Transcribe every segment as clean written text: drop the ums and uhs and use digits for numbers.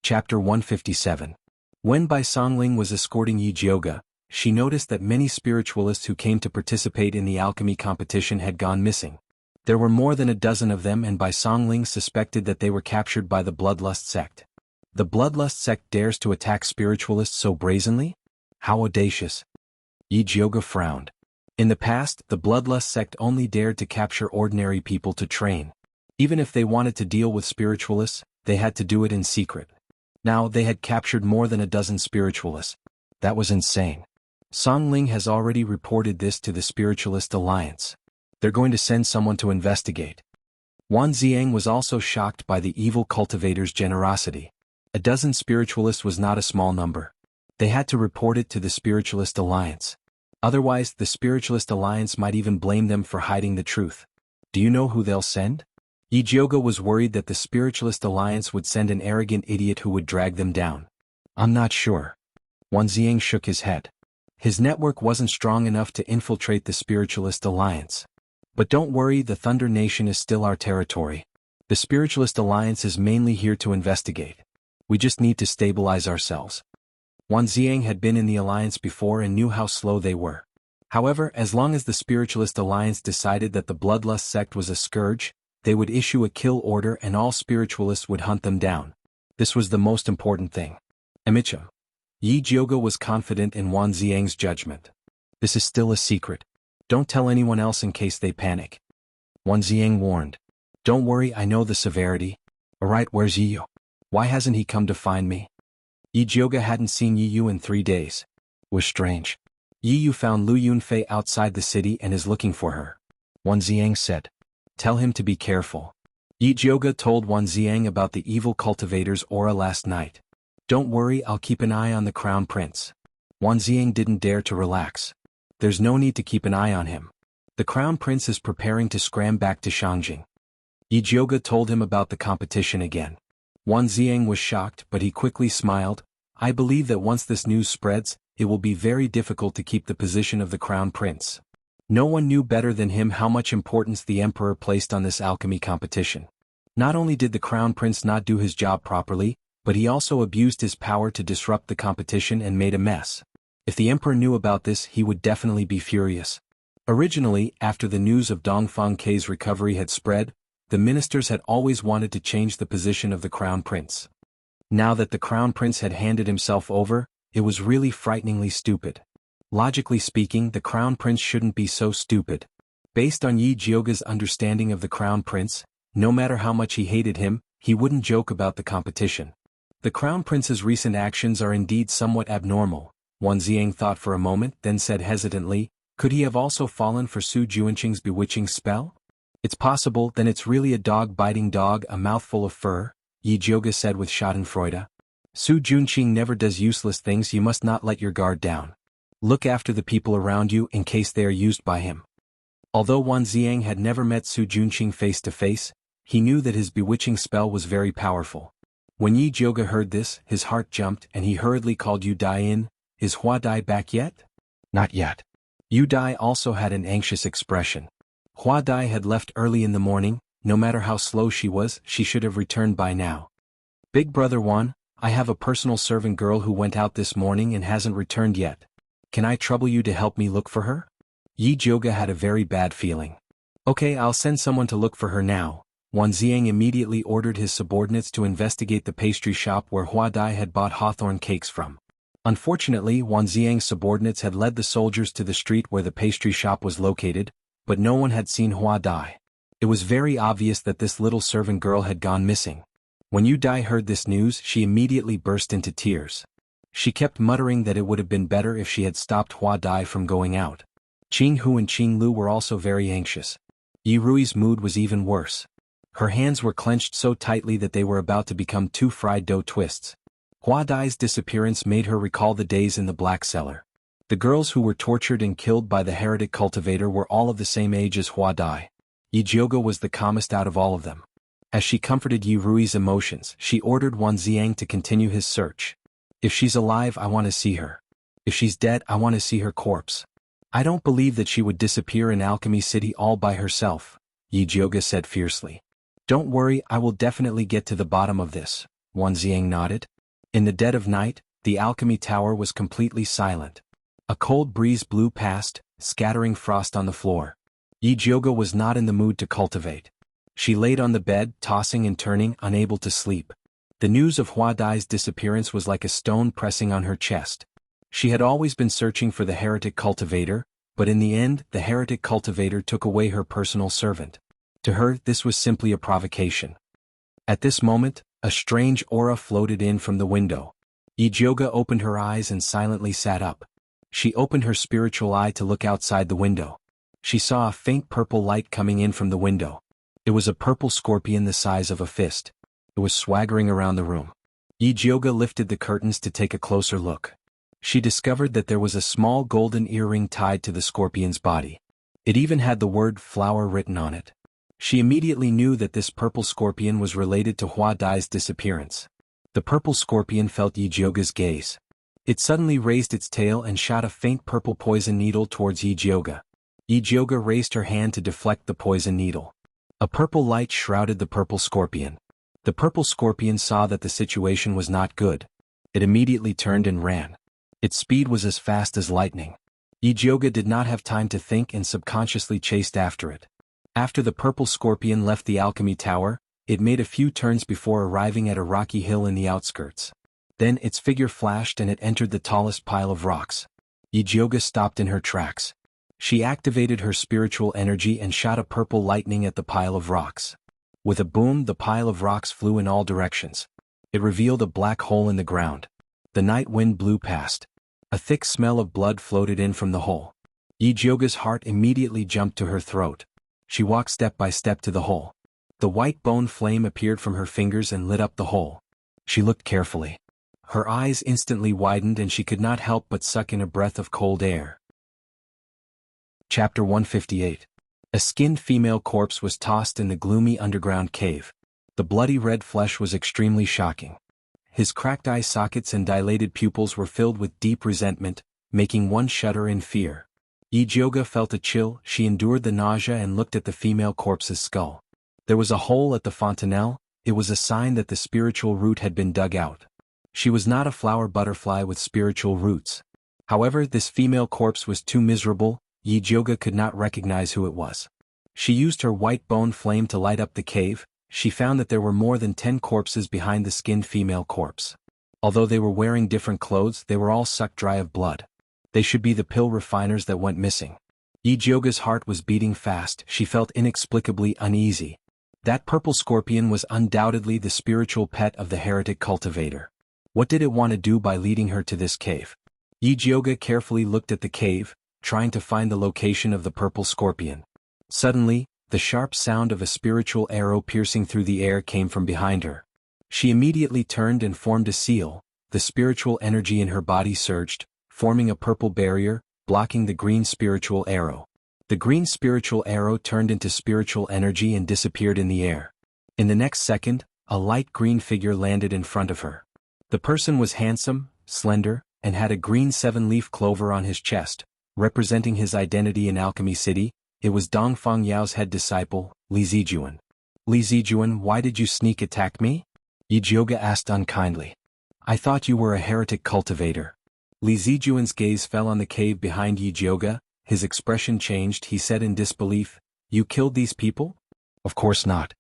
Chapter 157. When Bai Songling was escorting Yi Jiuge, she noticed that many spiritualists who came to participate in the alchemy competition had gone missing. There were more than a dozen of them, and Bai Songling suspected that they were captured by the Bloodlust sect. The Bloodlust sect dares to attack spiritualists so brazenly? How audacious! Yi Jiuge frowned. In the past, the Bloodlust sect only dared to capture ordinary people to train. Even if they wanted to deal with spiritualists, they had to do it in secret. Now they had captured more than a dozen spiritualists. That was insane. Songling has already reported this to the Spiritualist Alliance. They're going to send someone to investigate. Wan Xiang was also shocked by the evil cultivator's generosity. A dozen spiritualists was not a small number. They had to report it to the Spiritualist Alliance. Otherwise, the Spiritualist Alliance might even blame them for hiding the truth. Do you know who they'll send? Yi Jiuge was worried that the Spiritualist Alliance would send an arrogant idiot who would drag them down. I'm not sure. Wan Xiang shook his head. His network wasn't strong enough to infiltrate the Spiritualist Alliance. But don't worry, the Thunder Nation is still our territory. The Spiritualist Alliance is mainly here to investigate. We just need to stabilize ourselves. Wan Xiang had been in the Alliance before and knew how slow they were. However, as long as the Spiritualist Alliance decided that the Bloodlust sect was a scourge, they would issue a kill order and all spiritualists would hunt them down. This was the most important thing. Amicham. Yi Jiuge was confident in Wan Xiang's judgment. This is still a secret. Don't tell anyone else in case they panic. Wan Xiang warned. Don't worry, I know the severity. Alright, where's Yi Yu? Why hasn't he come to find me? Yi Jiuge hadn't seen Yi Yu in 3 days. Was strange. Yi Yu found Lu Yunfei outside the city and is looking for her. Wan Xiang said. Tell him to be careful. Yi Jiuge told Wan Xiang about the evil cultivator's aura last night. Don't worry, I'll keep an eye on the Crown Prince. Wan Xiang didn't dare to relax. There's no need to keep an eye on him. The Crown Prince is preparing to scram back to Shangjing. Yi Jiuge told him about the competition again. Wan Xiang was shocked, but he quickly smiled. I believe that once this news spreads, it will be very difficult to keep the position of the Crown Prince. No one knew better than him how much importance the Emperor placed on this alchemy competition. Not only did the Crown Prince not do his job properly, but he also abused his power to disrupt the competition and made a mess. If the Emperor knew about this, he would definitely be furious. Originally, after the news of Dongfang K's recovery had spread, the ministers had always wanted to change the position of the Crown Prince. Now that the Crown Prince had handed himself over, it was really frighteningly stupid. Logically speaking, the Crown Prince shouldn't be so stupid. Based on Yi Jiuge's understanding of the Crown Prince, no matter how much he hated him, he wouldn't joke about the competition. The Crown Prince's recent actions are indeed somewhat abnormal, Wan Xiang thought for a moment, then said hesitantly, could he have also fallen for Su Juanqing's bewitching spell? It's possible, then it's really a dog-biting dog, a mouthful of fur, Yi Jiuge said with schadenfreude. Su Juanqing never does useless things, you must not let your guard down. Look after the people around you in case they are used by him. Although Wan Xiang had never met Su Juanqing face to face, he knew that his bewitching spell was very powerful. When Yi Jiuge heard this, his heart jumped and he hurriedly called Yu Dai in. Is Hua Dai back yet? Not yet. Yu Dai also had an anxious expression. Hua Dai had left early in the morning. No matter how slow she was, she should have returned by now. Big brother Wan, I have a personal servant girl who went out this morning and hasn't returned yet. Can I trouble you to help me look for her? Yi Jiuge had a very bad feeling. Okay, I'll send someone to look for her now. Wan Xiang immediately ordered his subordinates to investigate the pastry shop where Hua Dai had bought hawthorn cakes from. Unfortunately, Wan Xiang's subordinates had led the soldiers to the street where the pastry shop was located, but no one had seen Hua Dai. It was very obvious that this little servant girl had gone missing. When Yu Dai heard this news, she immediately burst into tears. She kept muttering that it would have been better if she had stopped Hua Dai from going out. Qing Hu and Qing Lu were also very anxious. Yi Rui's mood was even worse. Her hands were clenched so tightly that they were about to become 2 fried dough twists. Hua Dai's disappearance made her recall the days in the Black Cellar. The girls who were tortured and killed by the heretic cultivator were all of the same age as Hua Dai. Yi Jiuge was the calmest out of all of them. As she comforted Yi Rui's emotions, she ordered Wan Xiang to continue his search. If she's alive, I want to see her. If she's dead, I want to see her corpse. I don't believe that she would disappear in Alchemy City all by herself, Yi Jiuge said fiercely. Don't worry, I will definitely get to the bottom of this, Wan Xiang nodded. In the dead of night, the alchemy tower was completely silent. A cold breeze blew past, scattering frost on the floor. Yijioga was not in the mood to cultivate. She laid on the bed, tossing and turning, unable to sleep. The news of Hua Dai's disappearance was like a stone pressing on her chest. She had always been searching for the heretic cultivator, but in the end, the heretic cultivator took away her personal servant. To her, this was simply a provocation. At this moment, a strange aura floated in from the window. Yijioga opened her eyes and silently sat up. She opened her spiritual eye to look outside the window. She saw a faint purple light coming in from the window. It was a purple scorpion the size of a fist. It was swaggering around the room. Yijioga lifted the curtains to take a closer look. She discovered that there was a small golden earring tied to the scorpion's body. It even had the word flower written on it. She immediately knew that this purple scorpion was related to Hua Dai's disappearance. The purple scorpion felt Yijioga's gaze. It suddenly raised its tail and shot a faint purple poison needle towards Yijioga. Yijioga raised her hand to deflect the poison needle. A purple light shrouded the purple scorpion. The purple scorpion saw that the situation was not good. It immediately turned and ran. Its speed was as fast as lightning. Yijioga did not have time to think and subconsciously chased after it. After the purple scorpion left the alchemy tower, it made a few turns before arriving at a rocky hill in the outskirts. Then its figure flashed and it entered the tallest pile of rocks. Yijioga stopped in her tracks. She activated her spiritual energy and shot a purple lightning at the pile of rocks. With a boom, the pile of rocks flew in all directions. It revealed a black hole in the ground. The night wind blew past. A thick smell of blood floated in from the hole. Yijioga's heart immediately jumped to her throat. She walked step by step to the hole. The white bone flame appeared from her fingers and lit up the hole. She looked carefully. Her eyes instantly widened and she could not help but suck in a breath of cold air. Chapter 158. A skinned female corpse was tossed in the gloomy underground cave. The bloody red flesh was extremely shocking. His cracked eye sockets and dilated pupils were filled with deep resentment, making one shudder in fear. Yijioga felt a chill. She endured the nausea and looked at the female corpse's skull. There was a hole at the fontanelle. It was a sign that the spiritual root had been dug out. She was not a flower butterfly with spiritual roots. However, this female corpse was too miserable. Yijioga could not recognize who it was. She used her white bone flame to light up the cave. She found that there were more than 10 corpses behind the skinned female corpse. Although they were wearing different clothes, they were all sucked dry of blood. They should be the pill refiners that went missing. Yijioga's heart was beating fast. She felt inexplicably uneasy. That purple scorpion was undoubtedly the spiritual pet of the heretic cultivator. What did it want to do by leading her to this cave? Yijioga carefully looked at the cave, trying to find the location of the purple scorpion. Suddenly, the sharp sound of a spiritual arrow piercing through the air came from behind her. She immediately turned and formed a seal. The spiritual energy in her body surged, forming a purple barrier, blocking the green spiritual arrow. The green spiritual arrow turned into spiritual energy and disappeared in the air. In the next second, a light green figure landed in front of her. The person was handsome, slender, and had a green 7-leaf clover on his chest, representing his identity in Alchemy City. It was Dongfang Yao's head disciple, Li Zijuan. Li Zijuan, why did you sneak attack me? Yijioga asked unkindly. I thought you were a heretic cultivator. Li Zijuan's gaze fell on the cave behind Yijioga. His expression changed. He said in disbelief, You killed these people? Of course not.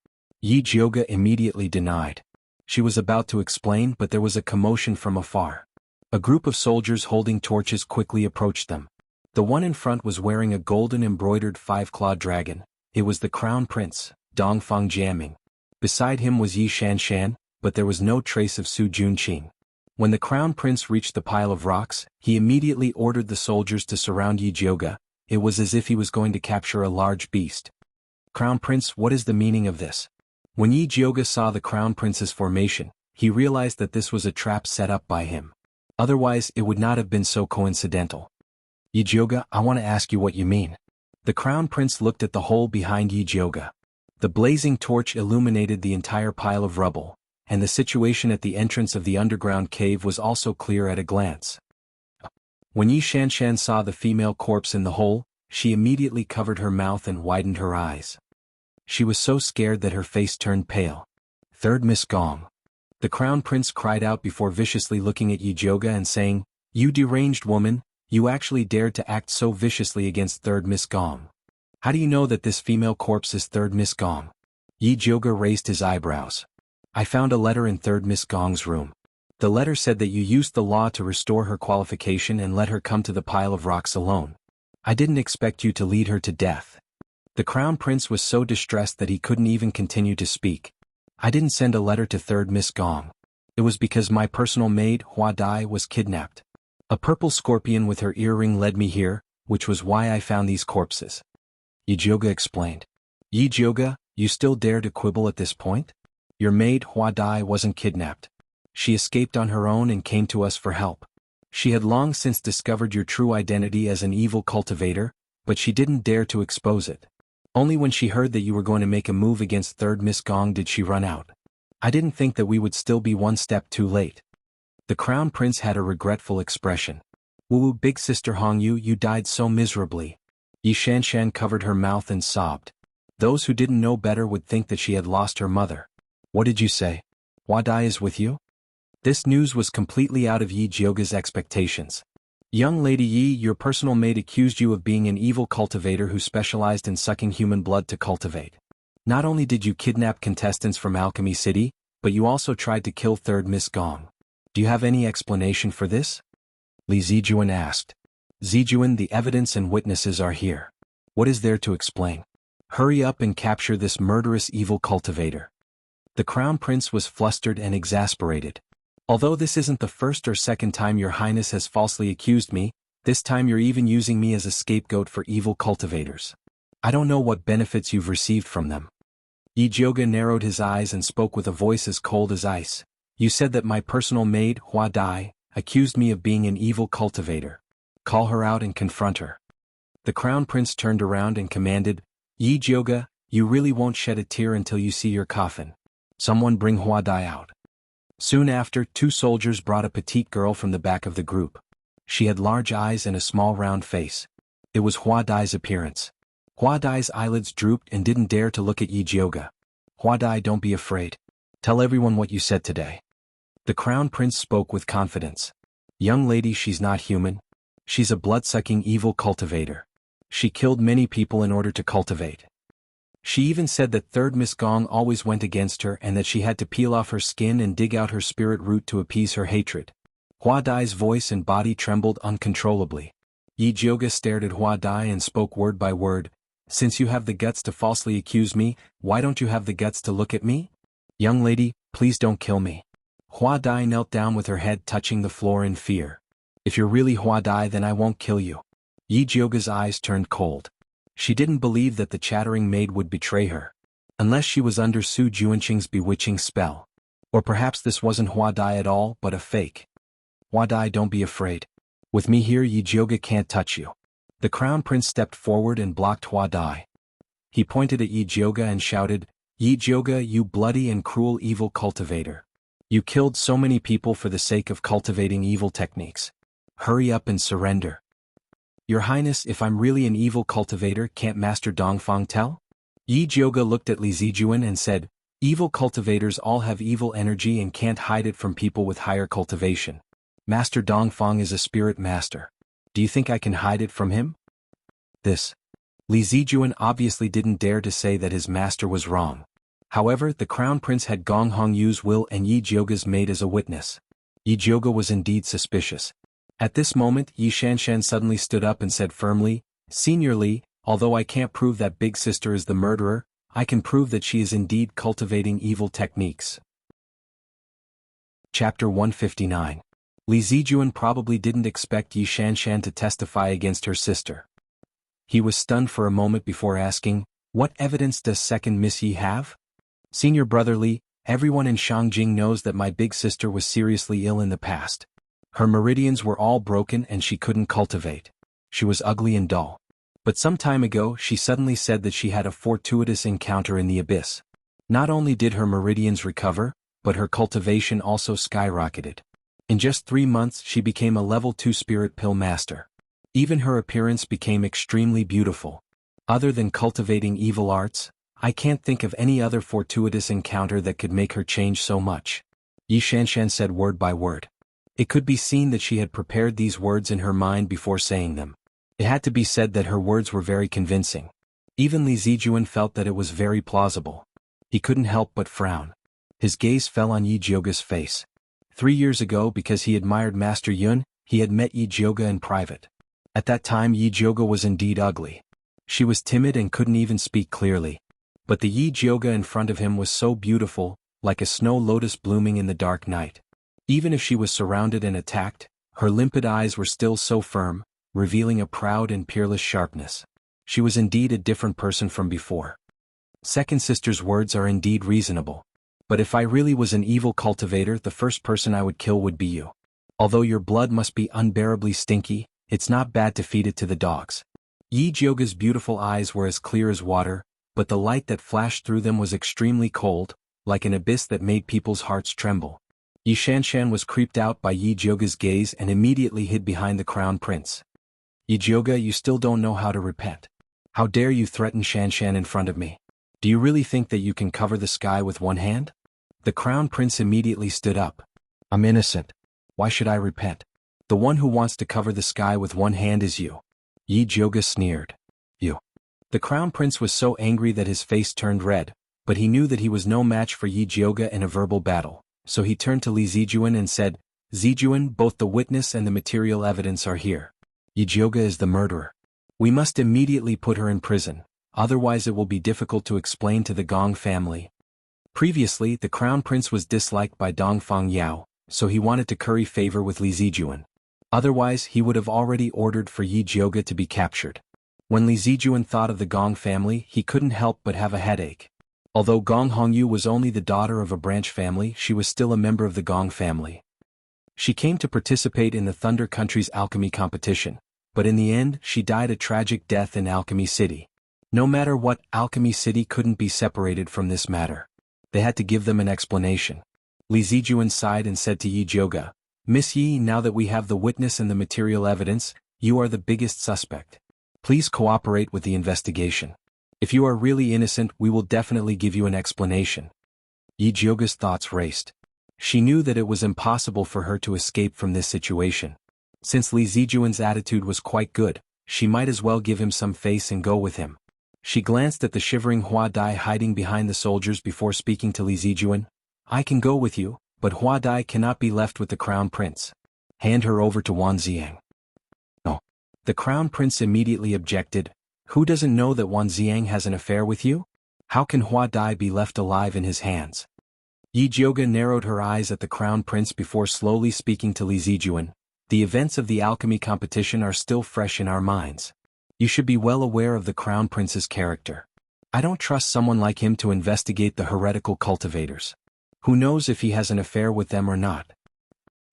Yijioga immediately denied. She was about to explain, but there was a commotion from afar. A group of soldiers holding torches quickly approached them. The one in front was wearing a golden embroidered 5-clawed dragon. It was the crown prince, Dongfang Jiaming. Beside him was Yi Shanshan, but there was no trace of Su Junqing. When the crown prince reached the pile of rocks, he immediately ordered the soldiers to surround Yijioga. It was as if he was going to capture a large beast. Crown Prince, what is the meaning of this? When Yijioga saw the crown prince's formation, he realized that this was a trap set up by him. Otherwise, it would not have been so coincidental. Yijioga, I want to ask you what you mean. The crown prince looked at the hole behind Yijioga. The blazing torch illuminated the entire pile of rubble, and the situation at the entrance of the underground cave was also clear at a glance. When Yi Shanshan saw the female corpse in the hole, she immediately covered her mouth and widened her eyes. She was so scared that her face turned pale. Third Miss Gong. The crown prince cried out before viciously looking at Yijioga and saying, "You deranged woman, you actually dared to act so viciously against third Miss Gong. How do you know that this female corpse is third Miss Gong?" Yijioga raised his eyebrows. "I found a letter in third Miss Gong's room. The letter said that you used the law to restore her qualification and let her come to the pile of rocks alone. I didn't expect you to lead her to death." The crown prince was so distressed that he couldn't even continue to speak. "I didn't send a letter to third Miss Gong. It was because my personal maid, Hua Dai, was kidnapped. A purple scorpion with her earring led me here, which was why I found these corpses." Yijioga explained. "Yijioga, you still dare to quibble at this point? Your maid, Hua Dai, wasn't kidnapped. She escaped on her own and came to us for help. She had long since discovered your true identity as an evil cultivator, but she didn't dare to expose it. Only when she heard that you were going to make a move against third Miss Gong did she run out. I didn't think that we would still be one step too late." The crown prince had a regretful expression. "Wu, big sister Hongyu, you died so miserably." Yi Shanshan covered her mouth and sobbed. "Those who didn't know better would think that she had lost her mother." "What did you say? Hua Dai is with you?" This news was completely out of Yi Jioga's expectations. "Young Lady Yi, your personal maid accused you of being an evil cultivator who specialized in sucking human blood to cultivate. Not only did you kidnap contestants from Alchemy City, but you also tried to kill third Miss Gong. Do you have any explanation for this?" Li Zijuan asked. "Zijuan, the evidence and witnesses are here. What is there to explain? Hurry up and capture this murderous evil cultivator." The crown prince was flustered and exasperated. "Although this isn't the first or second time your highness has falsely accused me, this time you're even using me as a scapegoat for evil cultivators. I don't know what benefits you've received from them." Yijioga narrowed his eyes and spoke with a voice as cold as ice. "You said that my personal maid, Hua Dai, accused me of being an evil cultivator. Call her out and confront her." The crown prince turned around and commanded, "Yijioga, you really won't shed a tear until you see your coffin. Someone bring Hua Dai out." Soon after, two soldiers brought a petite girl from the back of the group. She had large eyes and a small round face. It was Hua Dai's appearance. Hua Dai's eyelids drooped and didn't dare to look at Yijioga. "Hua Dai, don't be afraid. Tell everyone what you said today." The crown prince spoke with confidence. "Young lady, she's not human. She's a blood-sucking evil cultivator. She killed many people in order to cultivate. She even said that third Miss Gong always went against her and that she had to peel off her skin and dig out her spirit root to appease her hatred." Hua Dai's voice and body trembled uncontrollably. Yijioga stared at Hua Dai and spoke word by word. "Since you have the guts to falsely accuse me, why don't you have the guts to look at me? Young lady, please don't kill me." Hua Dai knelt down with her head touching the floor in fear. "If you're really Hua Dai, then I won't kill you." Yijioga's eyes turned cold. She didn't believe that the chattering maid would betray her. Unless she was under Su Juanqing's bewitching spell. Or perhaps this wasn't Hua Dai at all, but a fake. "Hua Dai, don't be afraid. With me here, Yijioga can't touch you." The crown prince stepped forward and blocked Hua Dai. He pointed at Yijioga and shouted, "Yijioga, you bloody and cruel evil cultivator. You killed so many people for the sake of cultivating evil techniques. Hurry up and surrender." "Your Highness, if I'm really an evil cultivator, can't Master Dongfang tell?" Yijioga looked at Li Zijuan and said, "Evil cultivators all have evil energy and can't hide it from people with higher cultivation. Master Dongfang is a spirit master. Do you think I can hide it from him?" Li Zijuan obviously didn't dare to say that his master was wrong. However, the crown prince had Gong Hongyu's will and Yijioga's maid as a witness. Yijioga was indeed suspicious. At this moment, Yi Shanshan suddenly stood up and said firmly, "Senior Li, although I can't prove that big sister is the murderer, I can prove that she is indeed cultivating evil techniques." Chapter 159. Li Zijuan probably didn't expect Yi Shanshan to testify against her sister. He was stunned for a moment before asking, "What evidence does second Miss Yi have?" "Senior brother Li, everyone in Shangjing knows that my big sister was seriously ill in the past. Her meridians were all broken and she couldn't cultivate. She was ugly and dull. But some time ago she suddenly said that she had a fortuitous encounter in the abyss. Not only did her meridians recover, but her cultivation also skyrocketed. In just 3 months she became a level 2 spirit pill master. Even her appearance became extremely beautiful. Other than cultivating evil arts, I can't think of any other fortuitous encounter that could make her change so much." Yi Shanshan said word by word. It could be seen that she had prepared these words in her mind before saying them. It had to be said that her words were very convincing. Even Li Zijuan felt that it was very plausible. He couldn't help but frown. His gaze fell on Yi Jioga's face. 3 years ago, because he admired Master Yun, he had met Yi Jioga in private. At that time Yi Jioga was indeed ugly. She was timid and couldn't even speak clearly. But the Yi Jioga in front of him was so beautiful, like a snow lotus blooming in the dark night. Even if she was surrounded and attacked, her limpid eyes were still so firm, revealing a proud and peerless sharpness. She was indeed a different person from before. Second sister's words are indeed reasonable. But if I really was an evil cultivator, the first person I would kill would be you. Although your blood must be unbearably stinky, it's not bad to feed it to the dogs. Yi Jioga's beautiful eyes were as clear as water, but the light that flashed through them was extremely cold, like an abyss that made people's hearts tremble. Yi Shanshan was creeped out by Yi Jioga's gaze and immediately hid behind the crown prince. Yi Jioga, you still don't know how to repent. How dare you threaten Shanshan in front of me? Do you really think that you can cover the sky with one hand? The crown prince immediately stood up. I'm innocent. Why should I repent? The one who wants to cover the sky with one hand is you. Yi Jioga sneered. You. The crown prince was so angry that his face turned red, but he knew that he was no match for Yi Jioga in a verbal battle. So he turned to Li Zijuan and said, Zijuan, both the witness and the material evidence are here. Yi Jioga is the murderer. We must immediately put her in prison, otherwise it will be difficult to explain to the Gong family. Previously, the crown prince was disliked by Dongfang Yao, so he wanted to curry favor with Li Zijuan. Otherwise, he would have already ordered for Yi Jioga to be captured. When Li Zijuan thought of the Gong family, he couldn't help but have a headache. Although Gong Hongyu was only the daughter of a branch family, she was still a member of the Gong family. She came to participate in the Thunder Country's alchemy competition, but in the end she died a tragic death in Alchemy City. No matter what, Alchemy City couldn't be separated from this matter. They had to give them an explanation. Li Zijuan sighed and said to Yi Jioga, Miss Yi, now that we have the witness and the material evidence, you are the biggest suspect. Please cooperate with the investigation. If you are really innocent, we will definitely give you an explanation. Yi Jioga's thoughts raced. She knew that it was impossible for her to escape from this situation. Since Li Zijuan's attitude was quite good, she might as well give him some face and go with him. She glanced at the shivering Hua Dai hiding behind the soldiers before speaking to Li Zijuan. I can go with you, but Hua Dai cannot be left with the crown prince. Hand her over to Wan Xiang. No. The crown prince immediately objected. Who doesn't know that Wan Xiang has an affair with you? How can Hua Dai be left alive in his hands? Yi Jioga narrowed her eyes at the crown prince before slowly speaking to Li Zijuan. The events of the alchemy competition are still fresh in our minds. You should be well aware of the crown prince's character. I don't trust someone like him to investigate the heretical cultivators. Who knows if he has an affair with them or not?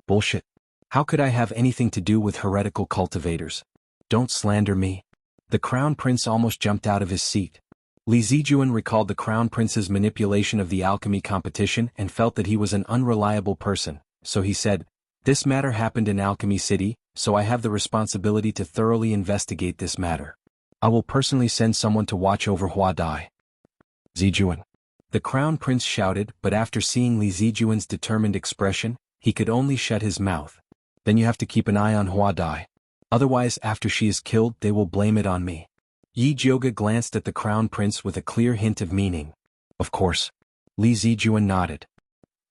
Bullshit. How could I have anything to do with heretical cultivators? Don't slander me. The crown prince almost jumped out of his seat. Li Zijuan recalled the crown prince's manipulation of the alchemy competition and felt that he was an unreliable person, so he said, This matter happened in Alchemy City, so I have the responsibility to thoroughly investigate this matter. I will personally send someone to watch over Hua Dai. Zijuan. The crown prince shouted, but after seeing Li Zijuan's determined expression, he could only shut his mouth. Then you have to keep an eye on Hua Dai. Otherwise, after she is killed, they will blame it on me. Yi Jioga glanced at the crown prince with a clear hint of meaning. Of course. Li Zijuan nodded.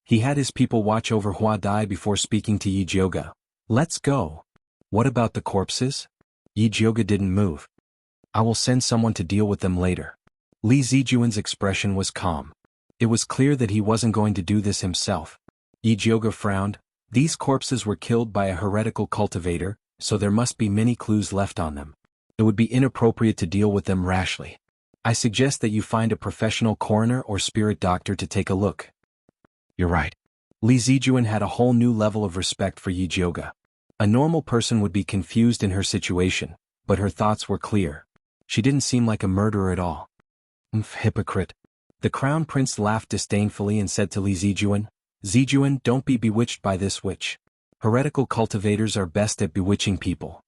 He had his people watch over Hua Dai before speaking to Yi Jioga. Let's go. What about the corpses? Yi Jioga didn't move. I will send someone to deal with them later. Li Zijuan's expression was calm. It was clear that he wasn't going to do this himself. Yi Jioga frowned. These corpses were killed by a heretical cultivator, so there must be many clues left on them. It would be inappropriate to deal with them rashly. I suggest that you find a professional coroner or spirit doctor to take a look. You're right. Li Zijuan had a whole new level of respect for Yi Jioga. A normal person would be confused in her situation, but her thoughts were clear. She didn't seem like a murderer at all. Hypocrite. The crown prince laughed disdainfully and said to Li Zijuan, Zijuan, don't be bewitched by this witch. Heretical cultivators are best at bewitching people.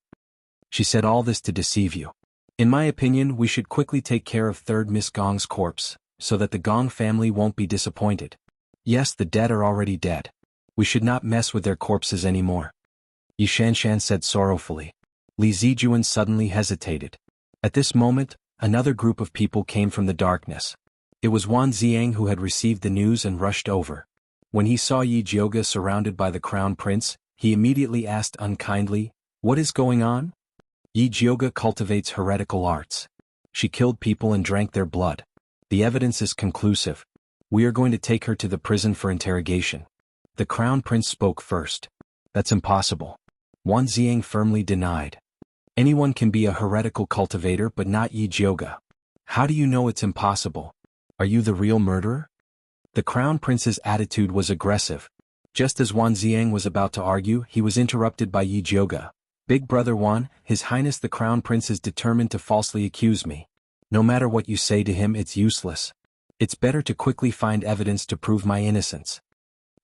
She said all this to deceive you. In my opinion, we should quickly take care of third Miss Gong's corpse, so that the Gong family won't be disappointed. Yes, the dead are already dead. We should not mess with their corpses anymore. Yi Shanshan said sorrowfully. Li Zijuan suddenly hesitated. At this moment, another group of people came from the darkness. It was Wan Ziang who had received the news and rushed over. When he saw Yi Jioga surrounded by the crown prince, he immediately asked unkindly, "What is going on?" Yi Jioga cultivates heretical arts. She killed people and drank their blood. The evidence is conclusive. We are going to take her to the prison for interrogation. The crown prince spoke first. That's impossible. Wan Ziang firmly denied. Anyone can be a heretical cultivator but not Yi Jioga. How do you know it's impossible? Are you the real murderer? The crown prince's attitude was aggressive. Just as Wan Ziang was about to argue, he was interrupted by Yi Jioga. Big brother Wan, His Highness the crown prince is determined to falsely accuse me. No matter what you say to him, it's useless. It's better to quickly find evidence to prove my innocence.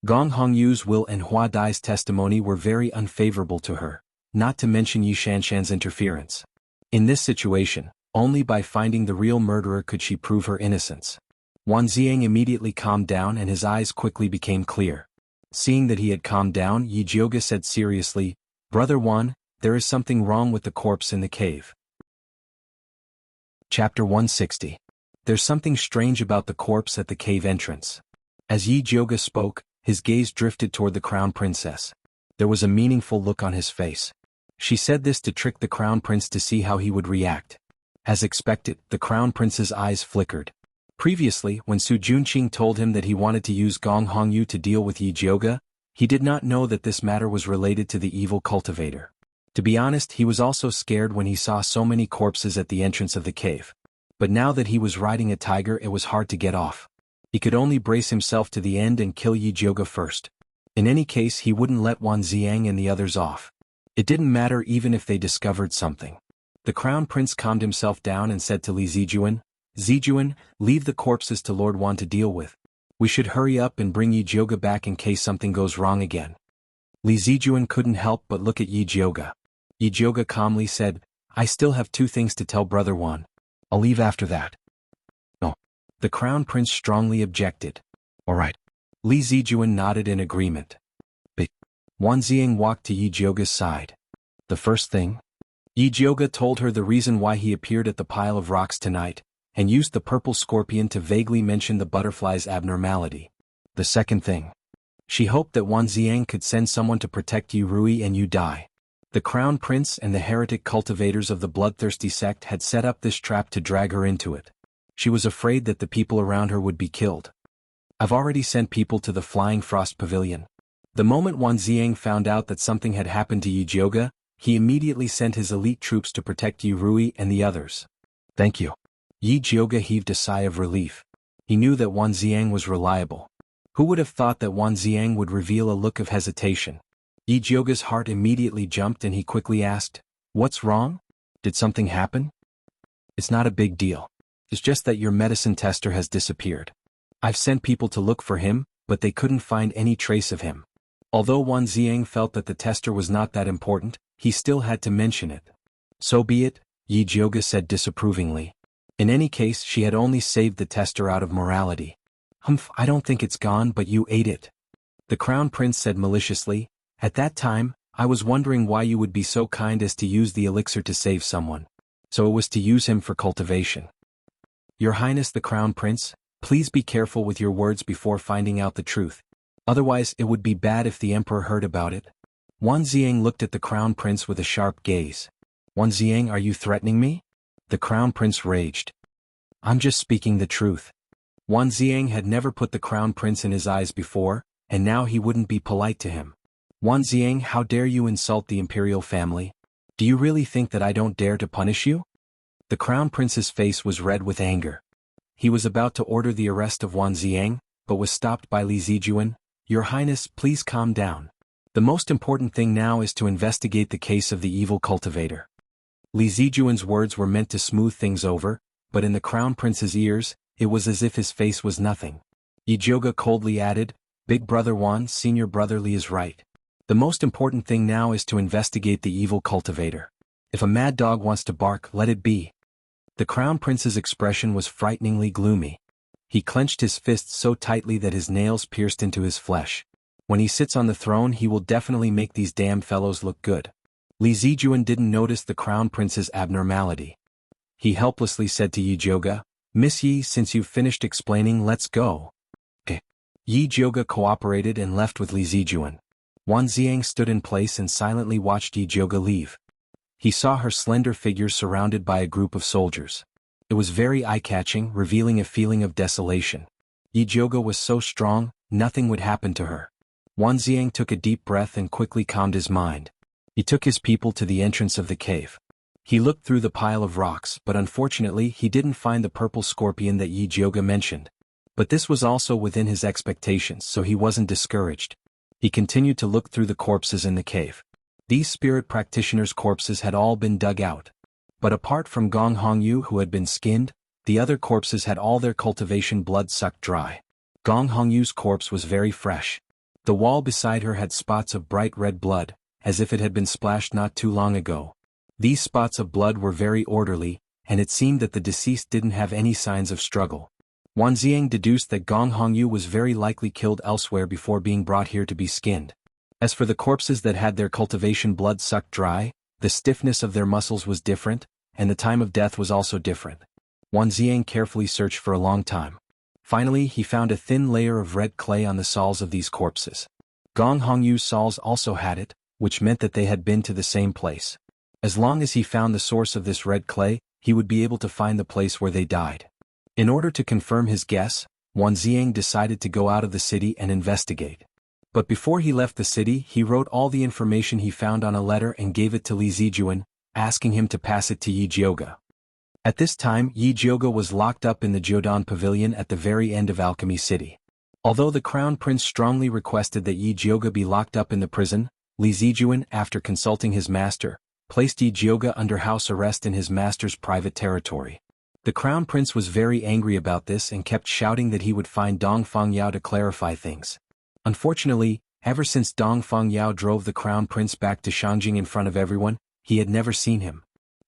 Gong Hongyu's will and Hua Dai's testimony were very unfavorable to her, not to mention Yi Shanshan's interference. In this situation, only by finding the real murderer could she prove her innocence. Wan Ziang immediately calmed down and his eyes quickly became clear. Seeing that he had calmed down, Yi Jioga said seriously, "Brother Wan, there is something wrong with the corpse in the cave." Chapter 160. There's something strange about the corpse at the cave entrance. As Yi Jioga spoke, his gaze drifted toward the crown princess. There was a meaningful look on his face. She said this to trick the crown prince to see how he would react. As expected, the crown prince's eyes flickered. Previously, when Su Junqing told him that he wanted to use Gong Hongyu to deal with Yi Jioga, he did not know that this matter was related to the evil cultivator. To be honest, he was also scared when he saw so many corpses at the entrance of the cave. But now that he was riding a tiger, it was hard to get off. He could only brace himself to the end and kill Yi Jioga first. In any case, he wouldn't let Wan Ziang and the others off. It didn't matter even if they discovered something. The crown prince calmed himself down and said to Li Zijuan, "Zijuan, leave the corpses to Lord Wan to deal with. We should hurry up and bring Yi Jioga back in case something goes wrong again." Li Zijuan couldn't help but look at Yi Jioga. Yi Jioga calmly said, "I still have 2 things to tell Brother Wan. I'll leave after that." "No." The crown prince strongly objected. "All right." Li Zijuan nodded in agreement. But Wan Ziang walked to Yi Jioga's side. "The first thing?" Yi Jioga told her the reason why he appeared at the pile of rocks tonight, and used the purple scorpion to vaguely mention the butterfly's abnormality. "The second thing?" She hoped that Wan Ziang could send someone to protect Yu Rui and Yu Dai. The crown prince and the heretic cultivators of the bloodthirsty sect had set up this trap to drag her into it. She was afraid that the people around her would be killed. "I've already sent people to the Flying Frost Pavilion." The moment Wan Ziang found out that something had happened to Yi Jioga, he immediately sent his elite troops to protect Yu Rui and the others. "Thank you." Yi Jioga heaved a sigh of relief. He knew that Wan Ziang was reliable. Who would have thought that Wan Ziang would reveal a look of hesitation? Yi Jioga's heart immediately jumped and he quickly asked, "What's wrong? Did something happen?" "It's not a big deal. It's just that your medicine tester has disappeared. I've sent people to look for him, but they couldn't find any trace of him." Although Wan Ziang felt that the tester was not that important, he still had to mention it. "So be it," Yi Jioga said disapprovingly. In any case, she had only saved the tester out of morality. "Humph, I don't think it's gone, but you ate it." The crown prince said maliciously, "At that time, I was wondering why you would be so kind as to use the elixir to save someone. So it was to use him for cultivation." "Your Highness the Crown Prince, please be careful with your words before finding out the truth. Otherwise it would be bad if the Emperor heard about it." Wan Ziang looked at the Crown Prince with a sharp gaze. "Wan Ziang, are you threatening me?" The Crown Prince raged. "I'm just speaking the truth." Wan Ziang had never put the Crown Prince in his eyes before, and now he wouldn't be polite to him. "Wan Ziang, how dare you insult the imperial family? Do you really think that I don't dare to punish you?" The Crown Prince's face was red with anger. He was about to order the arrest of Wan Ziang, but was stopped by Li Zijuan. "Your Highness, please calm down. The most important thing now is to investigate the case of the evil cultivator." Li Zijuan's words were meant to smooth things over, but in the Crown Prince's ears, it was as if his face was nothing. Yi Jioga coldly added, "Big brother Wan, senior brother Li is right. The most important thing now is to investigate the evil cultivator. If a mad dog wants to bark, let it be." The Crown Prince's expression was frighteningly gloomy. He clenched his fists so tightly that his nails pierced into his flesh. When he sits on the throne he will definitely make these damn fellows look good. Li Zijuan didn't notice the crown prince's abnormality. He helplessly said to Yi Jioge, "Miss Yi, since you've finished explaining, let's go." Yi Jioge cooperated and left with Li Zijuan. Wan Ziang stood in place and silently watched Yi Jioge leave. He saw her slender figure surrounded by a group of soldiers. It was very eye-catching, revealing a feeling of desolation. Yi Jioge was so strong, nothing would happen to her. Wan Ziang took a deep breath and quickly calmed his mind. He took his people to the entrance of the cave. He looked through the pile of rocks, but unfortunately he didn't find the purple scorpion that Yi Jioge mentioned. But this was also within his expectations, so he wasn't discouraged. He continued to look through the corpses in the cave. These spirit practitioners' corpses had all been dug out. But apart from Gong Hongyu, who had been skinned, the other corpses had all their cultivation blood sucked dry. Gong Hongyu's corpse was very fresh. The wall beside her had spots of bright red blood, as if it had been splashed not too long ago. These spots of blood were very orderly, and it seemed that the deceased didn't have any signs of struggle. Wan Ziang deduced that Gong Hongyu was very likely killed elsewhere before being brought here to be skinned. As for the corpses that had their cultivation blood sucked dry, the stiffness of their muscles was different, and the time of death was also different. Wan Ziang carefully searched for a long time. Finally he found a thin layer of red clay on the soles of these corpses. Gong Hongyu's soles also had it, which meant that they had been to the same place. As long as he found the source of this red clay, he would be able to find the place where they died. In order to confirm his guess, Wan Ziang decided to go out of the city and investigate. But before he left the city he wrote all the information he found on a letter and gave it to Li Zijuan, asking him to pass it to Yi Jioge. At this time Yi Jioge was locked up in the Jiudan Pavilion at the very end of Alchemy City. Although the Crown Prince strongly requested that Yi Jioge be locked up in the prison, Li Zijuan, after consulting his master, placed Yi Jioge under house arrest in his master's private territory. The Crown Prince was very angry about this and kept shouting that he would find Dong Fengyao to clarify things. Unfortunately, ever since Dong Fengyao drove the Crown Prince back to Shangjing in front of everyone, he had never seen him.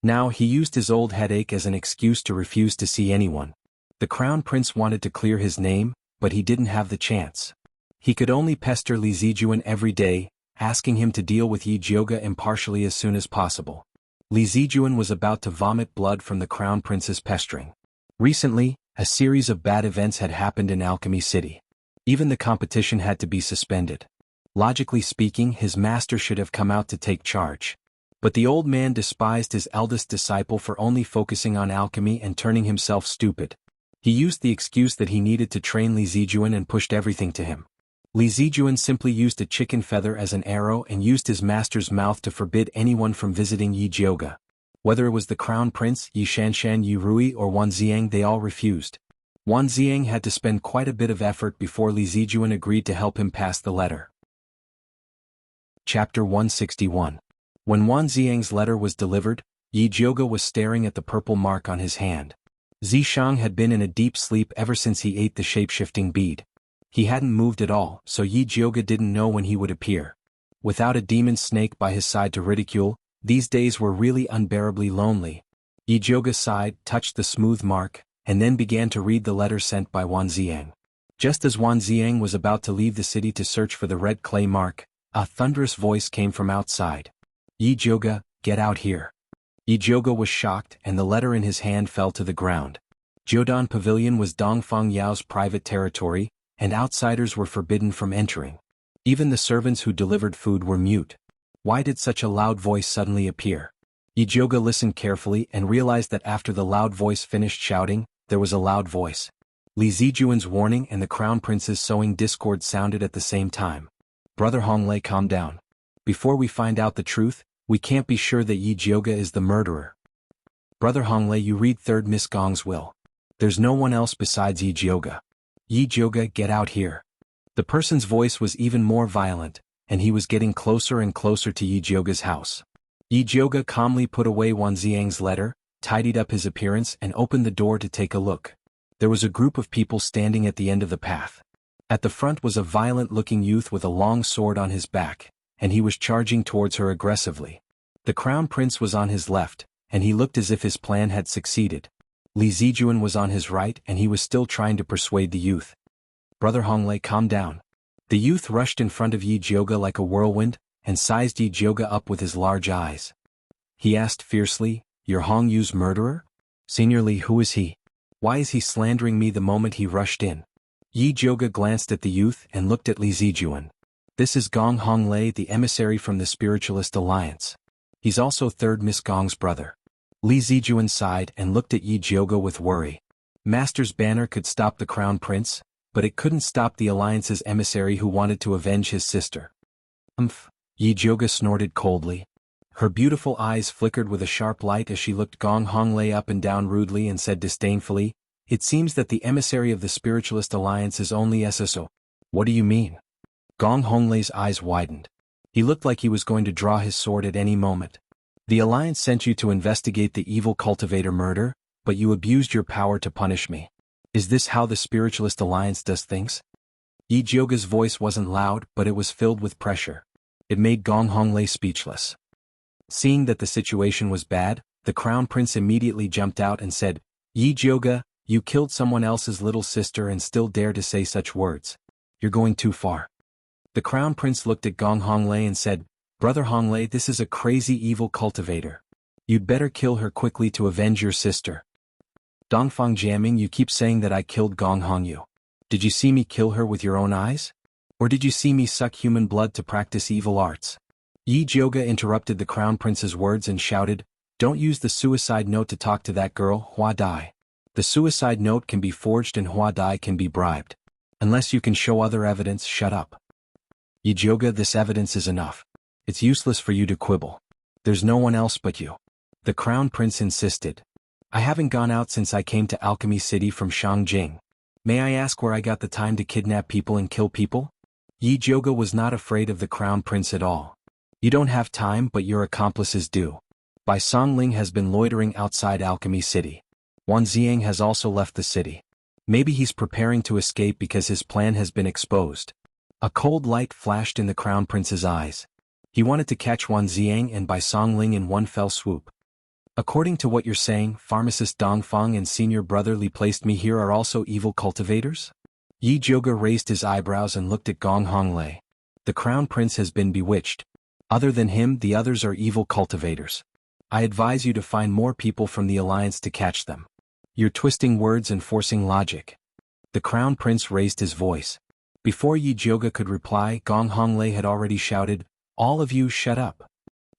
Now he used his old headache as an excuse to refuse to see anyone. The Crown Prince wanted to clear his name, but he didn't have the chance. He could only pester Li Zijuan every day, asking him to deal with Yi Jioge impartially as soon as possible. Li Zijuan was about to vomit blood from the Crown Prince's pestering. Recently, a series of bad events had happened in Alchemy City. Even the competition had to be suspended. Logically speaking, his master should have come out to take charge. But the old man despised his eldest disciple for only focusing on alchemy and turning himself stupid. He used the excuse that he needed to train Li Zijuan and pushed everything to him. Li Zijuan simply used a chicken feather as an arrow and used his master's mouth to forbid anyone from visiting Yi Jioge. Whether it was the Crown Prince, Yi Shanshan, Yi Rui, or Wan Ziang, they all refused. Wan Ziang had to spend quite a bit of effort before Li Zijuan agreed to help him pass the letter. Chapter 161. When Wan Ziang's letter was delivered, Yi Jioge was staring at the purple mark on his hand. Zishang had been in a deep sleep ever since he ate the shape-shifting bead. He hadn't moved at all, so Yi Jioge didn't know when he would appear. Without a demon snake by his side to ridicule, these days were really unbearably lonely. Yi Jioge sighed, touched the smooth mark, and then began to read the letter sent by Wan Ziang. Just as Wan Ziang was about to leave the city to search for the red clay mark, a thunderous voice came from outside. "Yi Jioge, get out here." Yi Jioge was shocked and the letter in his hand fell to the ground. Jiudan Pavilion was Dong Fengyao's private territory, and outsiders were forbidden from entering. Even the servants who delivered food were mute. Why did such a loud voice suddenly appear? Yi Jioge listened carefully and realized that after the loud voice finished shouting, there was a loud voice. Li Zijuan's warning and the Crown Prince's sowing discord sounded at the same time. "Brother Honglei, calm down. Before we find out the truth, we can't be sure that Yi Jioge is the murderer. Brother Honglei, you read 3rd Miss Gong's will. There's no one else besides Yi Jioge. Yi Jioge, get out here." The person's voice was even more violent, and he was getting closer and closer to Yi Jioge's house. Yi Jioge calmly put away Wan Ziang's letter, tidied up his appearance and opened the door to take a look. There was a group of people standing at the end of the path. At the front was a violent-looking youth with a long sword on his back, and he was charging towards her aggressively. The Crown Prince was on his left, and he looked as if his plan had succeeded. Li Zijuan was on his right and he was still trying to persuade the youth. "Brother Honglei, calm down. The youth rushed in front of Yi Jioga like a whirlwind, and sized Yi Jioga up with his large eyes. He asked fiercely, "You're Hong Yu's murderer? Senior Li, who is he? Why is he slandering me?" The moment he rushed in, Yi Jioga glanced at the youth and looked at Li Zijuan. "This is Gong Honglei, the emissary from the Spiritualist Alliance. He's also third Miss Gong's brother." Li Zijuan sighed and looked at Yi Jioga with worry. Master's banner could stop the Crown Prince, but it couldn't stop the Alliance's emissary who wanted to avenge his sister. Yi Jioga snorted coldly. Her beautiful eyes flickered with a sharp light as she looked Gong Honglei up and down rudely and said disdainfully, "It seems that the emissary of the Spiritualist Alliance is only SSO. What do you mean?" Gong Honglei's eyes widened. He looked like he was going to draw his sword at any moment. "The Alliance sent you to investigate the evil cultivator murder, but you abused your power to punish me. Is this how the Spiritualist Alliance does things?" Yi Jioga's voice wasn't loud, but it was filled with pressure. It made Gong Honglei speechless. Seeing that the situation was bad, the Crown Prince immediately jumped out and said, "Yi Jioga, you killed someone else's little sister and still dare to say such words. You're going too far." The Crown Prince looked at Gong Honglei and said, "Brother Honglei, this is a crazy evil cultivator. You'd better kill her quickly to avenge your sister." "Dongfang Jiaming, you keep saying that I killed Gong Hongyu. Did you see me kill her with your own eyes? Or did you see me suck human blood to practice evil arts?" Yi Jioga interrupted the Crown Prince's words and shouted, "Don't use the suicide note to talk to that girl, Hua Dai. The suicide note can be forged and Hua Dai can be bribed. Unless you can show other evidence, shut up." "Yi Jioga, this evidence is enough. It's useless for you to quibble. There's no one else but you." The Crown Prince insisted. "I haven't gone out since I came to Alchemy City from Shangjing. May I ask where I got the time to kidnap people and kill people?" Yi Jioga was not afraid of the Crown Prince at all. "You don't have time, but your accomplices do. Bai Songling has been loitering outside Alchemy City. Wan Ziang has also left the city. Maybe he's preparing to escape because his plan has been exposed." A cold light flashed in the Crown Prince's eyes. He wanted to catch Wan Ziang and Bai Songling in one fell swoop. "According to what you're saying, pharmacist Dongfang and senior brother Li placed me here are also evil cultivators?" Yi Jioga raised his eyebrows and looked at Gong Honglei. "The Crown Prince has been bewitched. Other than him, the others are evil cultivators. I advise you to find more people from the Alliance to catch them. You're twisting words and forcing logic." The Crown Prince raised his voice. Before Yi Jioga could reply, Gong Honglei had already shouted, "All of you shut up."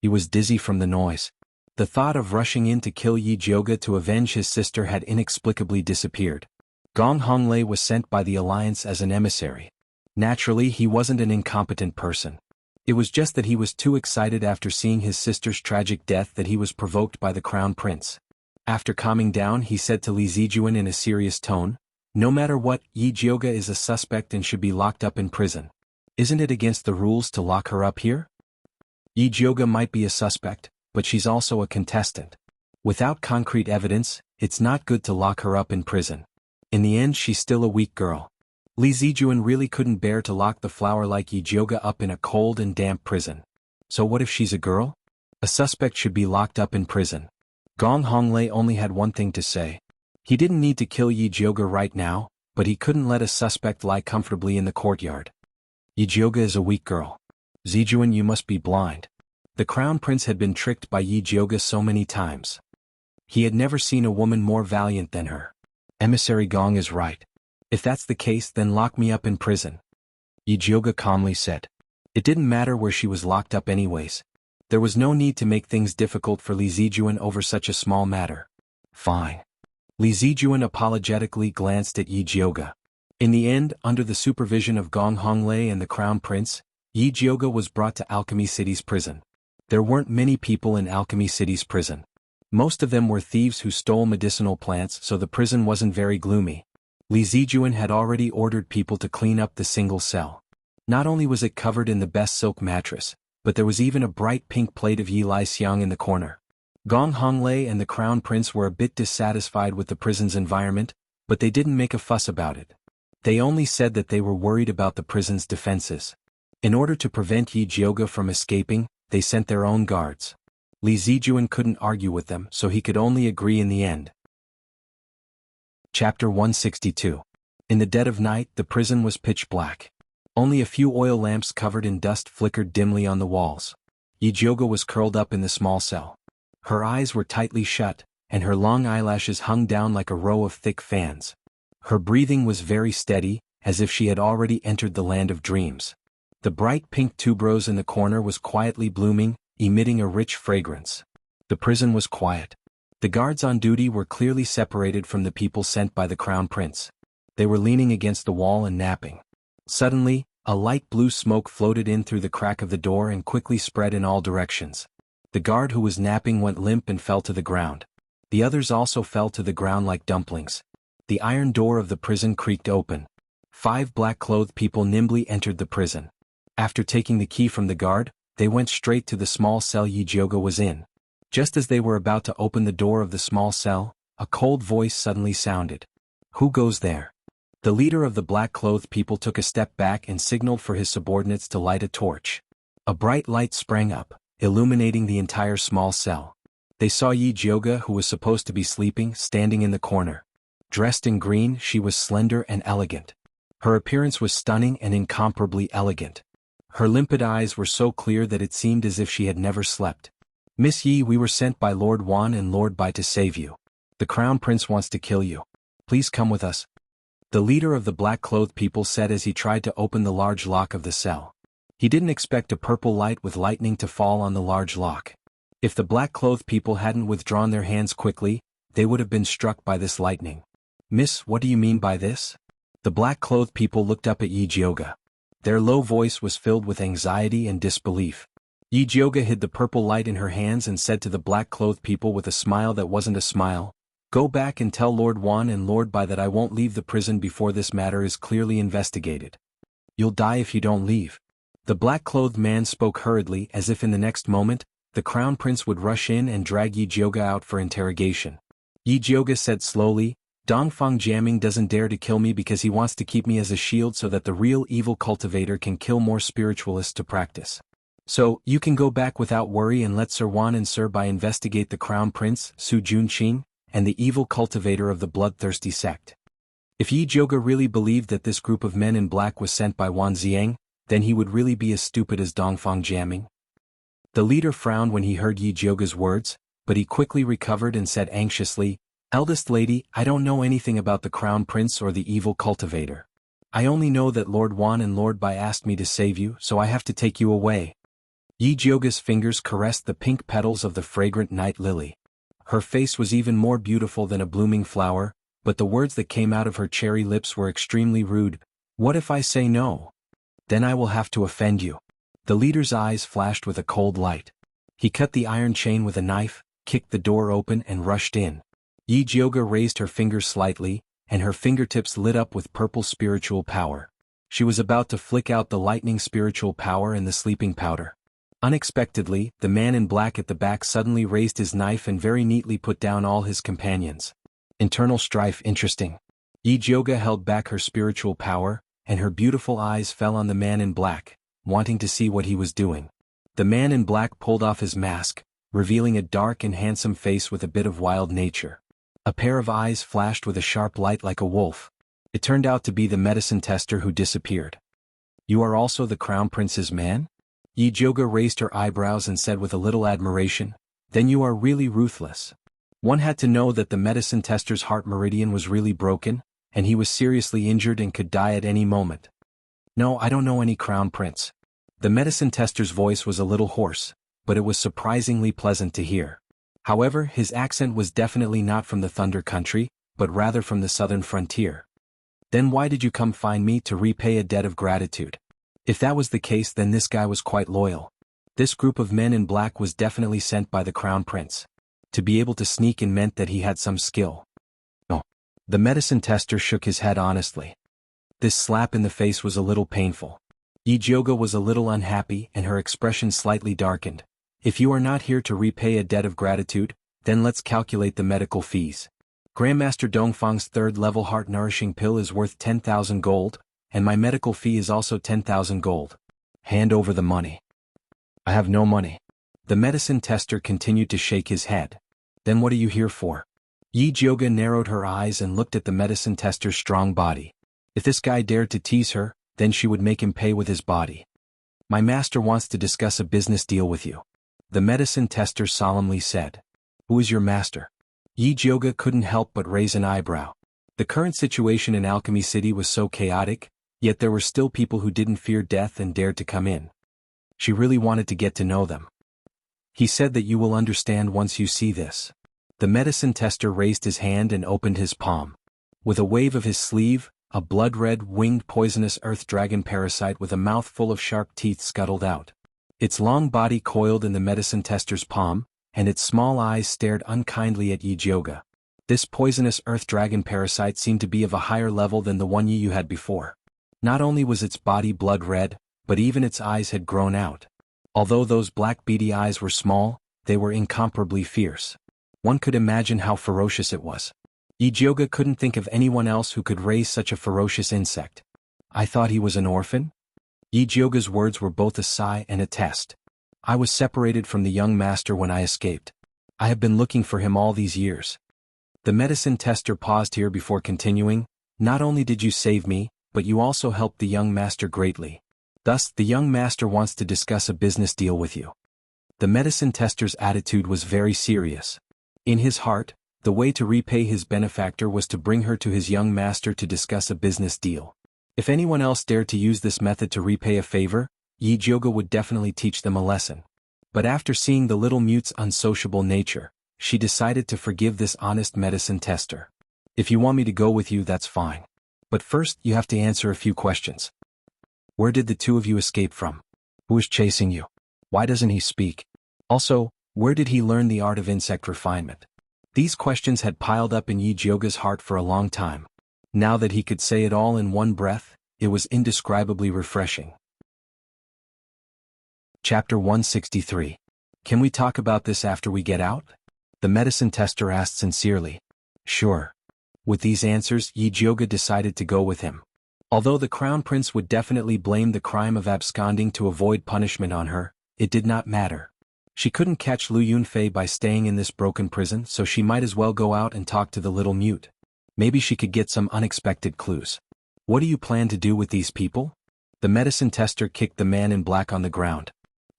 He was dizzy from the noise. The thought of rushing in to kill Yi Jioga to avenge his sister had inexplicably disappeared. Gong Honglei was sent by the Alliance as an emissary. Naturally, he wasn't an incompetent person. It was just that he was too excited after seeing his sister's tragic death that he was provoked by the Crown Prince. After calming down, he said to Li Zijuan in a serious tone, "No matter what, Yi Jioga is a suspect and should be locked up in prison. Isn't it against the rules to lock her up here? Yi Jioga might be a suspect, but she's also a contestant. Without concrete evidence, it's not good to lock her up in prison. In the end, she's still a weak girl." Li Zijuan really couldn't bear to lock the flower like Yi Jioga up in a cold and damp prison. So what if she's a girl? A suspect should be locked up in prison. Gong Honglei only had one thing to say. He didn't need to kill Yi Jioga right now, but he couldn't let a suspect lie comfortably in the courtyard. "Yi Jioga is a weak girl. Zijuan, you must be blind." The Crown Prince had been tricked by Yi Jioga so many times. He had never seen a woman more valiant than her. Emissary Gong is right. If that's the case, then lock me up in prison. Yi Jioga calmly said. It didn't matter where she was locked up anyways. There was no need to make things difficult for Li Zijuan over such a small matter. Fine. Li Zijuan apologetically glanced at Yi Jioga. In the end, under the supervision of Gong Honglei and the Crown Prince, Yi Jioga was brought to Alchemy City's prison. There weren't many people in Alchemy City's prison. Most of them were thieves who stole medicinal plants, so the prison wasn't very gloomy. Li Zijuan had already ordered people to clean up the single cell. Not only was it covered in the best silk mattress, but there was even a bright pink plate of Yi Lai Xiang in the corner. Gong Honglei and the Crown Prince were a bit dissatisfied with the prison's environment, but they didn't make a fuss about it. They only said that they were worried about the prison's defenses. In order to prevent Yi Jioga from escaping, they sent their own guards. Li Zijuan couldn't argue with them, so he could only agree in the end. Chapter 162. In the dead of night, the prison was pitch black. Only a few oil lamps covered in dust flickered dimly on the walls. Yijioga was curled up in the small cell. Her eyes were tightly shut, and her long eyelashes hung down like a row of thick fans. Her breathing was very steady, as if she had already entered the land of dreams. The bright pink tuberose in the corner was quietly blooming, emitting a rich fragrance. The prison was quiet. The guards on duty were clearly separated from the people sent by the crown prince. They were leaning against the wall and napping. Suddenly, a light blue smoke floated in through the crack of the door and quickly spread in all directions. The guard who was napping went limp and fell to the ground. The others also fell to the ground like dumplings. The iron door of the prison creaked open. 5 black-clothed people nimbly entered the prison. After taking the key from the guard, they went straight to the small cell Yijioga was in. Just as they were about to open the door of the small cell, a cold voice suddenly sounded. "Who goes there?" The leader of the black-clothed people took a step back and signaled for his subordinates to light a torch. A bright light sprang up, illuminating the entire small cell. They saw Yijioga, who was supposed to be sleeping, standing in the corner. Dressed in green, she was slender and elegant. Her appearance was stunning and incomparably elegant. Her limpid eyes were so clear that it seemed as if she had never slept. "Miss Yi, we were sent by Lord Wan and Lord Bai to save you. The Crown Prince wants to kill you. Please come with us," the leader of the black-clothed people said as he tried to open the large lock of the cell. He didn't expect a purple light with lightning to fall on the large lock. If the black-clothed people hadn't withdrawn their hands quickly, they would have been struck by this lightning. "Miss, what do you mean by this?" The black-clothed people looked up at Yijioga. Their low voice was filled with anxiety and disbelief. Yijioga hid the purple light in her hands and said to the black-clothed people with a smile that wasn't a smile, "Go back and tell Lord Wan and Lord Bai that I won't leave the prison before this matter is clearly investigated. You'll die if you don't leave." The black-clothed man spoke hurriedly as if in the next moment, the crown prince would rush in and drag Yijioga out for interrogation. Yijioga said slowly, "Dongfang Jiaming doesn't dare to kill me because he wants to keep me as a shield so that the real evil cultivator can kill more spiritualists to practice. So, you can go back without worry and let Sir Wan and Sir Bai investigate the crown prince, Su Junqing, and the evil cultivator of the bloodthirsty sect." If Yijioga really believed that this group of men in black was sent by Wan Ziang, then he would really be as stupid as Dongfang Jiaming. The leader frowned when he heard Yijioga's words, but he quickly recovered and said anxiously, "Eldest lady, I don't know anything about the crown prince or the evil cultivator. I only know that Lord Wan and Lord Bai asked me to save you, so I have to take you away." Yijioga's fingers caressed the pink petals of the fragrant night lily. Her face was even more beautiful than a blooming flower, but the words that came out of her cherry lips were extremely rude. "What if I say no? Then I will have to offend you." The leader's eyes flashed with a cold light. He cut the iron chain with a knife, kicked the door open and rushed in. Yijioga raised her fingers slightly, and her fingertips lit up with purple spiritual power. She was about to flick out the lightning spiritual power and the sleeping powder. Unexpectedly, the man in black at the back suddenly raised his knife and very neatly put down all his companions. Internal strife interesting. Yijioga held back her spiritual power, and her beautiful eyes fell on the man in black, wanting to see what he was doing. The man in black pulled off his mask, revealing a dark and handsome face with a bit of wild nature. A pair of eyes flashed with a sharp light like a wolf. It turned out to be the medicine tester who disappeared. "You are also the crown prince's man?" Yijioga raised her eyebrows and said with a little admiration, "Then you are really ruthless." One had to know that the medicine tester's heart meridian was really broken, and he was seriously injured and could die at any moment. "No, I don't know any crown prince." The medicine tester's voice was a little hoarse, but it was surprisingly pleasant to hear. However, his accent was definitely not from the Thunder Country, but rather from the southern frontier. "Then why did you come find me to repay a debt of gratitude?" If that was the case, then this guy was quite loyal. This group of men in black was definitely sent by the crown prince. To be able to sneak in meant that he had some skill. "Oh." The medicine tester shook his head honestly. This slap in the face was a little painful. Yijioga was a little unhappy and her expression slightly darkened. "If you are not here to repay a debt of gratitude, then let's calculate the medical fees. Grandmaster Dongfang's 3rd level heart-nourishing pill is worth 10,000 gold, and my medical fee is also 10,000 gold. Hand over the money." "I have no money." The medicine tester continued to shake his head. "Then what are you here for?" Yijioga narrowed her eyes and looked at the medicine tester's strong body. If this guy dared to tease her, then she would make him pay with his body. My master wants to discuss a business deal with you, the medicine tester solemnly said. Who is your master? Yi Jioga couldn't help but raise an eyebrow. The current situation in Alchemy City was so chaotic, yet there were still people who didn't fear death and dared to come in. She really wanted to get to know them. He said that you will understand once you see this. The medicine tester raised his hand and opened his palm. With a wave of his sleeve, a blood-red, winged poisonous earth dragon parasite with a mouth full of sharp teeth scuttled out. Its long body coiled in the medicine tester's palm, and its small eyes stared unkindly at Yi Jioga. This poisonous earth dragon parasite seemed to be of a higher level than the one you had before. Not only was its body blood-red, but even its eyes had grown out. Although those black beady eyes were small, they were incomparably fierce. One could imagine how ferocious it was. Yi Jioga couldn't think of anyone else who could raise such a ferocious insect. I thought he was an orphan? Yi Jioga's words were both a sigh and a test. I was separated from the young master when I escaped. I have been looking for him all these years. The medicine tester paused here before continuing. Not only did you save me, but you also helped the young master greatly. Thus, the young master wants to discuss a business deal with you. The medicine tester's attitude was very serious. In his heart, the way to repay his benefactor was to bring her to his young master to discuss a business deal. If anyone else dared to use this method to repay a favor, Yi Jioga would definitely teach them a lesson. But after seeing the little mute's unsociable nature, she decided to forgive this honest medicine tester. If you want me to go with you, that's fine. But first, you have to answer a few questions. Where did the two of you escape from? Who is chasing you? Why doesn't he speak? Also, where did he learn the art of insect refinement? These questions had piled up in Yi Jioga's heart for a long time. Now that he could say it all in one breath, it was indescribably refreshing. Chapter 163. Can we talk about this after we get out? The medicine tester asked sincerely. Sure. With these answers, Yi Jioga decided to go with him. Although the crown prince would definitely blame the crime of absconding to avoid punishment on her, it did not matter. She couldn't catch Lu Yunfei by staying in this broken prison, so she might as well go out and talk to the little mute. Maybe she could get some unexpected clues. What do you plan to do with these people? The medicine tester kicked the man in black on the ground.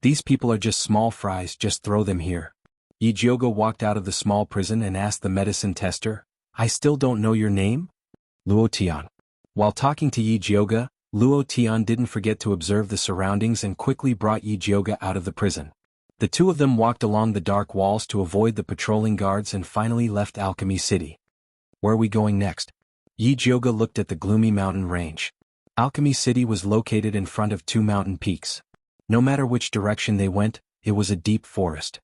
These people are just small fries, just throw them here. Yi Jioga walked out of the small prison and asked the medicine tester, I still don't know your name? Luo Tian. While talking to Yi Jioga, Luo Tian didn't forget to observe the surroundings and quickly brought Yi Jioga out of the prison. The two of them walked along the dark walls to avoid the patrolling guards and finally left Alchemy City. Where are we going next? Yi Jioga looked at the gloomy mountain range. Alchemy City was located in front of two mountain peaks. No matter which direction they went, it was a deep forest.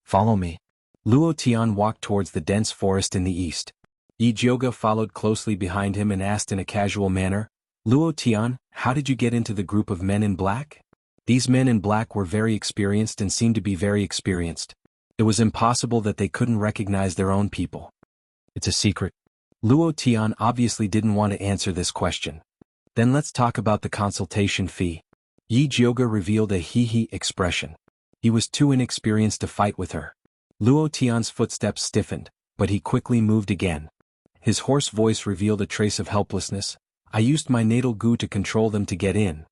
Follow me. Luo Tian walked towards the dense forest in the east. Yi Jioga followed closely behind him and asked in a casual manner, Luo Tian, how did you get into the group of men in black? These men in black were very experienced and seemed to be very experienced. It was impossible that they couldn't recognize their own people. It's a secret. Luo Tian obviously didn't want to answer this question. Then let's talk about the consultation fee. Yi Jioga revealed a hee-hee expression. He was too inexperienced to fight with her. Luo Tian's footsteps stiffened, but he quickly moved again. His hoarse voice revealed a trace of helplessness. I used my natal goo to control them to get in.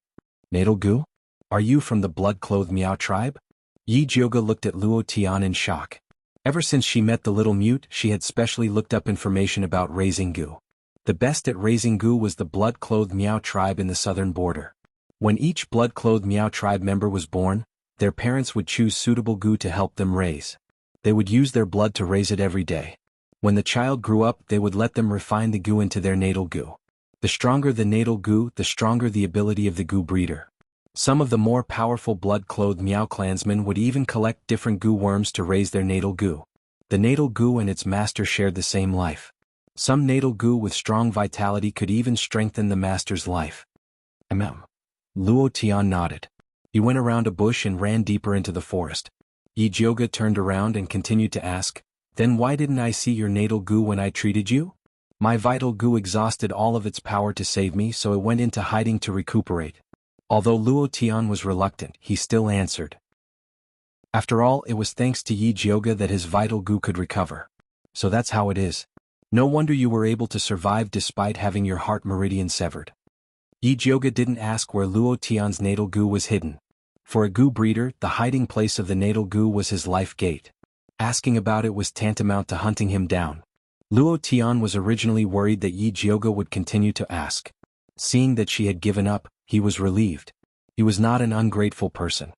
Natal goo? Are you from the blood-clothed Miao tribe? Yi Jioga looked at Luo Tian in shock. Ever since she met the little mute, she had specially looked up information about raising goo. The best at raising goo was the blood-clothed Miao tribe in the southern border. When each blood-clothed Miao tribe member was born, their parents would choose suitable goo to help them raise. They would use their blood to raise it every day. When the child grew up, they would let them refine the goo into their natal goo. The stronger the natal goo, the stronger the ability of the goo breeder. Some of the more powerful blood-clothed Miao clansmen would even collect different goo worms to raise their natal goo. The natal goo and its master shared the same life. Some natal goo with strong vitality could even strengthen the master's life. Luo Tian nodded. He went around a bush and ran deeper into the forest. Yi Jioga turned around and continued to ask, Then why didn't I see your natal goo when I treated you? My vital goo exhausted all of its power to save me, so it went into hiding to recuperate. Although Luo Tian was reluctant, he still answered. After all, it was thanks to Yi Jioga that his vital goo could recover. So that's how it is. No wonder you were able to survive despite having your heart meridian severed. Yi Jioga didn't ask where Luo Tian's natal gu was hidden. For a gu breeder, the hiding place of the natal gu was his life gate. Asking about it was tantamount to hunting him down. Luo Tian was originally worried that Yi Jioga would continue to ask. Seeing that she had given up, he was relieved. He was not an ungrateful person.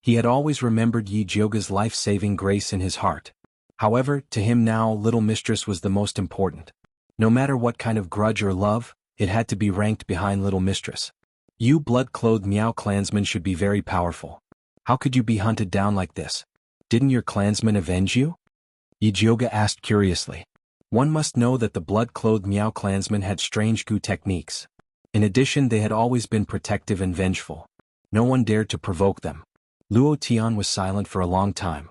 He had always remembered Yi Jioga's life-saving grace in his heart. However, to him now Little Mistress was the most important. No matter what kind of grudge or love, it had to be ranked behind Little Mistress. You blood-clothed Miao clansmen should be very powerful. How could you be hunted down like this? Didn't your clansmen avenge you? Yi Jioga asked curiously. One must know that the blood-clothed Miao clansmen had strange gu techniques. In addition, they had always been protective and vengeful. No one dared to provoke them. Luo Tian was silent for a long time.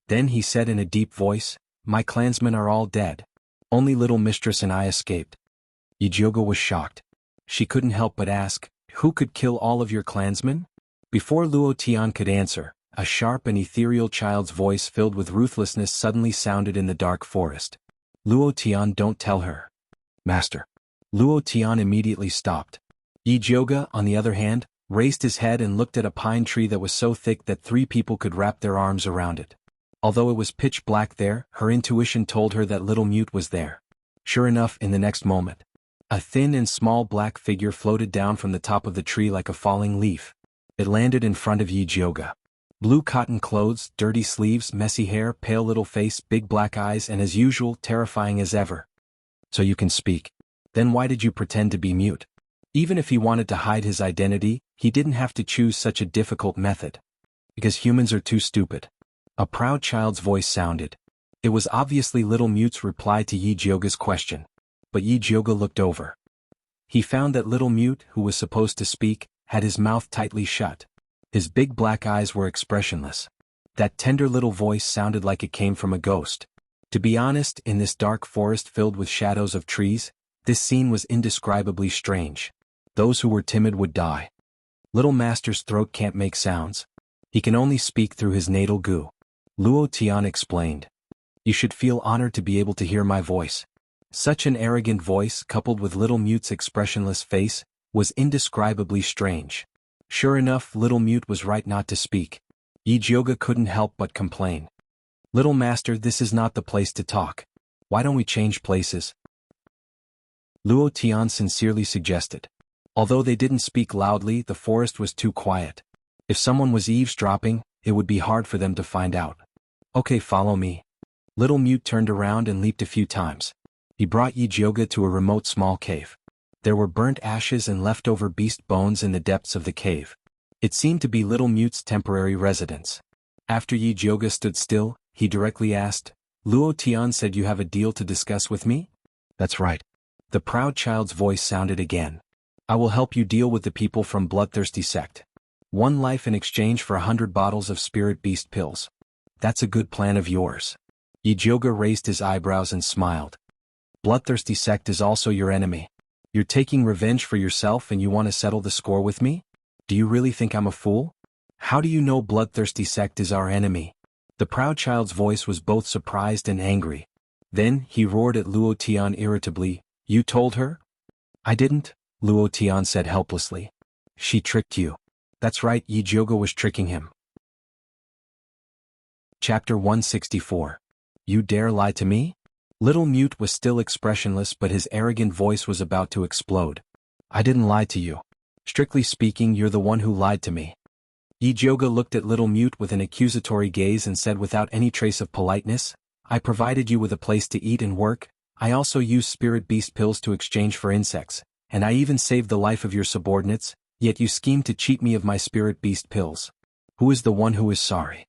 Then he said in a deep voice, "My clansmen are all dead. Only Little Mistress and I escaped." Yi Jioga was shocked. She couldn't help but ask, "Who could kill all of your clansmen?" Before Luo Tian could answer, a sharp and ethereal child's voice filled with ruthlessness suddenly sounded in the dark forest. "Luo Tian, don't tell her." "Master." Luo Tian immediately stopped. Yi Jioga, on the other hand, raised his head and looked at a pine tree that was so thick that 3 people could wrap their arms around it. Although it was pitch black there, her intuition told her that Little Mute was there. Sure enough, in the next moment, a thin and small black figure floated down from the top of the tree like a falling leaf. It landed in front of Yi Jioga. Blue cotton clothes, dirty sleeves, messy hair, pale little face, big black eyes, and as usual, terrifying as ever. "So you can speak. Then why did you pretend to be mute?" Even if he wanted to hide his identity, he didn't have to choose such a difficult method. "Because humans are too stupid." A proud child's voice sounded. It was obviously Little Mute's reply to Yi Jioga's question. But Yi Jioga looked over. He found that Little Mute, who was supposed to speak, had his mouth tightly shut. His big black eyes were expressionless. That tender little voice sounded like it came from a ghost. To be honest, in this dark forest filled with shadows of trees, this scene was indescribably strange. Those who were timid would die. Little Master's throat can't make sounds. He can only speak through his natal gu. Luo Tian explained. "You should feel honored to be able to hear my voice." Such an arrogant voice, coupled with Little Mute's expressionless face, was indescribably strange. Sure enough, Little Mute was right not to speak. Yi Jioga couldn't help but complain. "Little Master, this is not the place to talk. Why don't we change places?" Luo Tian sincerely suggested. Although they didn't speak loudly, the forest was too quiet. If someone was eavesdropping, it would be hard for them to find out. "Okay, follow me." Little Mute turned around and leaped a few times. He brought Yi Jioga to a remote small cave. There were burnt ashes and leftover beast bones in the depths of the cave. It seemed to be Little Mute's temporary residence. After Yi Jioga stood still, he directly asked, "Luo Tian said you have a deal to discuss with me?" "That's right." The proud child's voice sounded again. "I will help you deal with the people from Bloodthirsty Sect. 1 life in exchange for 100 bottles of spirit beast pills. That's a good plan of yours." Yi Jioga raised his eyebrows and smiled. "Bloodthirsty Sect is also your enemy. You're taking revenge for yourself and you want to settle the score with me? Do you really think I'm a fool? How do you know Bloodthirsty Sect is our enemy?" The proud child's voice was both surprised and angry. Then, he roared at Luo Tian irritably, "You told her?" "I didn't," Luo Tian said helplessly. "She tricked you." That's right, Yi Jioga was tricking him. Chapter 164. You dare lie to me? Little Mute was still expressionless, but his arrogant voice was about to explode. "I didn't lie to you. Strictly speaking, you're the one who lied to me." Yi Jioga looked at Little Mute with an accusatory gaze and said without any trace of politeness, "I provided you with a place to eat and work, I also used spirit beast pills to exchange for insects, and I even saved the life of your subordinates, yet you schemed to cheat me of my spirit beast pills. Who is the one who is sorry?"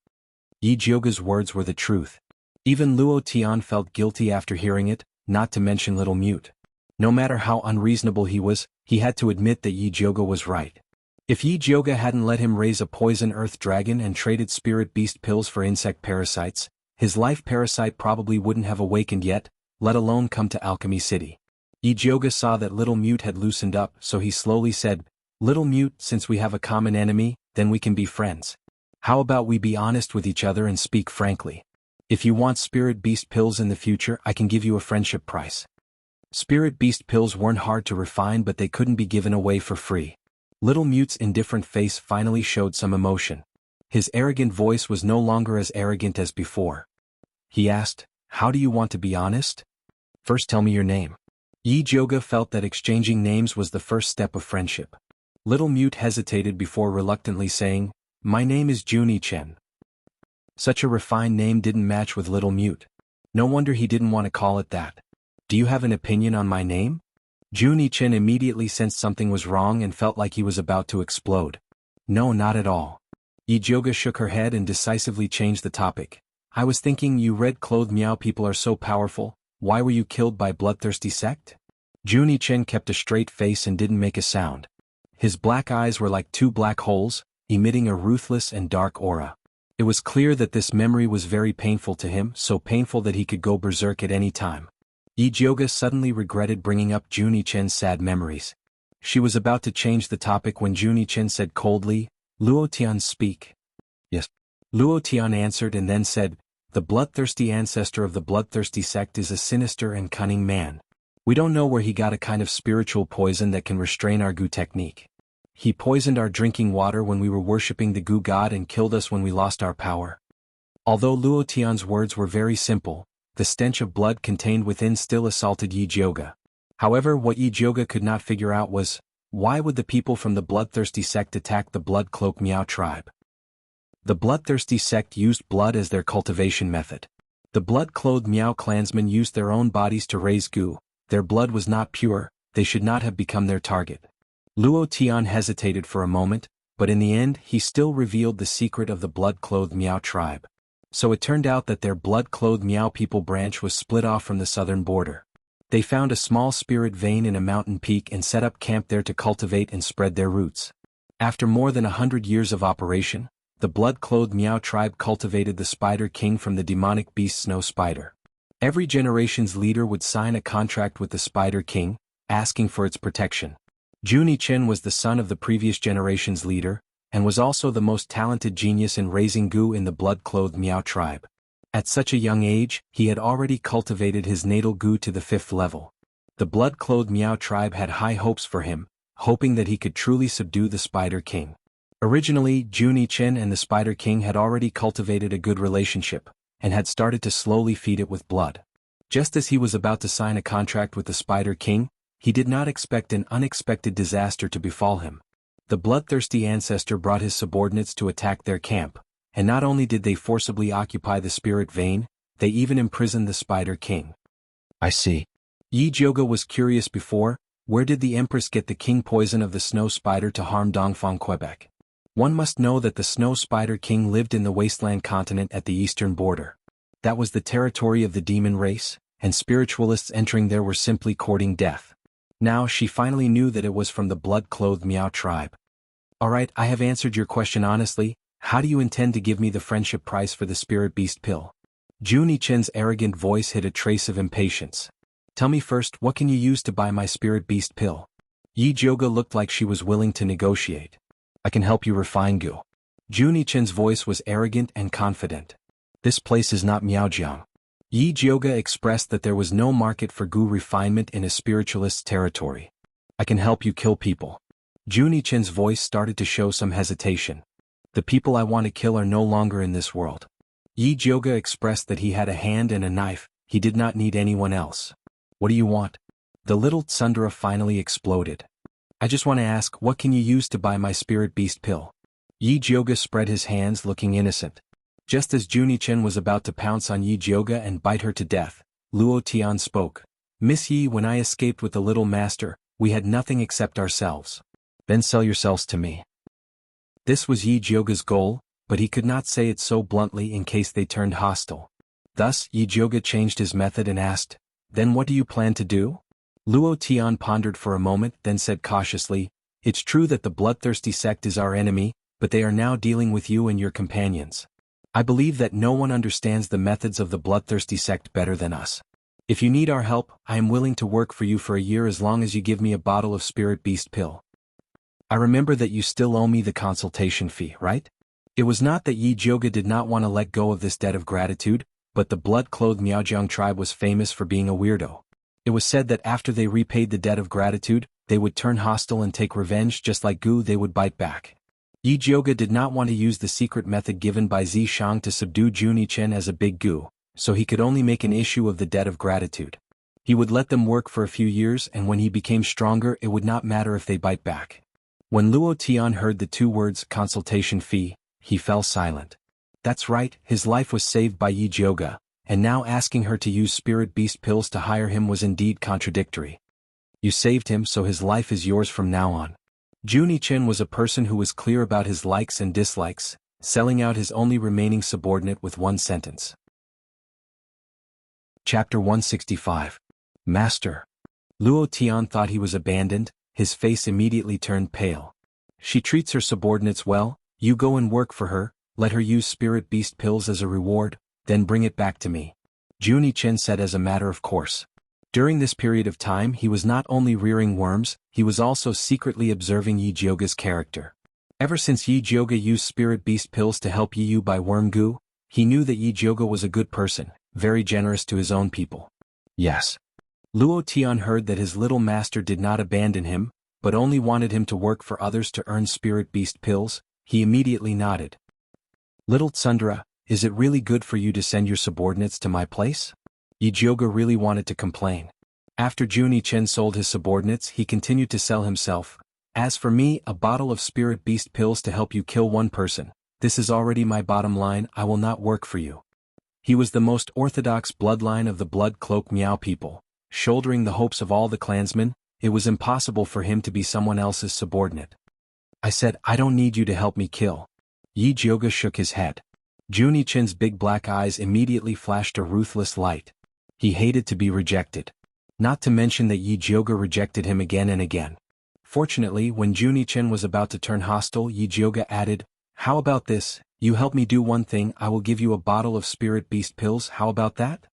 Yi Jioga's words were the truth. Even Luo Tian felt guilty after hearing it, not to mention Little Mute. No matter how unreasonable he was, he had to admit that Yi Jioga was right. If Yi Jioga hadn't let him raise a poison earth dragon and traded spirit beast pills for insect parasites, his life parasite probably wouldn't have awakened yet, let alone come to Alchemy City. Yi Jioga saw that Little Mute had loosened up, so he slowly said, "Little Mute, since we have a common enemy, then we can be friends. How about we be honest with each other and speak frankly? If you want spirit beast pills in the future, I can give you a friendship price." Spirit beast pills weren't hard to refine, but they couldn't be given away for free. Little Mute's indifferent face finally showed some emotion. His arrogant voice was no longer as arrogant as before. He asked, "How do you want to be honest? First tell me your name." Yi Jioga felt that exchanging names was the first step of friendship. Little Mute hesitated before reluctantly saying, "My name is Juni Chen." Such a refined name didn't match with Little Mute. No wonder he didn't want to call it that. "Do you have an opinion on my name?" Juni Chen immediately sensed something was wrong and felt like he was about to explode. "No, not at all." Yi Jioga shook her head and decisively changed the topic. "I was thinking you red-clothed Miao people are so powerful, why were you killed by bloodthirsty sect?" Juni Chen kept a straight face and didn't make a sound. His black eyes were like two black holes, emitting a ruthless and dark aura. It was clear that this memory was very painful to him, so painful that he could go berserk at any time. Yi Jioga suddenly regretted bringing up Juni Chen's sad memories. She was about to change the topic when Juni Chen said coldly, "Luo Tian, speak." "Yes." Luo Tian answered and then said, "The bloodthirsty ancestor of the bloodthirsty sect is a sinister and cunning man. We don't know where he got a kind of spiritual poison that can restrain our Gu technique. He poisoned our drinking water when we were worshipping the Gu god and killed us when we lost our power." Although Luo Tian's words were very simple, the stench of blood contained within still assaulted Yi Jioga. However, what Yi Jioga could not figure out was, why would the people from the bloodthirsty sect attack the Blood Cloak Miao tribe? The bloodthirsty sect used blood as their cultivation method. The blood-clothed Miao clansmen used their own bodies to raise Gu. Their blood was not pure, they should not have become their target. Luo Tian hesitated for a moment, but in the end he still revealed the secret of the blood-clothed Miao tribe. So it turned out that their blood-clothed Miao people branch was split off from the southern border. They found a small spirit vein in a mountain peak and set up camp there to cultivate and spread their roots. After more than 100 years of operation, the blood-clothed Miao tribe cultivated the Spider King from the demonic beast Snow Spider. Every generation's leader would sign a contract with the Spider King, asking for its protection. Juni Chen was the son of the previous generation's leader, and was also the most talented genius in raising Gu in the blood-clothed Miao tribe. At such a young age, he had already cultivated his natal Gu to the 5th level. The blood-clothed Miao tribe had high hopes for him, hoping that he could truly subdue the Spider King. Originally, Juni Chen and the Spider King had already cultivated a good relationship, and had started to slowly feed it with blood. Just as he was about to sign a contract with the Spider King, he did not expect an unexpected disaster to befall him. The bloodthirsty ancestor brought his subordinates to attack their camp, and not only did they forcibly occupy the spirit vein, they even imprisoned the Spider King. "I see." Yi Jioga was curious before, where did the Empress get the king poison of the snow spider to harm Dongfang, Quebec? One must know that the Snow Spider King lived in the Wasteland continent at the eastern border. That was the territory of the demon race, and spiritualists entering there were simply courting death. Now she finally knew that it was from the blood-clothed Miao tribe. "Alright, I have answered your question honestly. How do you intend to give me the friendship price for the spirit beast pill?" Juni Chen's arrogant voice hid a trace of impatience. "Tell me first, what can you use to buy my spirit beast pill?" Yi Jioga looked like she was willing to negotiate. "I can help you refine Gu." Juni Chen's voice was arrogant and confident. "This place is not Miaojiang." Yi Jioga expressed that there was no market for Gu refinement in a spiritualist's territory. "I can help you kill people." Juni Chen's voice started to show some hesitation. "The people I want to kill are no longer in this world." Yi Jioga expressed that he had a hand and a knife, he did not need anyone else. "What do you want?" The little tsundere finally exploded. "I just want to ask, what can you use to buy my spirit beast pill?" Yi Jioga spread his hands, looking innocent. Just as Juni Chen was about to pounce on Yi Jioga and bite her to death, Luo Tian spoke. "Miss Yi, when I escaped with the little master, we had nothing except ourselves. Then sell yourselves to me." This was Yi Jioga's goal, but he could not say it so bluntly in case they turned hostile. Thus, Yi Jioga changed his method and asked, "Then what do you plan to do?" Luo Tian pondered for a moment, then said cautiously, "It's true that the bloodthirsty sect is our enemy, but they are now dealing with you and your companions. I believe that no one understands the methods of the bloodthirsty sect better than us. If you need our help, I am willing to work for you for a year as long as you give me a bottle of spirit beast pill. I remember that you still owe me the consultation fee, right?" It was not that Yi Jioga did not want to let go of this debt of gratitude, but the blood-clothed Miaojiang tribe was famous for being a weirdo. It was said that after they repaid the debt of gratitude, they would turn hostile and take revenge just like Gu they would bite back. Yi Jioga did not want to use the secret method given by Zi Shang to subdue Junichen as a big Gu, so he could only make an issue of the debt of gratitude. He would let them work for a few years and when he became stronger it would not matter if they bite back. When Luo Tian heard the two words consultation fee, he fell silent. That's right, his life was saved by Yi Jioga, and now asking her to use spirit beast pills to hire him was indeed contradictory. You saved him so his life is yours from now on. Junichen was a person who was clear about his likes and dislikes, selling out his only remaining subordinate with one sentence. Chapter 165. Master. Luo Tian thought he was abandoned, his face immediately turned pale. She treats her subordinates well, you go and work for her, let her use spirit beast pills as a reward, then bring it back to me. Junichen said as a matter of course. During this period of time he was not only rearing worms, he was also secretly observing Yi Jioga's character. Ever since Yi Jioga used spirit beast pills to help Yi Yu buy worm goo, he knew that Yi Jioga was a good person, very generous to his own people. Yes. Luo Tian heard that his little master did not abandon him, but only wanted him to work for others to earn spirit beast pills. He immediately nodded. Little Tsundra, is it really good for you to send your subordinates to my place? Yi Jioga really wanted to complain. After Junichen sold his subordinates he continued to sell himself. As for me, a bottle of spirit beast pills to help you kill one person, this is already my bottom line, I will not work for you. He was the most orthodox bloodline of the blood cloak Miao people. Shouldering the hopes of all the clansmen, it was impossible for him to be someone else's subordinate. I said, I don't need you to help me kill. Yi Jioga shook his head. Junichen's big black eyes immediately flashed a ruthless light. He hated to be rejected. Not to mention that Yi Jioga rejected him again and again. Fortunately, when Junichen was about to turn hostile, Yi Jioga added, how about this, you help me do one thing, I will give you a bottle of spirit beast pills, how about that?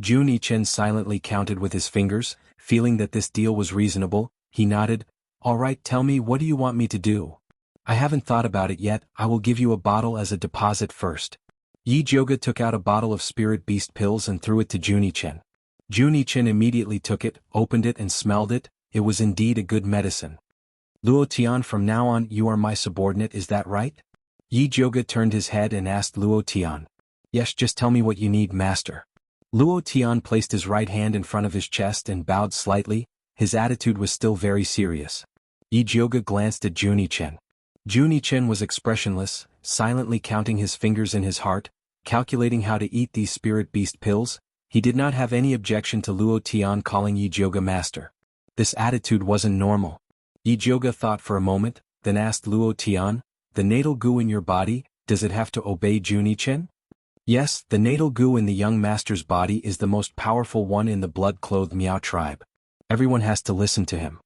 Junichen silently counted with his fingers, feeling that this deal was reasonable. He nodded, all right, tell me what do you want me to do? I haven't thought about it yet, I will give you a bottle as a deposit first. Yi Jioga took out a bottle of spirit beast pills and threw it to Junichen. Junichen immediately took it, opened it and smelled it, it was indeed a good medicine. Luo Tian, from now on you are my subordinate, is that right? Yi Jioga turned his head and asked Luo Tian. Yes, just tell me what you need, master. Luo Tian placed his right hand in front of his chest and bowed slightly, his attitude was still very serious. Yi Jioga glanced at Junichen. Junichen was expressionless, silently counting his fingers in his heart, calculating how to eat these spirit beast pills. He did not have any objection to Luo Tian calling Yi Jioga master. This attitude wasn't normal. Yi Jioga thought for a moment, then asked Luo Tian, the natal goo in your body, does it have to obey Junichen? Yes, the natal goo in the young master's body is the most powerful one in the blood-clothed Miao tribe. Everyone has to listen to him.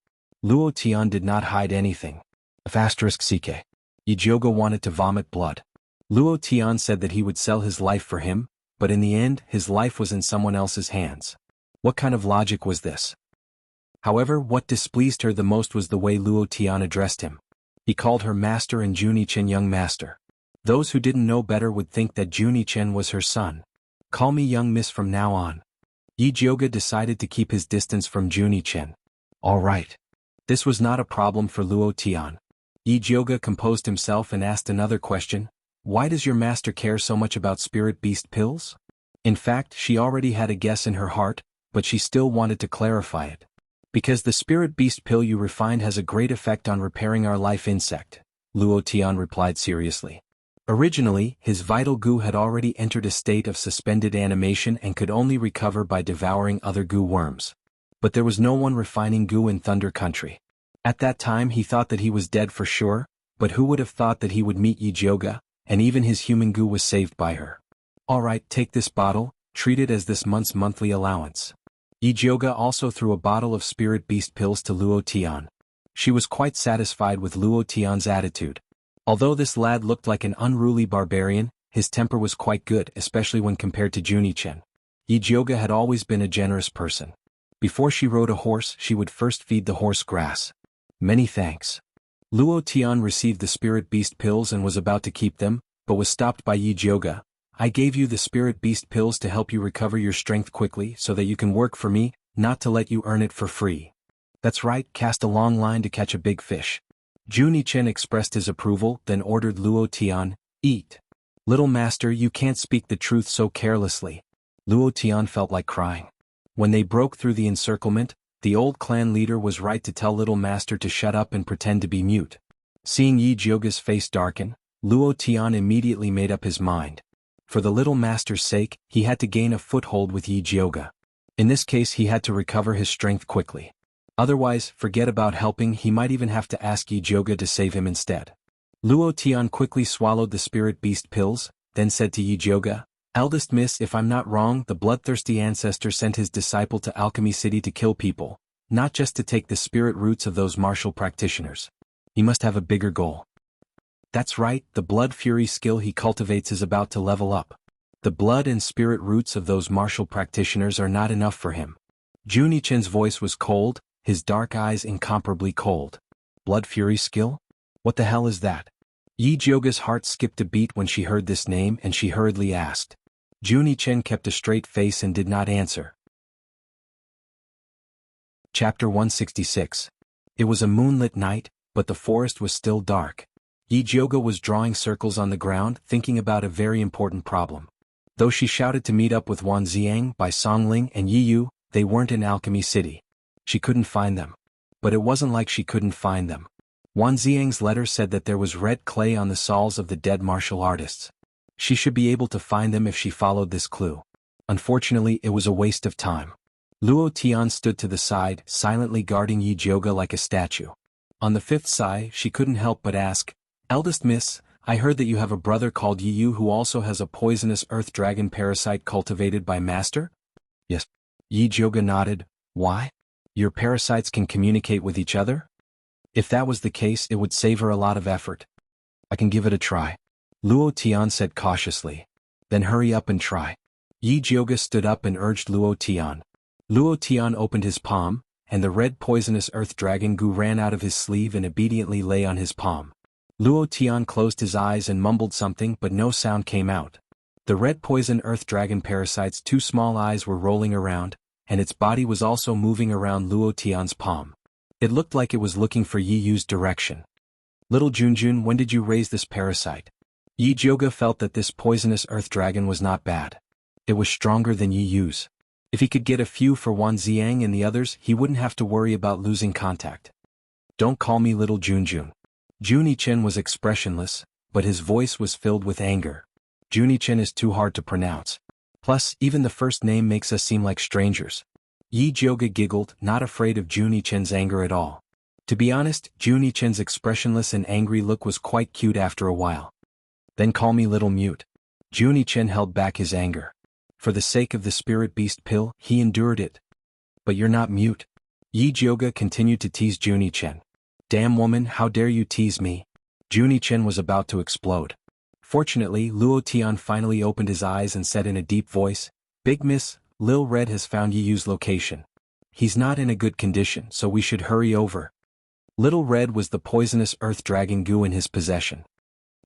Luo Tian did not hide anything. *CK. Yi Jioga wanted to vomit blood. Luo Tian said that he would sell his life for him, but in the end his life was in someone else's hands. What kind of logic was this? However, what displeased her the most was the way Luo Tian addressed him. He called her master and Junichen young master. Those who didn't know better would think that Junichen was her son. Call me young miss from now on. Yi Jioga decided to keep his distance from Junichen. All right. This was not a problem for Luo Tian. Yi Jioga composed himself and asked another question. Why does your master care so much about spirit beast pills? In fact, she already had a guess in her heart, but she still wanted to clarify it. Because the spirit beast pill you refined has a great effect on repairing our life insect, Luo Tian replied seriously. Originally, his vital goo had already entered a state of suspended animation and could only recover by devouring other goo worms. But there was no one refining goo in Thunder Country. At that time he thought that he was dead for sure, but who would have thought that he would meet Yi Jioga, and even his human goo was saved by her. Alright, take this bottle, treat it as this month's monthly allowance. Yi Jioga also threw a bottle of spirit beast pills to Luo Tian. She was quite satisfied with Luo Tian's attitude. Although this lad looked like an unruly barbarian, his temper was quite good, especially when compared to Junichen. Yi Jioga had always been a generous person. Before she rode a horse, she would first feed the horse grass. Many thanks. Luo Tian received the spirit beast pills and was about to keep them, but was stopped by Yi Jioga. I gave you the spirit beast pills to help you recover your strength quickly so that you can work for me. not to let you earn it for free. That's right, cast a long line to catch a big fish. Juni Chen expressed his approval, then ordered Luo Tian, eat. Little master, you can't speak the truth so carelessly. Luo Tian felt like crying. When they broke through the encirclement, the old clan leader was right to tell little master to shut up and pretend to be mute. Seeing Yi Jioga's face darken, Luo Tian immediately made up his mind. For the little master's sake, he had to gain a foothold with Yi Jioga. In this case, he had to recover his strength quickly. Otherwise, forget about helping, he might even have to ask Yi Jioga to save him instead. Luo Tian quickly swallowed the spirit beast pills, then said to Yi Jioga, "Eldest miss, if I'm not wrong, the bloodthirsty ancestor sent his disciple to Alchemy City to kill people, not just to take the spirit roots of those martial practitioners. He must have a bigger goal." That's right, the blood fury skill he cultivates is about to level up. The blood and spirit roots of those martial practitioners are not enough for him. Juni Chen's voice was cold, his dark eyes incomparably cold. Blood fury skill? What the hell is that? Yi Jioga's heart skipped a beat when she heard this name and she hurriedly asked. Juni Chen kept a straight face and did not answer. Chapter 166. It was a moonlit night, but the forest was still dark. Yi Jioga was drawing circles on the ground, thinking about a very important problem. Though she shouted to meet up with Wan Xiang, Bai Songling and Yi Yu, they weren't in Alchemy City. She couldn't find them. But it wasn't like she couldn't find them. Wan Xiang's letter said that there was red clay on the skulls of the dead martial artists. She should be able to find them if she followed this clue. Unfortunately, it was a waste of time. Luo Tian stood to the side, silently guarding Yi Jioga like a statue. On the fifth sigh, she couldn't help but ask, "Eldest miss, I heard that you have a brother called Yi Yu who also has a poisonous earth dragon parasite cultivated by master?" "Yes." Yi Jioga nodded. "Why? Your parasites can communicate with each other?" "If that was the case, it would save her a lot of effort." "I can give it a try," Luo Tian said cautiously. "Then hurry up and try." Yi Jioga stood up and urged Luo Tian. Luo Tian opened his palm, and the red poisonous earth dragon goo ran out of his sleeve and obediently lay on his palm. Luo Tian closed his eyes and mumbled something, but no sound came out. The red poison earth dragon parasite's two small eyes were rolling around, and its body was also moving around Luo Tian's palm. It looked like it was looking for Yi Yu's direction. "Little Junjun, when did you raise this parasite?" Yi Jioga felt that this poisonous earth dragon was not bad. It was stronger than Yi Yu's. If he could get a few for Wan Xiang and the others, he wouldn't have to worry about losing contact. "Don't call me Little Junjun." Juni Chen was expressionless, but his voice was filled with anger. Juni Chen is too hard to pronounce. Plus, even the first name makes us seem like strangers. Yi Jioga giggled, not afraid of Juni Chen's anger at all. To be honest, Juni Chen's expressionless and angry look was quite cute after a while. "Then call me Little Mute." Juni Chen held back his anger. For the sake of the spirit beast pill, he endured it. "But you're not mute." Yi Jioga continued to tease Juni Chen. "Damn woman, how dare you tease me?" Juni Chen was about to explode. Fortunately, Luo Tian finally opened his eyes and said in a deep voice, "Big Miss, Lil Red has found Yi Yu's location. He's not in a good condition, so we should hurry over." Little Red was the poisonous earth dragon goo in his possession.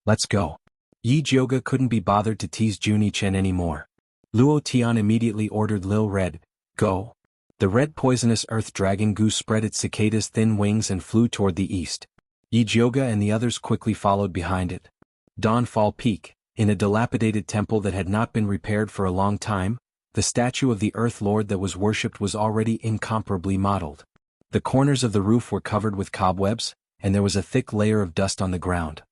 "Let's go." Yi Jioga couldn't be bothered to tease Juni Chen anymore. Luo Tian immediately ordered Lil Red, "Go." The red poisonous earth dragon goo spread its cicada's thin wings and flew toward the east. Yi Jioga and the others quickly followed behind it. Dawnfall Peak, in a dilapidated temple that had not been repaired for a long time, the statue of the Earth Lord that was worshipped was already incomparably modeled. The corners of the roof were covered with cobwebs, and there was a thick layer of dust on the ground.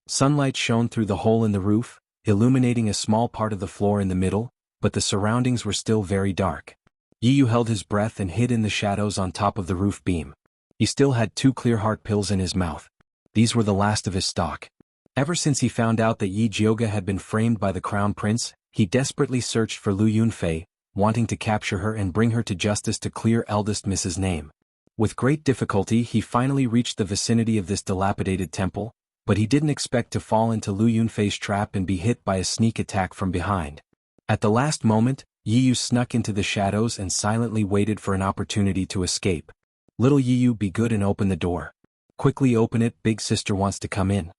Sunlight shone through the hole in the roof, illuminating a small part of the floor in the middle, but the surroundings were still very dark. Yi Yu held his breath and hid in the shadows on top of the roof beam. He still had 2 clear heart pills in his mouth. These were the last of his stock. Ever since he found out that Yi Jioga had been framed by the crown prince, he desperately searched for Lu Yunfei, wanting to capture her and bring her to justice to clear eldest Miss's name. With great difficulty he finally reached the vicinity of this dilapidated temple, but he didn't expect to fall into Lu Yunfei's trap and be hit by a sneak attack from behind. At the last moment, Yi Yu snuck into the shadows and silently waited for an opportunity to escape. "Little Yi Yu, be good and open the door." "Quickly open it, big sister wants to come in."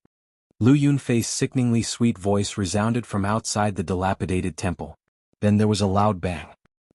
Lu Yunfei's sickeningly sweet voice resounded from outside the dilapidated temple. Then there was a loud bang.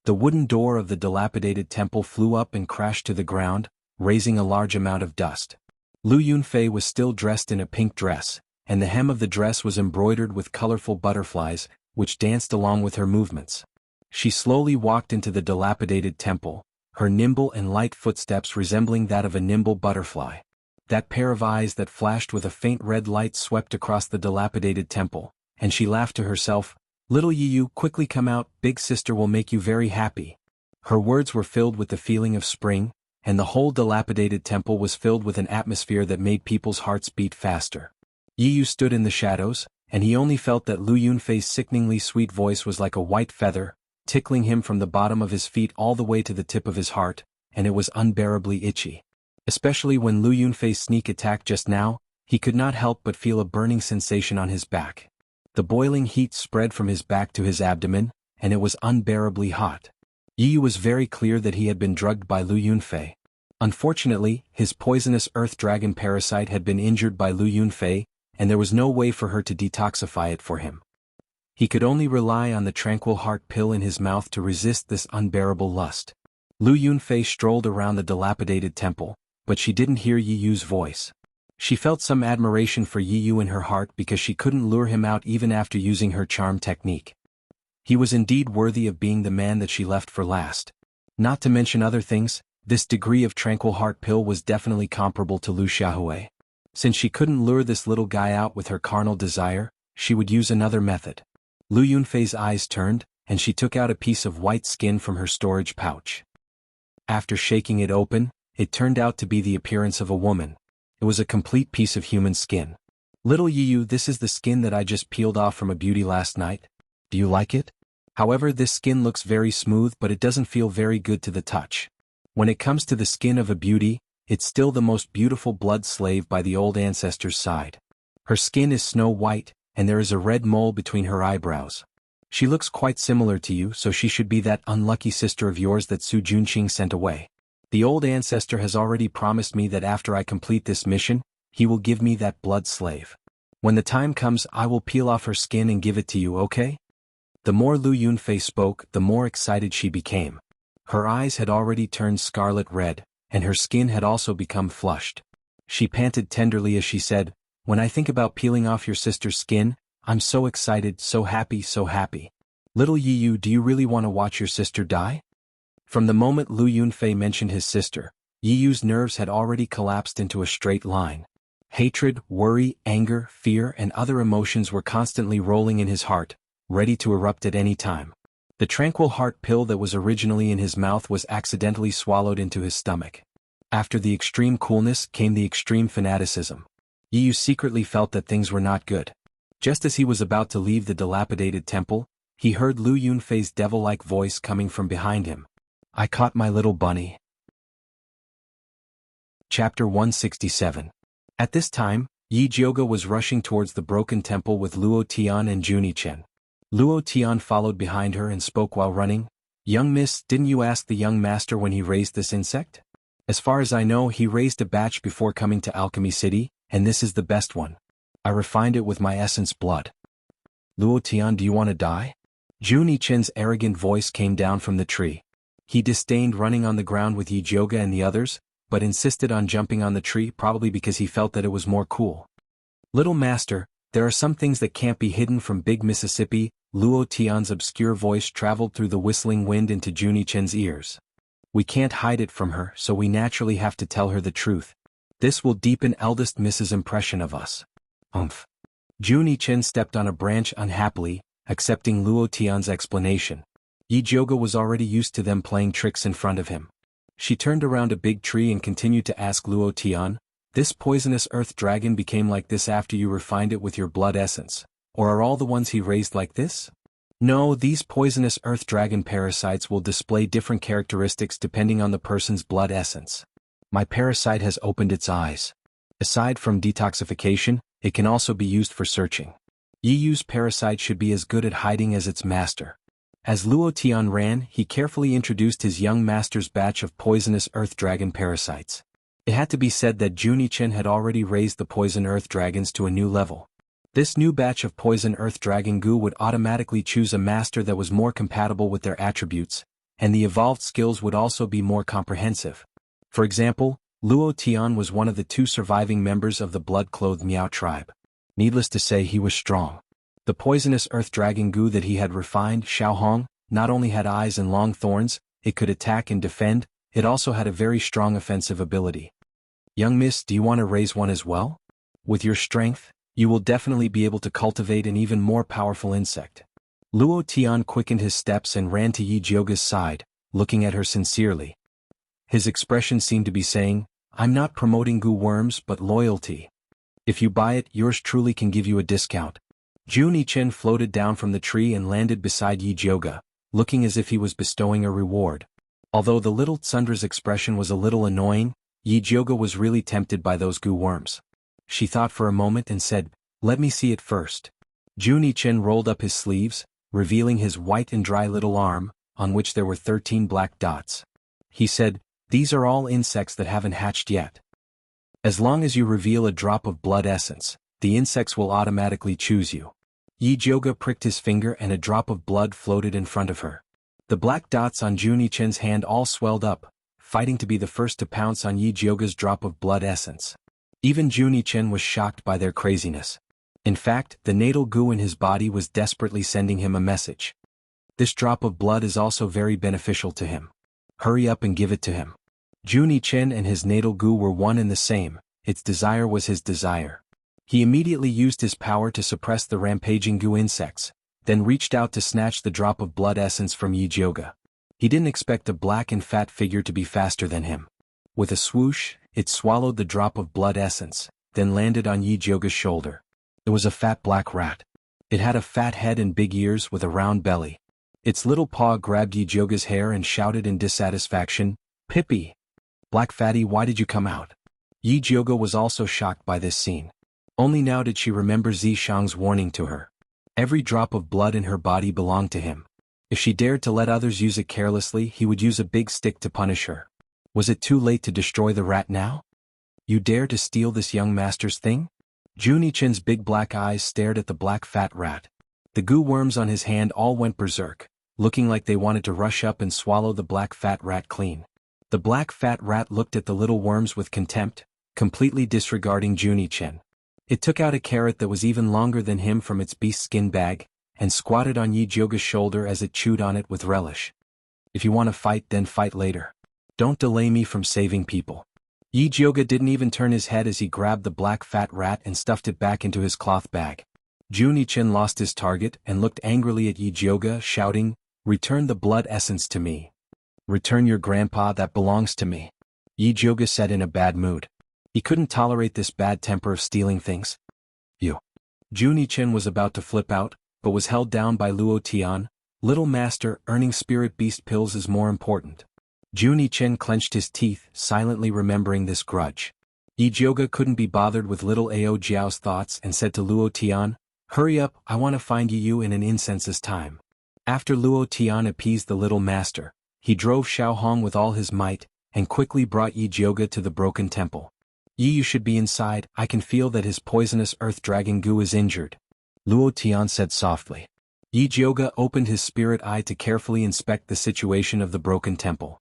The wooden door of the dilapidated temple flew up and crashed to the ground, raising a large amount of dust. Lu Yunfei was still dressed in a pink dress, and the hem of the dress was embroidered with colorful butterflies, which danced along with her movements. She slowly walked into the dilapidated temple, her nimble and light footsteps resembling that of a nimble butterfly. That pair of eyes that flashed with a faint red light swept across the dilapidated temple, and she laughed to herself, "Little Yiyu, quickly come out, big sister will make you very happy." Her words were filled with the feeling of spring, and the whole dilapidated temple was filled with an atmosphere that made people's hearts beat faster. Yiyu stood in the shadows, and he only felt that Lu Yunfei's sickeningly sweet voice was like a white feather, tickling him from the bottom of his feet all the way to the tip of his heart, and it was unbearably itchy. Especially when Lu Yunfei's sneak attack just now, he could not help but feel a burning sensation on his back. The boiling heat spread from his back to his abdomen, and it was unbearably hot. Yiyu was very clear that he had been drugged by Lu Yunfei. Unfortunately, his poisonous earth dragon parasite had been injured by Lu Yunfei, and there was no way for her to detoxify it for him. He could only rely on the tranquil heart pill in his mouth to resist this unbearable lust. Lu Yunfei strolled around the dilapidated temple, but she didn't hear Yiyu's voice. She felt some admiration for Yiyu in her heart because she couldn't lure him out even after using her charm technique. He was indeed worthy of being the man that she left for last. Not to mention other things, this degree of tranquil heart pill was definitely comparable to Lu Xiaohui. Since she couldn't lure this little guy out with her carnal desire, she would use another method. Lu Yunfei's eyes turned, and she took out a piece of white skin from her storage pouch. After shaking it open, it turned out to be the appearance of a woman. It was a complete piece of human skin. "Little Yiyu, this is the skin that I just peeled off from a beauty last night. Do you like it? However, this skin looks very smooth, but it doesn't feel very good to the touch. When it comes to the skin of a beauty, it's still the most beautiful blood slave by the old ancestor's side. Her skin is snow white, and there is a red mole between her eyebrows. She looks quite similar to you, so she should be that unlucky sister of yours that Su Junqing sent away. The old ancestor has already promised me that after I complete this mission, he will give me that blood slave. When the time comes, I will peel off her skin and give it to you, okay?" The more Lu Yunfei spoke, the more excited she became. Her eyes had already turned scarlet red, and her skin had also become flushed. She panted tenderly as she said, "When I think about peeling off your sister's skin, I'm so excited, so happy, so happy. Little Yiyu, do you really want to watch your sister die?" From the moment Lu Yunfei mentioned his sister, Yiyu's nerves had already collapsed into a straight line. Hatred, worry, anger, fear, and other emotions were constantly rolling in his heart, ready to erupt at any time. The tranquil heart pill that was originally in his mouth was accidentally swallowed into his stomach. After the extreme coolness came the extreme fanaticism. Yiyu secretly felt that things were not good. Just as he was about to leave the dilapidated temple, he heard Lu Yunfei's devil-like voice coming from behind him. "I caught my little bunny." Chapter 167. At this time, Yi Jiuge was rushing towards the broken temple with Luo Tian and Juni Chen. Luo Tian followed behind her and spoke while running. "Young miss, didn't you ask the young master when he raised this insect? As far as I know, he raised a batch before coming to Alchemy City, and this is the best one. I refined it with my essence blood." "Luo Tian, do you want to die?" Juni Chen's arrogant voice came down from the tree. He disdained running on the ground with Yi Jiuge and the others, but insisted on jumping on the tree probably because he felt that it was more cool. "Little master, there are some things that can't be hidden from Big Mississippi." Luo Tian's obscure voice traveled through the whistling wind into Juni Chen's ears. "We can't hide it from her, so we naturally have to tell her the truth. This will deepen eldest Miss's impression of us." "Umph." Juni Chen stepped on a branch unhappily, accepting Luo Tian's explanation. Yi Jiuge was already used to them playing tricks in front of him. She turned around a big tree and continued to ask Luo Tian, "This poisonous earth dragon became like this after you refined it with your blood essence, or are all the ones he raised like this?" "No, these poisonous earth dragon parasites will display different characteristics depending on the person's blood essence. My parasite has opened its eyes. Aside from detoxification, it can also be used for searching. Yiyu's parasite should be as good at hiding as its master." As Luo Tian ran, he carefully introduced his young master's batch of poisonous earth dragon parasites. It had to be said that Juni Chen had already raised the poison earth dragons to a new level. This new batch of poison earth dragon goo would automatically choose a master that was more compatible with their attributes, and the evolved skills would also be more comprehensive. For example, Luo Tian was one of the 2 surviving members of the blood-clothed Miao tribe. Needless to say, he was strong. The poisonous earth dragon goo that he had refined, Xiaohong, not only had eyes and long thorns, it could attack and defend, it also had a very strong offensive ability. Young miss, do you want to raise one as well? With your strength, you will definitely be able to cultivate an even more powerful insect. Luo Tian quickened his steps and ran to Yi Jioga's side, looking at her sincerely. His expression seemed to be saying, I'm not promoting goo worms but loyalty. If you buy it, yours truly can give you a discount. Jun Yichen floated down from the tree and landed beside Yi Jioga, looking as if he was bestowing a reward. Although the little Tsundra's expression was a little annoying, Yi Jioga was really tempted by those goo worms. She thought for a moment and said, let me see it first. Jun Yichen rolled up his sleeves, revealing his white and dry little arm, on which there were 13 black dots. He said, these are all insects that haven't hatched yet. As long as you reveal a drop of blood essence, the insects will automatically choose you. Yi Jioga pricked his finger and a drop of blood floated in front of her. The black dots on Jun Yichen's hand all swelled up, fighting to be the first to pounce on Yi Jioga's drop of blood essence. Even Jun Yichen was shocked by their craziness. In fact, the natal goo in his body was desperately sending him a message. This drop of blood is also very beneficial to him. Hurry up and give it to him. Jun Yichen and his natal goo were one and the same, its desire was his desire. He immediately used his power to suppress the rampaging goo insects, then reached out to snatch the drop of blood essence from Yi Jioga. He didn't expect a black and fat figure to be faster than him. With a swoosh, it swallowed the drop of blood essence, then landed on Yi Jioga's shoulder. It was a fat black rat. It had a fat head and big ears with a round belly. Its little paw grabbed Yi Jioga's hair and shouted in dissatisfaction, Pippi! Black fatty, why did you come out? Yi Jioga was also shocked by this scene. Only now did she remember Zishang's warning to her. Every drop of blood in her body belonged to him. If she dared to let others use it carelessly, he would use a big stick to punish her. Was it too late to destroy the rat now? You dare to steal this young master's thing? Jun Yichen's big black eyes stared at the black fat rat. The goo worms on his hand all went berserk, looking like they wanted to rush up and swallow the black fat rat clean. The black fat rat looked at the little worms with contempt, completely disregarding Jun Yichen. It took out a carrot that was even longer than him from its beast skin bag, and squatted on Yi Jioga's shoulder as it chewed on it with relish. If you want to fight, then fight later. Don't delay me from saving people. Yi Jioga didn't even turn his head as he grabbed the black fat rat and stuffed it back into his cloth bag. Jun Yichen lost his target and looked angrily at Yi Jioga, shouting, Return the blood essence to me. Return your grandpa, that belongs to me. Yi Jioga said in a bad mood. He couldn't tolerate this bad temper of stealing things. You. Jun Yichen was about to flip out, but was held down by Luo Tian. Little master, earning spirit beast pills is more important. Jun Yichen clenched his teeth, silently remembering this grudge. Yi Jioga couldn't be bothered with little Ao Jiao's thoughts and said to Luo Tian, Hurry up, I want to find Yu in an incense's time. After Luo Tian appeased the little master, he drove Xiaohong with all his might, and quickly brought Yi Jioga to the broken temple. You should be inside, I can feel that his poisonous earth dragon goo is injured. Luo Tian said softly. Yi Jioga opened his spirit eye to carefully inspect the situation of the broken temple.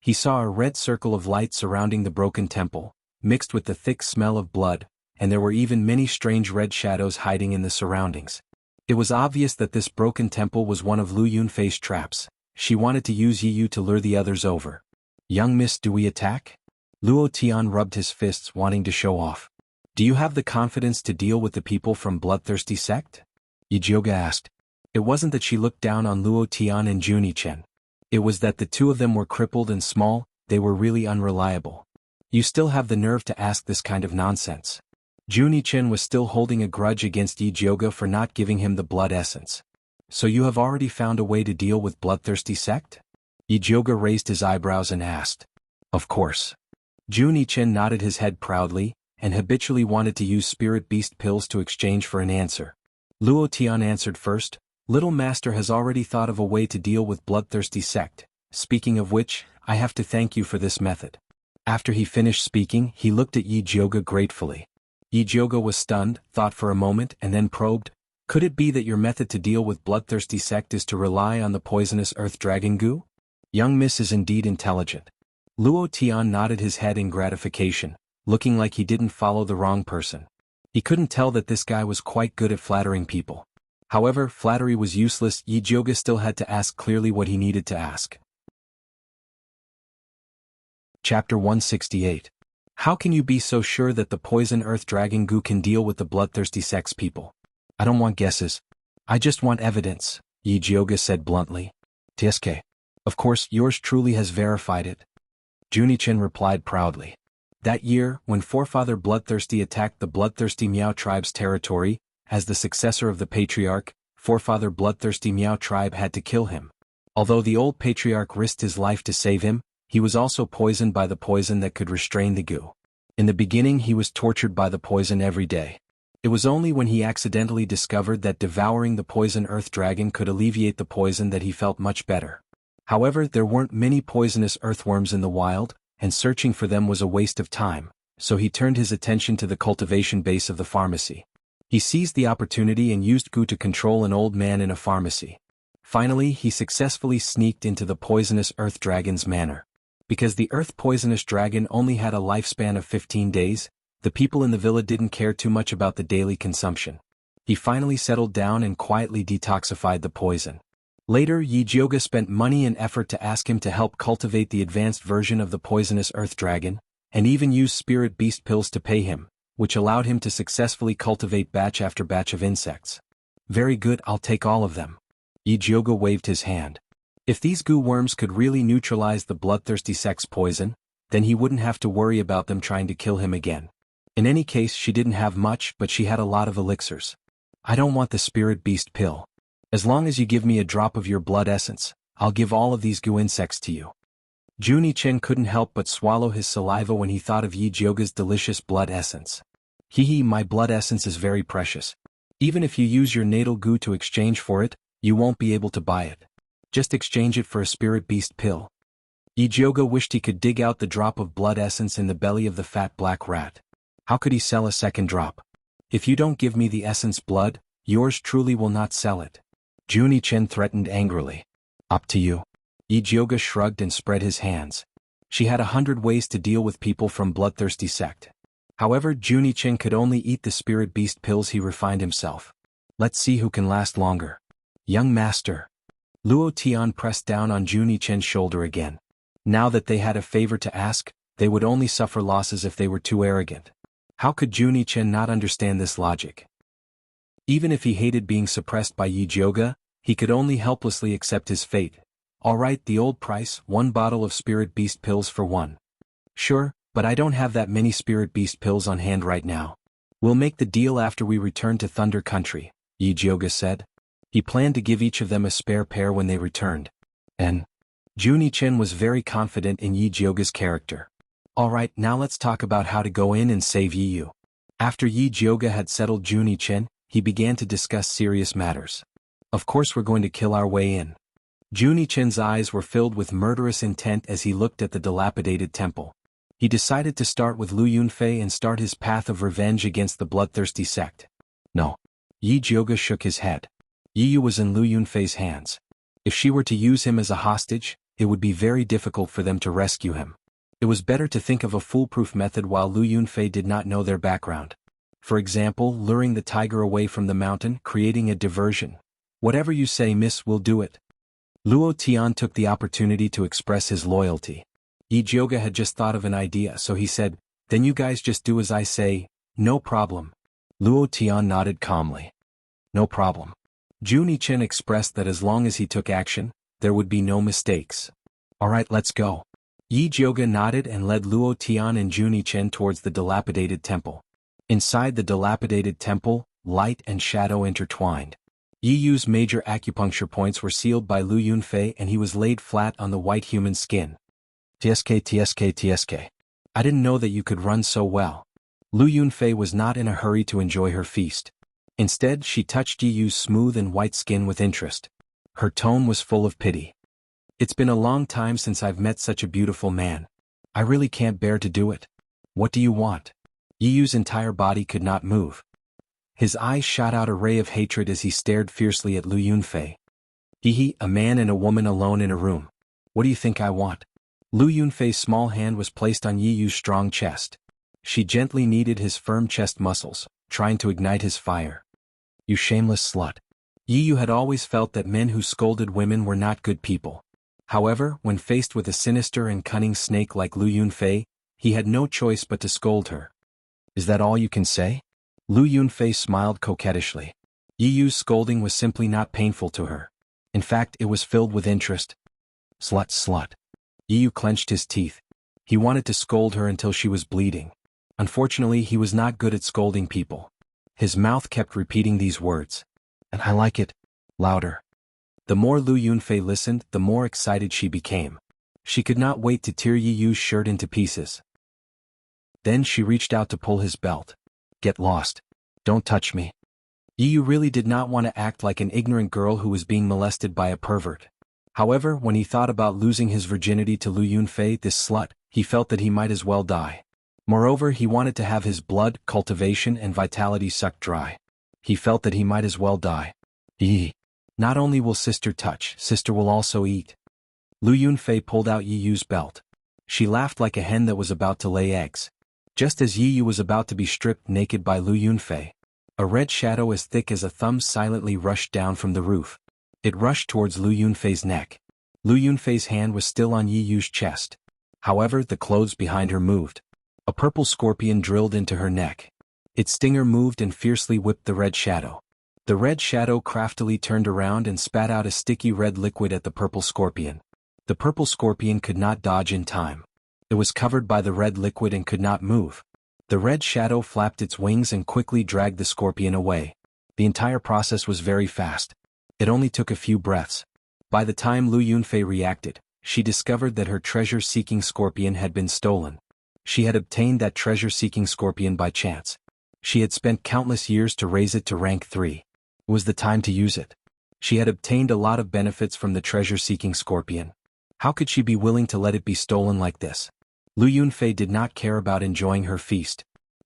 He saw a red circle of light surrounding the broken temple, mixed with the thick smell of blood, and there were even many strange red shadows hiding in the surroundings. It was obvious that this broken temple was one of Lu Yunfei's traps. She wanted to use Yi to lure the others over. Young miss, do we attack? Luo Tian rubbed his fists, wanting to show off. Do you have the confidence to deal with the people from Bloodthirsty sect? Yi Jioga asked. It wasn't that she looked down on Luo Tian and Jun Yichen. It was that the two of them were crippled and small, they were really unreliable. You still have the nerve to ask this kind of nonsense. Jun Yichen was still holding a grudge against Yi Jioga for not giving him the blood essence. So you have already found a way to deal with Bloodthirsty sect? Yi Jioga raised his eyebrows and asked. Of course. Jun Yichen nodded his head proudly, and habitually wanted to use spirit beast pills to exchange for an answer. Luo Tian answered first, Little Master has already thought of a way to deal with Bloodthirsty sect, speaking of which, I have to thank you for this method. After he finished speaking, he looked at Yi Jioga gratefully. Yi Jioga was stunned, thought for a moment and then probed, Could it be that your method to deal with bloodthirsty sect is to rely on the poisonous earth dragon goo? Young Miss is indeed intelligent. Luo Tian nodded his head in gratification, looking like he didn't follow the wrong person. He couldn't tell that this guy was quite good at flattering people. However, flattery was useless. Yi Jioga still had to ask clearly what he needed to ask. Chapter 168. How can you be so sure that the poison earth dragon goo can deal with the bloodthirsty sex people? I don't want guesses. I just want evidence, Yi Jioga said bluntly. TSK. Of course, yours truly has verified it. Junichen replied proudly. That year, when Forefather Bloodthirsty attacked the Bloodthirsty Miao tribe's territory, as the successor of the Patriarch, Forefather Bloodthirsty Miao tribe had to kill him. Although the old Patriarch risked his life to save him, he was also poisoned by the poison that could restrain the goo. In the beginning he was tortured by the poison every day. It was only when he accidentally discovered that devouring the poison earth dragon could alleviate the poison that he felt much better. However, there weren't many poisonous earthworms in the wild, and searching for them was a waste of time, so he turned his attention to the cultivation base of the pharmacy. He seized the opportunity and used goo to control an old man in a pharmacy. Finally, he successfully sneaked into the poisonous earth dragon's manor. Because the earth poisonous dragon only had a lifespan of 15 days, the people in the villa didn't care too much about the daily consumption. He finally settled down and quietly detoxified the poison. Later, Yi Jioga spent money and effort to ask him to help cultivate the advanced version of the poisonous earth dragon, and even used spirit beast pills to pay him, which allowed him to successfully cultivate batch after batch of insects. Very good, I'll take all of them. Yi Jioga waved his hand. If these goo worms could really neutralize the bloodthirsty sex poison, then he wouldn't have to worry about them trying to kill him again. In any case, she didn't have much, but she had a lot of elixirs. I don't want the spirit beast pill. As long as you give me a drop of your blood essence, I'll give all of these goo insects to you. Junichen couldn't help but swallow his saliva when he thought of Yi Jioga's delicious blood essence. My blood essence is very precious. Even if you use your natal goo to exchange for it, you won't be able to buy it. Just exchange it for a spirit beast pill. Yi Jioga wished he could dig out the drop of blood essence in the belly of the fat black rat. How could he sell a second drop? If you don't give me the essence blood, yours truly will not sell it. Junichen threatened angrily. Up to you. Yi Jioga shrugged and spread his hands. She had 100 ways to deal with people from bloodthirsty sect. However, Junichen could only eat the spirit beast pills. He refined himself. Let's see who can last longer. Young master. Luo Tian pressed down on Junichen's shoulder again. Now that they had a favor to ask, they would only suffer losses if they were too arrogant. How could Junichen not understand this logic? Even if he hated being suppressed by Yi Jioga, he could only helplessly accept his fate. All right, the old price, 1 bottle of spirit beast pills for 1. Sure, but I don't have that many spirit beast pills on hand right now. We'll make the deal after we return to Thunder Country, Yi Jioga said. He planned to give each of them a spare pair when they returned. And Junichen was very confident in Yi Jioga's character. All right, now let's talk about how to go in and save Yi Yu. After Yi Jioga had settled Junichen, he began to discuss serious matters. Of course we're going to kill our way in. Junichen's eyes were filled with murderous intent as he looked at the dilapidated temple. He decided to start with Lu Yunfei and start his path of revenge against the bloodthirsty sect. No. Yi Jioga shook his head. Yi Yu was in Lu Yunfei's hands. If she were to use him as a hostage, it would be very difficult for them to rescue him. It was better to think of a foolproof method while Lu Yunfei did not know their background. For example, luring the tiger away from the mountain, creating a diversion. Whatever you say, miss, we'll do it. Luo Tian took the opportunity to express his loyalty. Yi Jioga had just thought of an idea, so he said, then you guys just do as I say, no problem. Luo Tian nodded calmly. No problem. Junichen expressed that as long as he took action, there would be no mistakes. Alright, let's go. Yi Jioga nodded and led Luo Tian and Junichen towards the dilapidated temple. Inside the dilapidated temple, light and shadow intertwined. Yi Yu's major acupuncture points were sealed by Lu Yunfei and he was laid flat on the white human skin. TSK. I didn't know that you could run so well. Lu Yunfei was not in a hurry to enjoy her feast. Instead, she touched Yi Yu's smooth and white skin with interest. Her tone was full of pity. It's been a long time since I've met such a beautiful man. I really can't bear to do it. What do you want? Yi Yu's entire body could not move. His eyes shot out a ray of hatred as he stared fiercely at Lu Yunfei. He, a man and a woman alone in a room. What do you think I want? Lu Yunfei's small hand was placed on Yi Yu's strong chest. She gently kneaded his firm chest muscles, trying to ignite his fire. You shameless slut. Yi Yu had always felt that men who scolded women were not good people. However, when faced with a sinister and cunning snake like Lu Yunfei, he had no choice but to scold her. Is that all you can say? Lu Yunfei smiled coquettishly. Yi Yu's scolding was simply not painful to her. In fact, it was filled with interest. Slut, slut. Yi Yu clenched his teeth. He wanted to scold her until she was bleeding. Unfortunately, he was not good at scolding people. His mouth kept repeating these words. And I like it. Louder. The more Lu Yunfei listened, the more excited she became. She could not wait to tear Yi Yu's shirt into pieces. Then she reached out to pull his belt. Get lost. Don't touch me. Yi Yu really did not want to act like an ignorant girl who was being molested by a pervert. However, when he thought about losing his virginity to Lu Yunfei, this slut, he felt that he might as well die. Moreover, he wanted to have his blood, cultivation and vitality sucked dry. He felt that he might as well die. Not only will sister touch, sister will also eat. Lu Yunfei pulled out Yi Yu's belt. She laughed like a hen that was about to lay eggs. Just as Yi Yu was about to be stripped naked by Lu Yunfei, a red shadow as thick as a thumb silently rushed down from the roof. It rushed towards Lu Yunfei's neck. Lu Yunfei's hand was still on Yi Yu's chest. However, the clothes behind her moved. A purple scorpion drilled into her neck. Its stinger moved and fiercely whipped the red shadow. The red shadow craftily turned around and spat out a sticky red liquid at the purple scorpion. The purple scorpion could not dodge in time. It was covered by the red liquid and could not move. The red shadow flapped its wings and quickly dragged the scorpion away. The entire process was very fast. It only took a few breaths. By the time Lu Yunfei reacted, she discovered that her treasure-seeking scorpion had been stolen. She had obtained that treasure-seeking scorpion by chance. She had spent countless years to raise it to rank 3. It was the time to use it. She had obtained a lot of benefits from the treasure-seeking scorpion. How could she be willing to let it be stolen like this? Lu Yunfei did not care about enjoying her feast.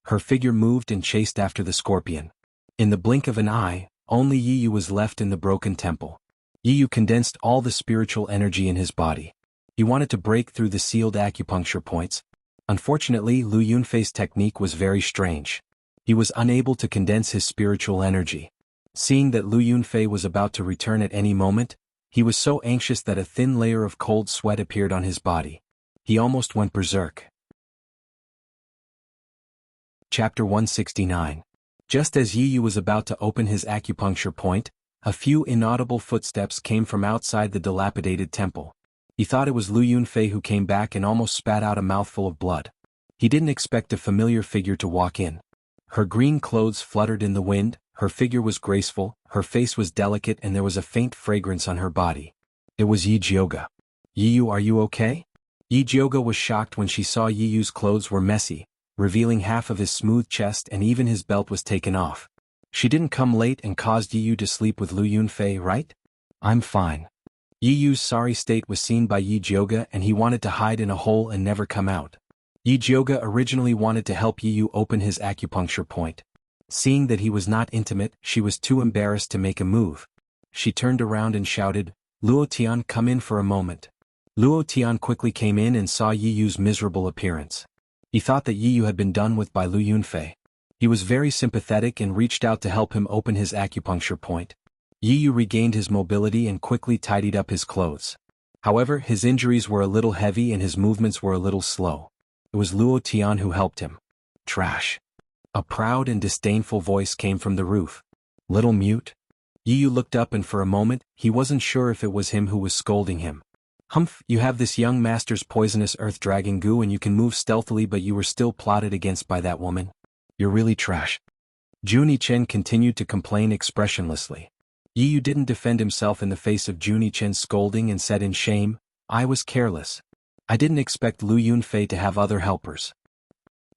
Her figure moved and chased after the scorpion. In the blink of an eye, only Yi Yu was left in the broken temple. Yi Yu condensed all the spiritual energy in his body. He wanted to break through the sealed acupuncture points. Unfortunately, Lu Yunfei's technique was very strange. He was unable to condense his spiritual energy. Seeing that Lu Yunfei was about to return at any moment, he was so anxious that a thin layer of cold sweat appeared on his body. He almost went berserk. Chapter 169. Just as Yi Yu was about to open his acupuncture point, a few inaudible footsteps came from outside the dilapidated temple. He thought it was Lu Yunfei who came back and almost spat out a mouthful of blood. He didn't expect a familiar figure to walk in. Her green clothes fluttered in the wind, her figure was graceful, her face was delicate and there was a faint fragrance on her body. It was Yi Jioga. Yi Yu, are you okay? Yi Jioga was shocked when she saw Yi Yu's clothes were messy, revealing half of his smooth chest and even his belt was taken off. She didn't come late and caused Yi Yu to sleep with Lu Yunfei, right? I'm fine. Yi Yu's sorry state was seen by Yi Jioga and he wanted to hide in a hole and never come out. Yi Jioga originally wanted to help Yi Yu open his acupuncture point. Seeing that he was not intimate, she was too embarrassed to make a move. She turned around and shouted, Luo Tian, come in for a moment. Luo Tian quickly came in and saw Yi Yu's miserable appearance. He thought that Yi Yu had been done with by Lu Yunfei. He was very sympathetic and reached out to help him open his acupuncture point. Yi Yu regained his mobility and quickly tidied up his clothes. However, his injuries were a little heavy and his movements were a little slow. It was Luo Tian who helped him. Trash. A proud and disdainful voice came from the roof. Little mute? Yi Yu looked up and for a moment, he wasn't sure if it was him who was scolding him. Humph, you have this young master's poisonous earth-dragging goo and you can move stealthily but you were still plotted against by that woman. You're really trash. Juni Chen continued to complain expressionlessly. Yi Yu didn't defend himself in the face of Juni Chen's scolding and said in shame, I was careless. I didn't expect Lu Yunfei to have other helpers.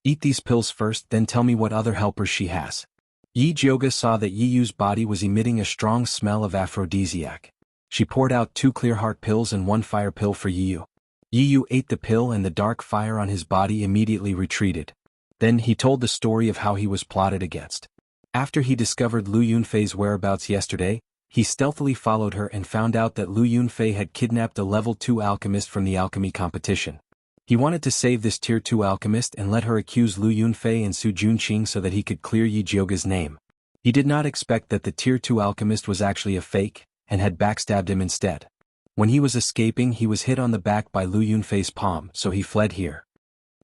Eat these pills first, then tell me what other helpers she has. Yi Jioga saw that Yi Yu's body was emitting a strong smell of aphrodisiac. She poured out 2 clear heart pills and 1 fire pill for Yi Yu. Yi Yu ate the pill and the dark fire on his body immediately retreated. Then he told the story of how he was plotted against. After he discovered Lu Yunfei's whereabouts yesterday, he stealthily followed her and found out that Lu Yunfei had kidnapped a level 2 alchemist from the alchemy competition. He wanted to save this tier 2 alchemist and let her accuse Lu Yunfei and Su Junqing so that he could clear Yi Jiuge's name. He did not expect that the tier 2 alchemist was actually a fake, and had backstabbed him instead. When he was escaping, he was hit on the back by Lu Yunfei's palm, so he fled here.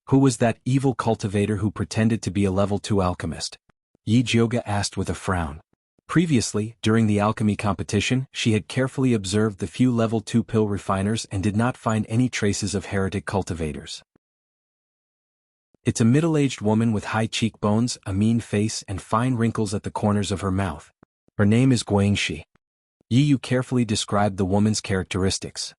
Who was that evil cultivator who pretended to be a level 2 alchemist? Yi Jiuge asked with a frown. Previously, during the alchemy competition, she had carefully observed the few level 2 pill refiners and did not find any traces of heretic cultivators. It's a middle-aged woman with high cheekbones, a mean face and fine wrinkles at the corners of her mouth. Her name is Guangxi. Yi Yu carefully described the woman's characteristics.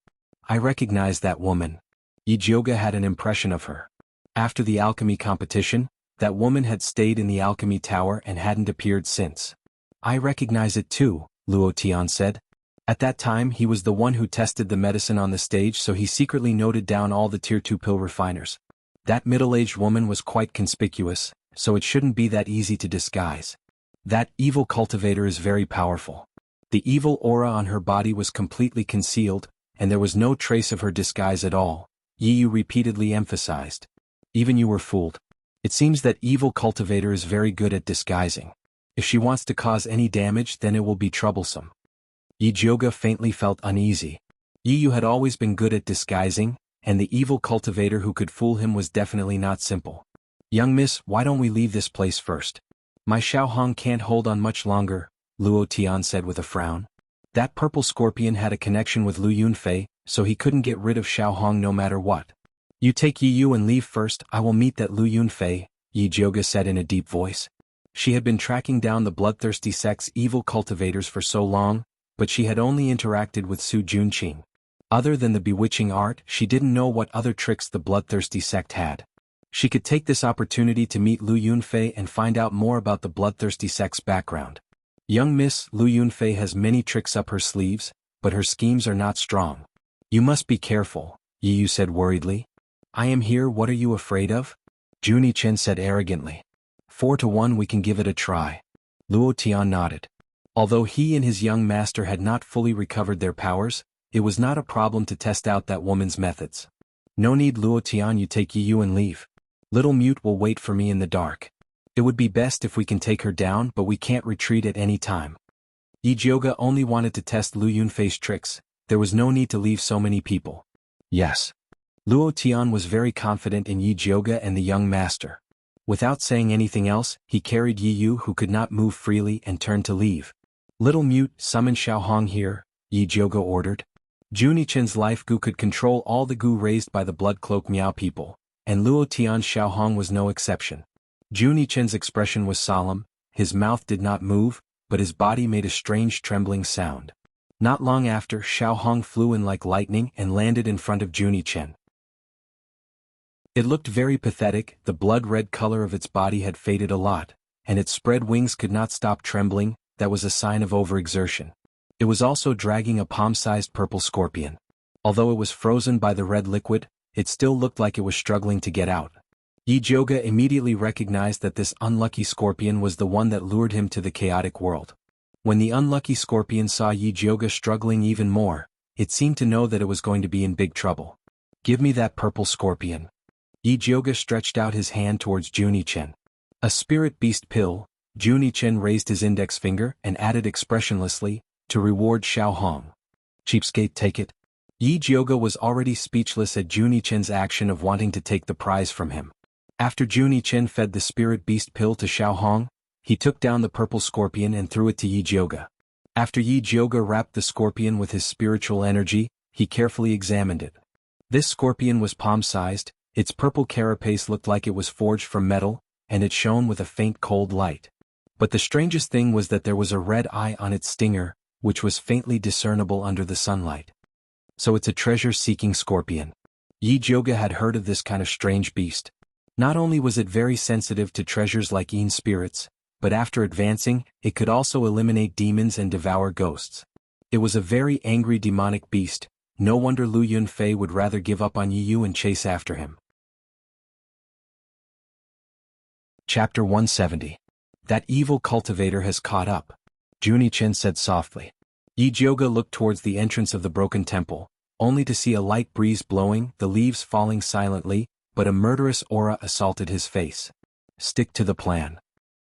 I recognize that woman. Yi Jiuge had an impression of her. After the alchemy competition, that woman had stayed in the alchemy tower and hadn't appeared since. I recognize it too, Luo Tian said. At that time he was the one who tested the medicine on the stage, so he secretly noted down all the tier 2 pill refiners. That middle-aged woman was quite conspicuous, so it shouldn't be that easy to disguise. That evil cultivator is very powerful. The evil aura on her body was completely concealed, and there was no trace of her disguise at all, Yi Yu repeatedly emphasized. Even you were fooled. It seems that evil cultivator is very good at disguising. If she wants to cause any damage, then it will be troublesome. Yi Jiuge faintly felt uneasy. Yi Yu had always been good at disguising, and the evil cultivator who could fool him was definitely not simple. Young miss, why don't we leave this place first? My Xiaohong can't hold on much longer, Luo Tian said with a frown. That purple scorpion had a connection with Lu Yunfei, so he couldn't get rid of Xiaohong no matter what. You take Yi Yu and leave first, I will meet that Lu Yunfei, Yi Jiuge said in a deep voice. She had been tracking down the bloodthirsty sect's evil cultivators for so long, but she had only interacted with Su Junqing. Other than the bewitching art, she didn't know what other tricks the bloodthirsty sect had. She could take this opportunity to meet Lu Yunfei and find out more about the bloodthirsty sect's background. Young miss, Lu Yunfei has many tricks up her sleeves, but her schemes are not strong. You must be careful, Yi Yu said worriedly. I am here, what are you afraid of? Juni Chen said arrogantly. 4-1 we can give it a try. Luo Tian nodded. Although he and his young master had not fully recovered their powers, it was not a problem to test out that woman's methods. No need, Luo Tian, you take Yi Yu and leave. Little Mute will wait for me in the dark. It would be best if we can take her down, but we can't retreat at any time. Yi Jiuge only wanted to test Lu Yunfei's tricks, there was no need to leave so many people. Yes. Luo Tian was very confident in Yi Jiuge and the young master. Without saying anything else, he carried Yi Yu, who could not move freely, and turned to leave. Little Mute, summon Xiaohong here, Yi Jiuge ordered. Juni Chen's life gu could control all the gu raised by the blood cloak Miao people, and Luo Tian's Xiaohong was no exception. Juni Chen's expression was solemn, his mouth did not move, but his body made a strange trembling sound. Not long after, Xiaohong flew in like lightning and landed in front of Juni Chen. It looked very pathetic, the blood-red color of its body had faded a lot, and its spread wings could not stop trembling, that was a sign of overexertion. It was also dragging a palm-sized purple scorpion. Although it was frozen by the red liquid, it still looked like it was struggling to get out. Yi Jiuge immediately recognized that this unlucky scorpion was the one that lured him to the chaotic world. When the unlucky scorpion saw Yi Jiuge struggling even more, it seemed to know that it was going to be in big trouble. Give me that purple scorpion. Yi Jiuge stretched out his hand towards Juni Chen. A spirit beast pill, Juni Chen raised his index finger and added expressionlessly, to reward Xiaohong. Cheapskate, take it. Yi Jiuge was already speechless at Juni Chen's action of wanting to take the prize from him. After Juni Chen fed the spirit beast pill to Xiaohong, he took down the purple scorpion and threw it to Yi Jiuge. After Yi Jiuge wrapped the scorpion with his spiritual energy, he carefully examined it. This scorpion was palm-sized, its purple carapace looked like it was forged from metal, and it shone with a faint cold light. But the strangest thing was that there was a red eye on its stinger, which was faintly discernible under the sunlight. So it's a treasure-seeking scorpion. Yi Jiuge had heard of this kind of strange beast. Not only was it very sensitive to treasures like Yin spirits, but after advancing, it could also eliminate demons and devour ghosts. It was a very angry demonic beast, no wonder Lu Yunfei would rather give up on Yi Yu and chase after him. Chapter 170. That evil cultivator has caught up, Juni-chen said softly. Yi-Jioga looked towards the entrance of the broken temple, only to see a light breeze blowing, the leaves falling silently, but a murderous aura assaulted his face. Stick to the plan.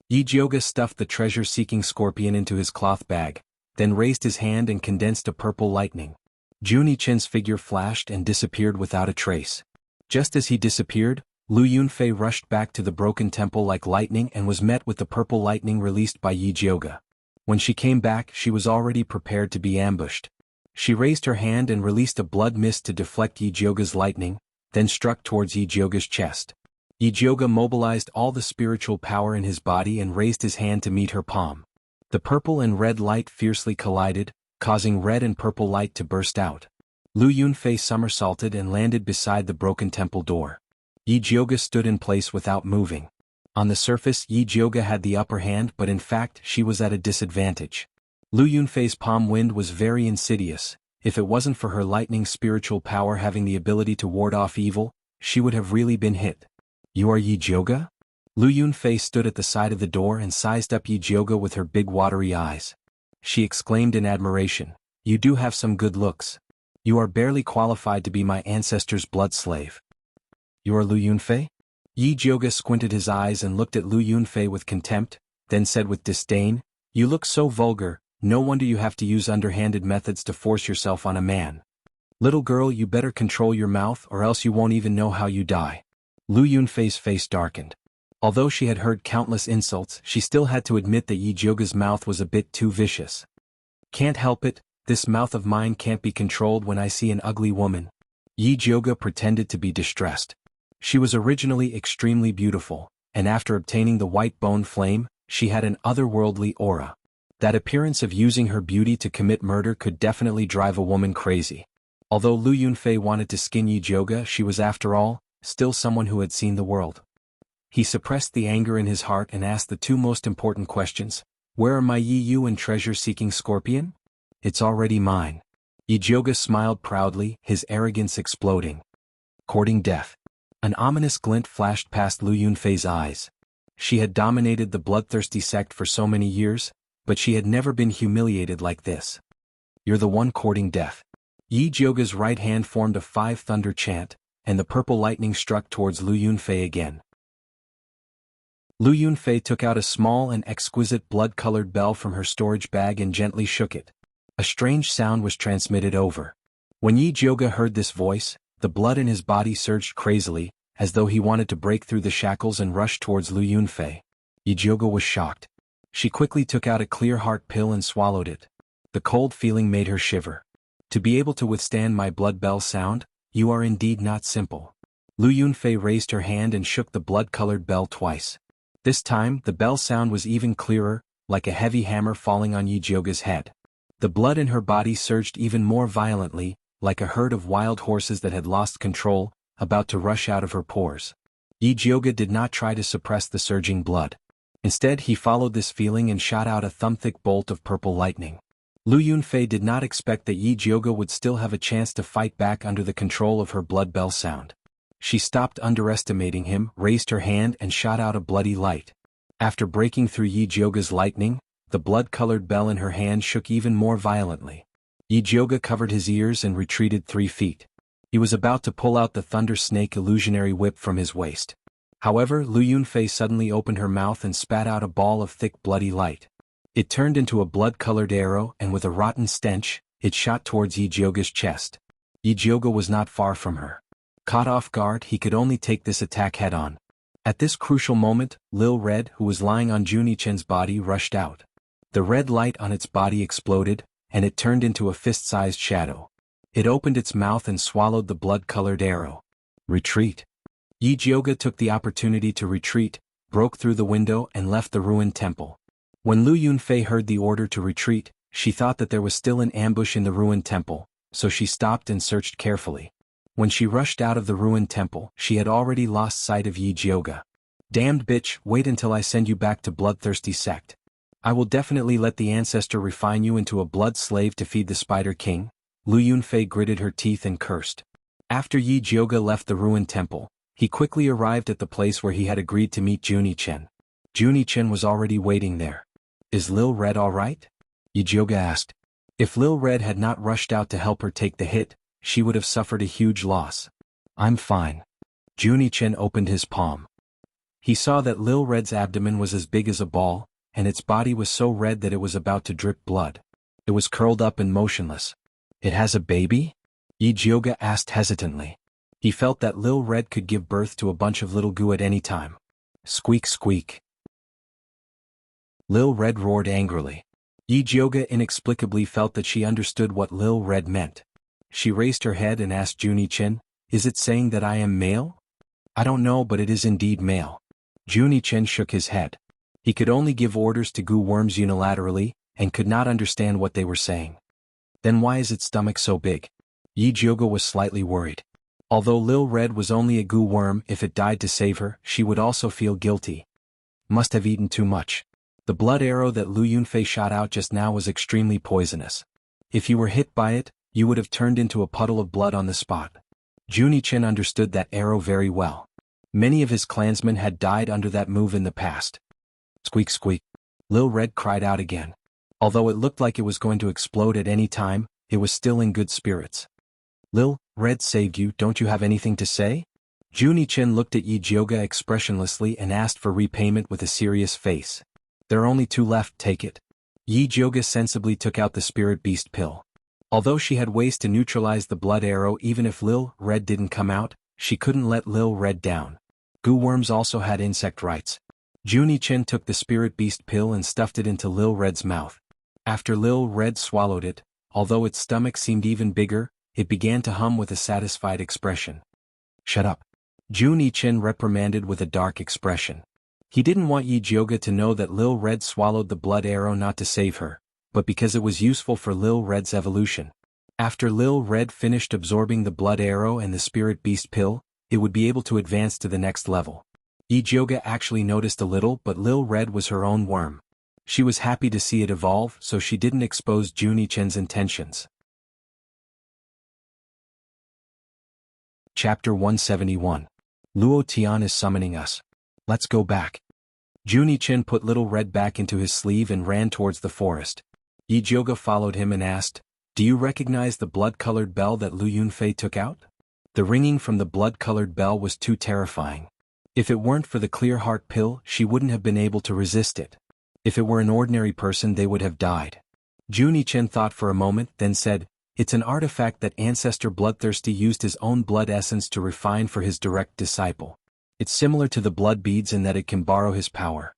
Yi-Jioga stuffed the treasure-seeking scorpion into his cloth bag, then raised his hand and condensed a purple lightning. Juni-chen's figure flashed and disappeared without a trace. Just as he disappeared, Lu Yunfei rushed back to the broken temple like lightning and was met with the purple lightning released by Yi-Jioga. When she came back, she was already prepared to be ambushed. She raised her hand and released a blood mist to deflect Yi-Jioga's lightning, then struck towards Yi-Jioga's chest. Yi-Jioga mobilized all the spiritual power in his body and raised his hand to meet her palm. The purple and red light fiercely collided, causing red and purple light to burst out. Lu Yunfei somersaulted and landed beside the broken temple door. Yi-Jioga stood in place without moving. On the surface, Yi-Jioga had the upper hand, but in fact she was at a disadvantage. Lu Yunfei's palm wind was very insidious. If it wasn't for her lightning spiritual power having the ability to ward off evil, she would have really been hit. You are Yi-Jioga? Lu Yunfei stood at the side of the door and sized up Yi-Jioga with her big watery eyes. She exclaimed in admiration, "You do have some good looks. You are barely qualified to be my ancestor's blood slave." You are Lu Yunfei? Yi-Jioga squinted his eyes and looked at Lu Yunfei with contempt, then said with disdain, "You look so vulgar, no wonder you have to use underhanded methods to force yourself on a man. Little girl, you better control your mouth or else you won't even know how you die." Lu Yunfei's face darkened. Although she had heard countless insults, she still had to admit that Yi-Jioga's mouth was a bit too vicious. "Can't help it, this mouth of mine can't be controlled when I see an ugly woman." Yi-Jioga pretended to be distressed. She was originally extremely beautiful, and after obtaining the white bone flame, she had an otherworldly aura. That appearance of using her beauty to commit murder could definitely drive a woman crazy. Although Lu Yunfei wanted to skin Yi-Jioga, she was after all, still someone who had seen the world. He suppressed the anger in his heart and asked the two most important questions. "Where are my Yi-Yu and treasure-seeking scorpion?" "It's already mine." Yi-Jioga smiled proudly, his arrogance exploding. Courting death. An ominous glint flashed past Lu Yunfei's eyes. She had dominated the bloodthirsty sect for so many years, but she had never been humiliated like this. "You're the one courting death." Yi-Jioga's right hand formed a 5-thunder chant, and the purple lightning struck towards Lu Yunfei again. Lu Yunfei took out a small and exquisite blood-colored bell from her storage bag and gently shook it. A strange sound was transmitted over. When Yi-Jioga heard this voice, the blood in his body surged crazily, as though he wanted to break through the shackles and rush towards Lu Yunfei. Yi-Jioga was shocked. She quickly took out a clear heart pill and swallowed it. The cold feeling made her shiver. "To be able to withstand my blood bell sound, you are indeed not simple." Lu Yunfei raised her hand and shook the blood-colored bell twice. This time, the bell sound was even clearer, like a heavy hammer falling on Yi-Jioga's head. The blood in her body surged even more violently, like a herd of wild horses that had lost control, about to rush out of her pores. Yi-Jioga did not try to suppress the surging blood. Instead, he followed this feeling and shot out a thumb-thick bolt of purple lightning. Lu Yunfei did not expect that Yi-Jioga would still have a chance to fight back under the control of her blood bell sound. She stopped underestimating him, raised her hand and shot out a bloody light. After breaking through Yi-Jioga's lightning, the blood-colored bell in her hand shook even more violently. Yi-Jioga covered his ears and retreated 3 feet. He was about to pull out the Thunder Snake illusionary whip from his waist. However, Lu Yunfei suddenly opened her mouth and spat out a ball of thick bloody light. It turned into a blood-colored arrow and with a rotten stench, it shot towards Yi-Jioga's chest. Yi-Jioga was not far from her. Caught off guard, he could only take this attack head-on. At this crucial moment, Lil Red, who was lying on Juni-Chen's body, rushed out. The red light on its body exploded, and it turned into a fist-sized shadow. It opened its mouth and swallowed the blood-colored arrow. Retreat. Yi-Jioga took the opportunity to retreat, broke through the window and left the ruined temple. When Lu Yunfei heard the order to retreat, she thought that there was still an ambush in the ruined temple, so she stopped and searched carefully. When she rushed out of the ruined temple, she had already lost sight of Yi-Jioga. "Damned bitch, wait until I send you back to bloodthirsty sect. I will definitely let the ancestor refine you into a blood slave to feed the Spider King." Lu Yunfei gritted her teeth and cursed. After Yi-Jioga left the ruined temple, he quickly arrived at the place where he had agreed to meet Juni-Chen. Junie Chen was already waiting there. Is Lil Red alright? Yijioga asked. If Lil Red had not rushed out to help her take the hit, she would have suffered a huge loss. I'm fine. Junie Chen opened his palm. He saw that Lil Red's abdomen was as big as a ball, and its body was so red that it was about to drip blood. It was curled up and motionless. It has a baby? Yijioga asked hesitantly. He felt that Lil Red could give birth to a bunch of little goo at any time. Squeak squeak. Lil Red roared angrily. Yijioga inexplicably felt that she understood what Lil Red meant. She raised her head and asked Junie Chen, is it saying that I am male? I don't know, but it is indeed male. Junie Chen shook his head. He could only give orders to goo worms unilaterally, and could not understand what they were saying. Then why is its stomach so big? Yijioga was slightly worried. Although Lil Red was only a goo worm, if it died to save her, she would also feel guilty. Must have eaten too much. The blood arrow that Lu Yunfei shot out just now was extremely poisonous. If you were hit by it, you would have turned into a puddle of blood on the spot. Junie Chen understood that arrow very well. Many of his clansmen had died under that move in the past. Squeak squeak. Lil Red cried out again. Although it looked like it was going to explode at any time, it was still in good spirits. Lil Red saved you, don't you have anything to say? Junie Chen looked at Yijioga expressionlessly and asked for repayment with a serious face. There are only 2 left, take it. Yijioga sensibly took out the spirit beast pill. Although she had ways to neutralize the blood arrow even if Lil Red didn't come out, she couldn't let Lil Red down. Goo worms also had insect rights. Junie Chen took the spirit beast pill and stuffed it into Lil Red's mouth. After Lil Red swallowed it, although its stomach seemed even bigger, it began to hum with a satisfied expression. Shut up. Junie Chen reprimanded with a dark expression. He didn't want Yijioga to know that Lil Red swallowed the blood arrow not to save her, but because it was useful for Lil Red's evolution. After Lil Red finished absorbing the blood arrow and the spirit beast pill, it would be able to advance to the next level. Yijioga actually noticed a little, but Lil Red was her own worm. She was happy to see it evolve, so she didn't expose Junie Chen's intentions. Chapter 171. Luo Tian is summoning us. Let's go back. Junie Chen put Little Red back into his sleeve and ran towards the forest. Yijioga followed him and asked, do you recognize the blood-colored bell that Lu Yunfei took out? The ringing from the blood-colored bell was too terrifying. If it weren't for the clear heart pill, she wouldn't have been able to resist it. If it were an ordinary person, they would have died. Junie Chen thought for a moment, then said, it's an artifact that Ancestor Bloodthirsty used his own blood essence to refine for his direct disciple. It's similar to the blood beads in that it can borrow his power.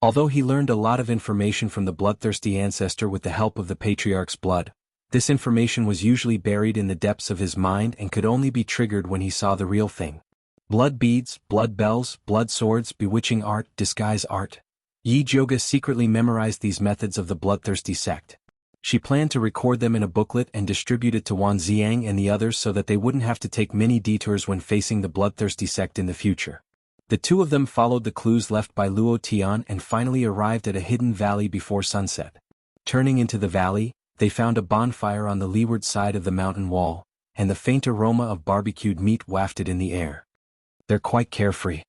Although he learned a lot of information from the bloodthirsty ancestor with the help of the patriarch's blood, this information was usually buried in the depths of his mind and could only be triggered when he saw the real thing. Blood beads, blood bells, blood swords, bewitching art, disguise art. Yijioga secretly memorized these methods of the bloodthirsty sect. She planned to record them in a booklet and distribute it to Wan Xiang and the others so that they wouldn't have to take many detours when facing the bloodthirsty sect in the future. The 2 of them followed the clues left by Luo Tian and finally arrived at a hidden valley before sunset. Turning into the valley, they found a bonfire on the leeward side of the mountain wall, and the faint aroma of barbecued meat wafted in the air. They're quite carefree.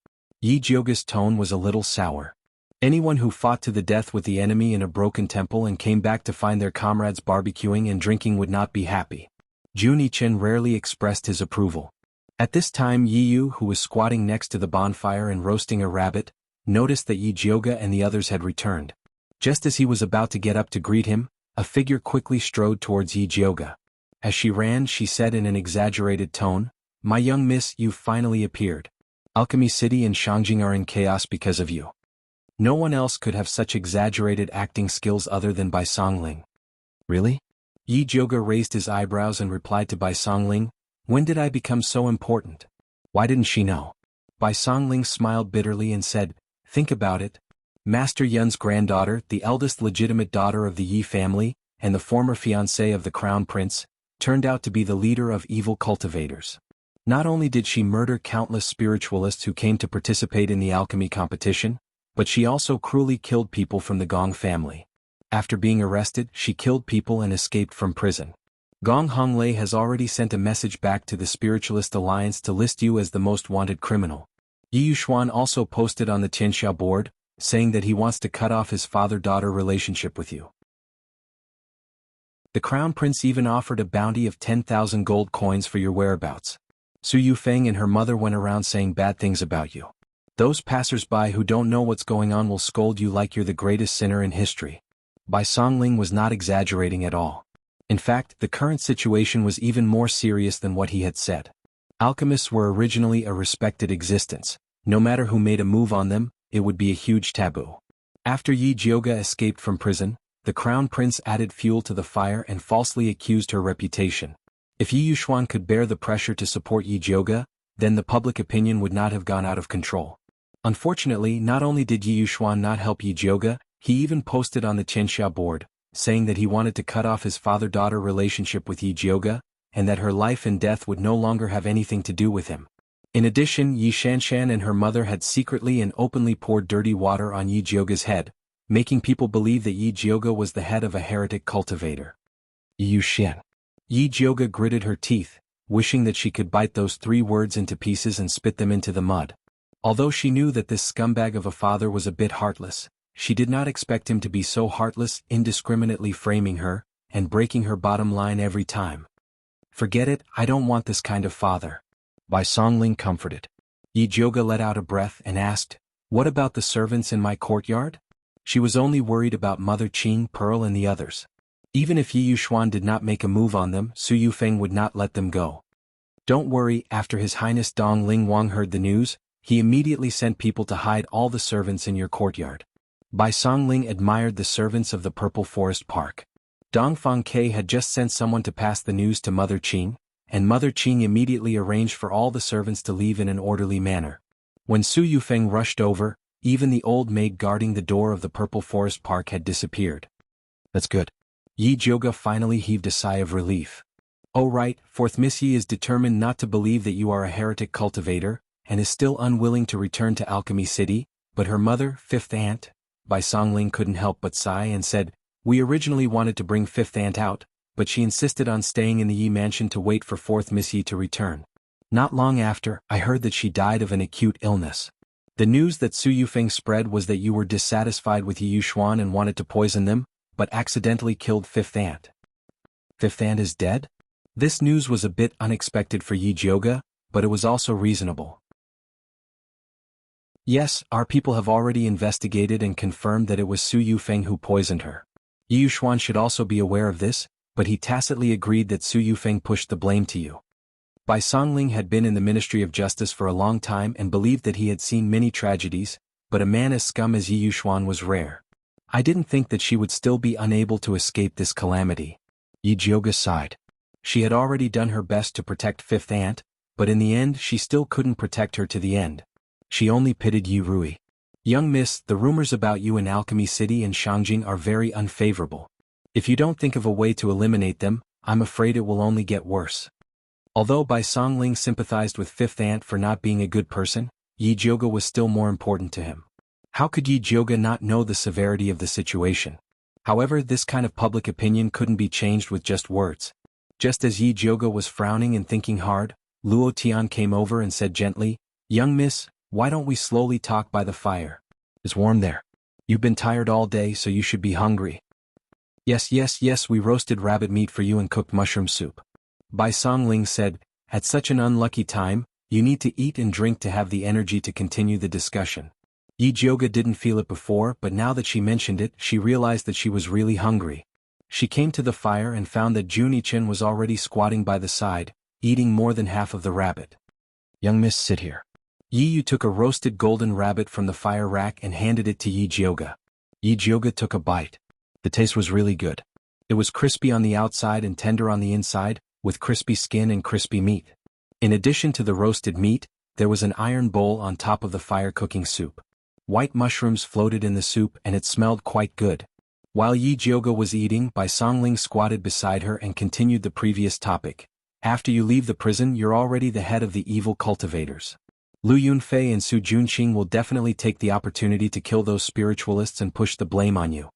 Yijioga's tone was a little sour. Anyone who fought to the death with the enemy in a broken temple and came back to find their comrades barbecuing and drinking would not be happy. Junie Chen rarely expressed his approval. At this time Yiyu, who was squatting next to the bonfire and roasting a rabbit, noticed that Yijioga and the others had returned. Just as he was about to get up to greet him, a figure quickly strode towards Yijioga. As she ran, she said in an exaggerated tone, "My young miss, you've finally appeared. Alchemy City and Shangjing are in chaos because of you." No one else could have such exaggerated acting skills other than Bai Songling. Really? Yijioga raised his eyebrows and replied to Bai Songling, when did I become so important? Why didn't she know? Bai Songling smiled bitterly and said, think about it. Master Yun's granddaughter, the eldest legitimate daughter of the Yi family, and the former fiancée of the crown prince, turned out to be the leader of evil cultivators. Not only did she murder countless spiritualists who came to participate in the alchemy competition, but she also cruelly killed people from the Gong family. After being arrested, she killed people and escaped from prison. Gong Honglei has already sent a message back to the Spiritualist Alliance to list you as the most wanted criminal. Yi Yuxuan also posted on the Tianxia board, saying that he wants to cut off his father-daughter relationship with you. The crown prince even offered a bounty of 10,000 gold coins for your whereabouts. Su Yufeng and her mother went around saying bad things about you. Those passers-by who don't know what's going on will scold you like you're the greatest sinner in history. Bai Songling was not exaggerating at all. In fact, the current situation was even more serious than what he had said. Alchemists were originally a respected existence. No matter who made a move on them, it would be a huge taboo. After Yi Jiuge escaped from prison, the crown prince added fuel to the fire and falsely accused her reputation. If Yi Yuxuan could bear the pressure to support Yi Jiuge, then the public opinion would not have gone out of control. Unfortunately, not only did Yi Yuxuan not help Yi Jiuge, he even posted on the Qianxia board, saying that he wanted to cut off his father-daughter relationship with Yi Jiuge, and that her life and death would no longer have anything to do with him. In addition, Yi Shanshan and her mother had secretly and openly poured dirty water on Yi Jiuge's head, making people believe that Yi Jiuge was the head of a heretic cultivator. Yi Yuxian. Yi Jiuge gritted her teeth, wishing that she could bite those 3 words into pieces and spit them into the mud. Although she knew that this scumbag of a father was a bit heartless, she did not expect him to be so heartless, indiscriminately framing her, and breaking her bottom line every time. Forget it, I don't want this kind of father. Bai Songling comforted. Yi Jiuge let out a breath and asked, what about the servants in my courtyard? She was only worried about Mother Qing, Pearl and the others. Even if Yi Yuxuan did not make a move on them, Su Yufeng would not let them go. Don't worry, after His Highness Dong Ling Wang heard the news, he immediately sent people to hide all the servants in your courtyard. Bai Songling admired the servants of the Purple Forest Park. Dongfang Ke had just sent someone to pass the news to Mother Qing, and Mother Qing immediately arranged for all the servants to leave in an orderly manner. When Su Yufeng rushed over, even the old maid guarding the door of the Purple Forest Park had disappeared. That's good. Yi Jiuge finally heaved a sigh of relief. Oh right, 4th Miss Yi is determined not to believe that you are a heretic cultivator, and is still unwilling to return to Alchemy City, but her mother, 5th Aunt, Bai Songling couldn't help but sigh and said, we originally wanted to bring 5th Aunt out, but she insisted on staying in the Yi mansion to wait for 4th Miss Yi to return. Not long after, I heard that she died of an acute illness. The news that Su Yufeng spread was that you were dissatisfied with Yi Yuxuan and wanted to poison them, but accidentally killed 5th Aunt. 5th Aunt is dead? This news was a bit unexpected for Yi Jiuge, but it was also reasonable. Yes, our people have already investigated and confirmed that it was Su Yufeng who poisoned her. Yi Yuxuan should also be aware of this, but he tacitly agreed that Su Yufeng pushed the blame to you. Bai Songling had been in the Ministry of Justice for a long time and believed that he had seen many tragedies, but a man as scum as Yi Yuxuan was rare. I didn't think that she would still be unable to escape this calamity. Yi Jiuge sighed. She had already done her best to protect 5th Aunt, but in the end she still couldn't protect her to the end. She only pitied Yi Rui. Young miss, the rumors about you in Alchemy City and Shangjing are very unfavorable. If you don't think of a way to eliminate them, I'm afraid it will only get worse. Although Bai Songling sympathized with 5th Aunt for not being a good person, Yi Jiuge was still more important to him. How could Yi Jiuge not know the severity of the situation? However, this kind of public opinion couldn't be changed with just words. Just as Yi Jiuge was frowning and thinking hard, Luo Tian came over and said gently, young miss, why don't we slowly talk by the fire? It's warm there. You've been tired all day, so you should be hungry. Yes, we roasted rabbit meat for you and cooked mushroom soup. Bai Songling said, at such an unlucky time, you need to eat and drink to have the energy to continue the discussion. Yi Jiuge didn't feel it before, but now that she mentioned it, she realized that she was really hungry. She came to the fire and found that Junichin was already squatting by the side, eating more than half of the rabbit. Young miss, sit here. Yi Yu took a roasted golden rabbit from the fire rack and handed it to Yi Jiuge. Yi Jiuge took a bite. The taste was really good. It was crispy on the outside and tender on the inside, with crispy skin and crispy meat. In addition to the roasted meat, there was an iron bowl on top of the fire cooking soup. White mushrooms floated in the soup and it smelled quite good. While Yi Jiuge was eating, Bai Songling squatted beside her and continued the previous topic. After you leave the prison, you're already the head of the evil cultivators. Lu Yunfei and Su Junqing will definitely take the opportunity to kill those spiritualists and push the blame on you.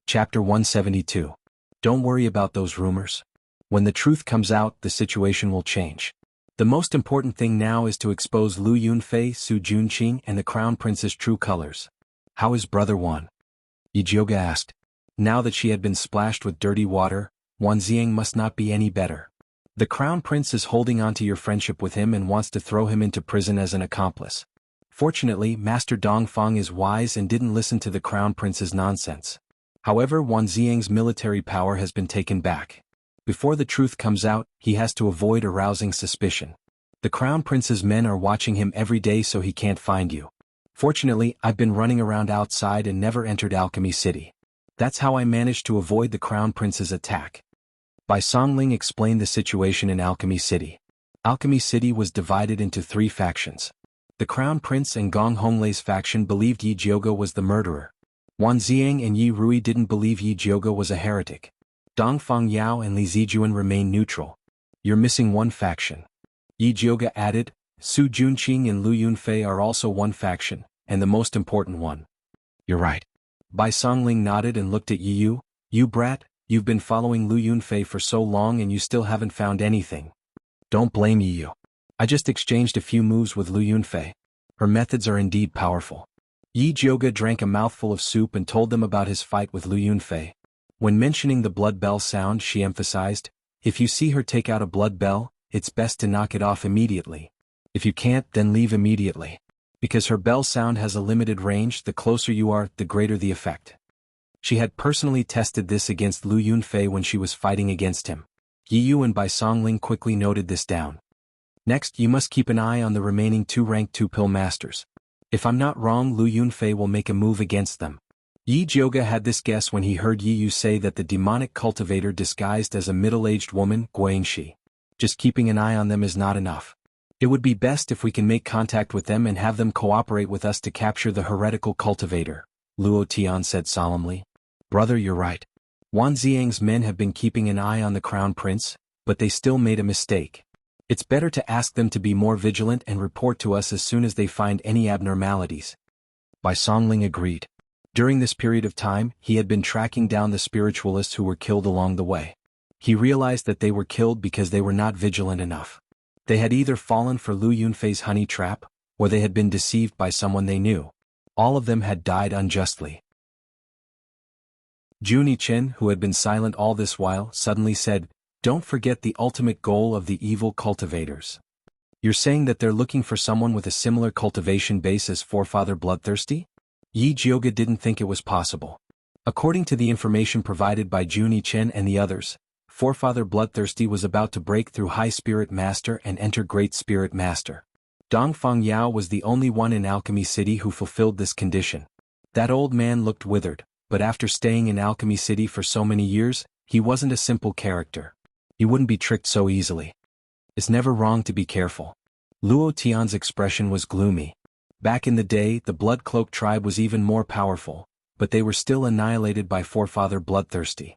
Chapter 172. Don't worry about those rumors. When the truth comes out, the situation will change. The most important thing now is to expose Lu Yunfei, Su Junqing and the Crown Prince's true colors. How is Brother Wan? Yijioga asked. Now that she had been splashed with dirty water, Wan Ziang must not be any better. The Crown Prince is holding on to your friendship with him and wants to throw him into prison as an accomplice. Fortunately, Master Dongfang is wise and didn't listen to the Crown Prince's nonsense. However, Wan Ziang's military power has been taken back. Before the truth comes out, he has to avoid arousing suspicion. The Crown Prince's men are watching him every day so he can't find you. Fortunately, I've been running around outside and never entered Alchemy City. That's how I managed to avoid the Crown Prince's attack. Bai Songling explained the situation in Alchemy City. Alchemy City was divided into 3 factions. The Crown Prince and Gong Honglei's faction believed Yi Jiuge was the murderer. Wan Ziang and Yi Rui didn't believe Yi Jiuge was a heretic. Dongfang Yao and Li Zijuan remained neutral. You're missing one faction. Yi Jiuge added, Su Junqing and Lu Yunfei are also one faction, and the most important one. You're right. Bai Songling nodded and looked at Yi Yu. You brat, you've been following Lu Yunfei for so long and you still haven't found anything. Don't blame Yi Yu. I just exchanged a few moves with Lu Yunfei. Her methods are indeed powerful. Yi Jiuge drank a mouthful of soup and told them about his fight with Lu Yunfei. When mentioning the blood bell sound, she emphasized, if you see her take out a blood bell, it's best to knock it off immediately. If you can't, then leave immediately. Because her bell sound has a limited range, the closer you are, the greater the effect. She had personally tested this against Lu Yunfei when she was fighting against him. Yi Yu and Bai Songling quickly noted this down. Next, you must keep an eye on the remaining 2 rank 2 pill masters. If I'm not wrong, Lu Yunfei will make a move against them. Yi Jiuge had this guess when he heard Yi Yu say that the demonic cultivator disguised as a middle-aged woman, Guangxi. Just keeping an eye on them is not enough. It would be best if we can make contact with them and have them cooperate with us to capture the heretical cultivator, Luo Tian said solemnly. Brother, you're right. Wan Ziang's men have been keeping an eye on the Crown Prince, but they still made a mistake. It's better to ask them to be more vigilant and report to us as soon as they find any abnormalities. Bai Songling agreed. During this period of time, he had been tracking down the spiritualists who were killed along the way. He realized that they were killed because they were not vigilant enough. They had either fallen for Lu Yunfei's honey trap, or they had been deceived by someone they knew. All of them had died unjustly. Juni Chen, who had been silent all this while, suddenly said, Don't forget the ultimate goal of the evil cultivators. You're saying that they're looking for someone with a similar cultivation base as Forefather Bloodthirsty? Yi Jiuge didn't think it was possible. According to the information provided by Juni Chen and the others, Forefather Bloodthirsty was about to break through High Spirit Master and enter Great Spirit Master. Dongfang Yao was the only one in Alchemy City who fulfilled this condition. That old man looked withered, but after staying in Alchemy City for so many years, he wasn't a simple character. He wouldn't be tricked so easily. It's never wrong to be careful. Luo Tian's expression was gloomy. Back in the day, the Blood Cloak tribe was even more powerful, but they were still annihilated by Forefather Bloodthirsty.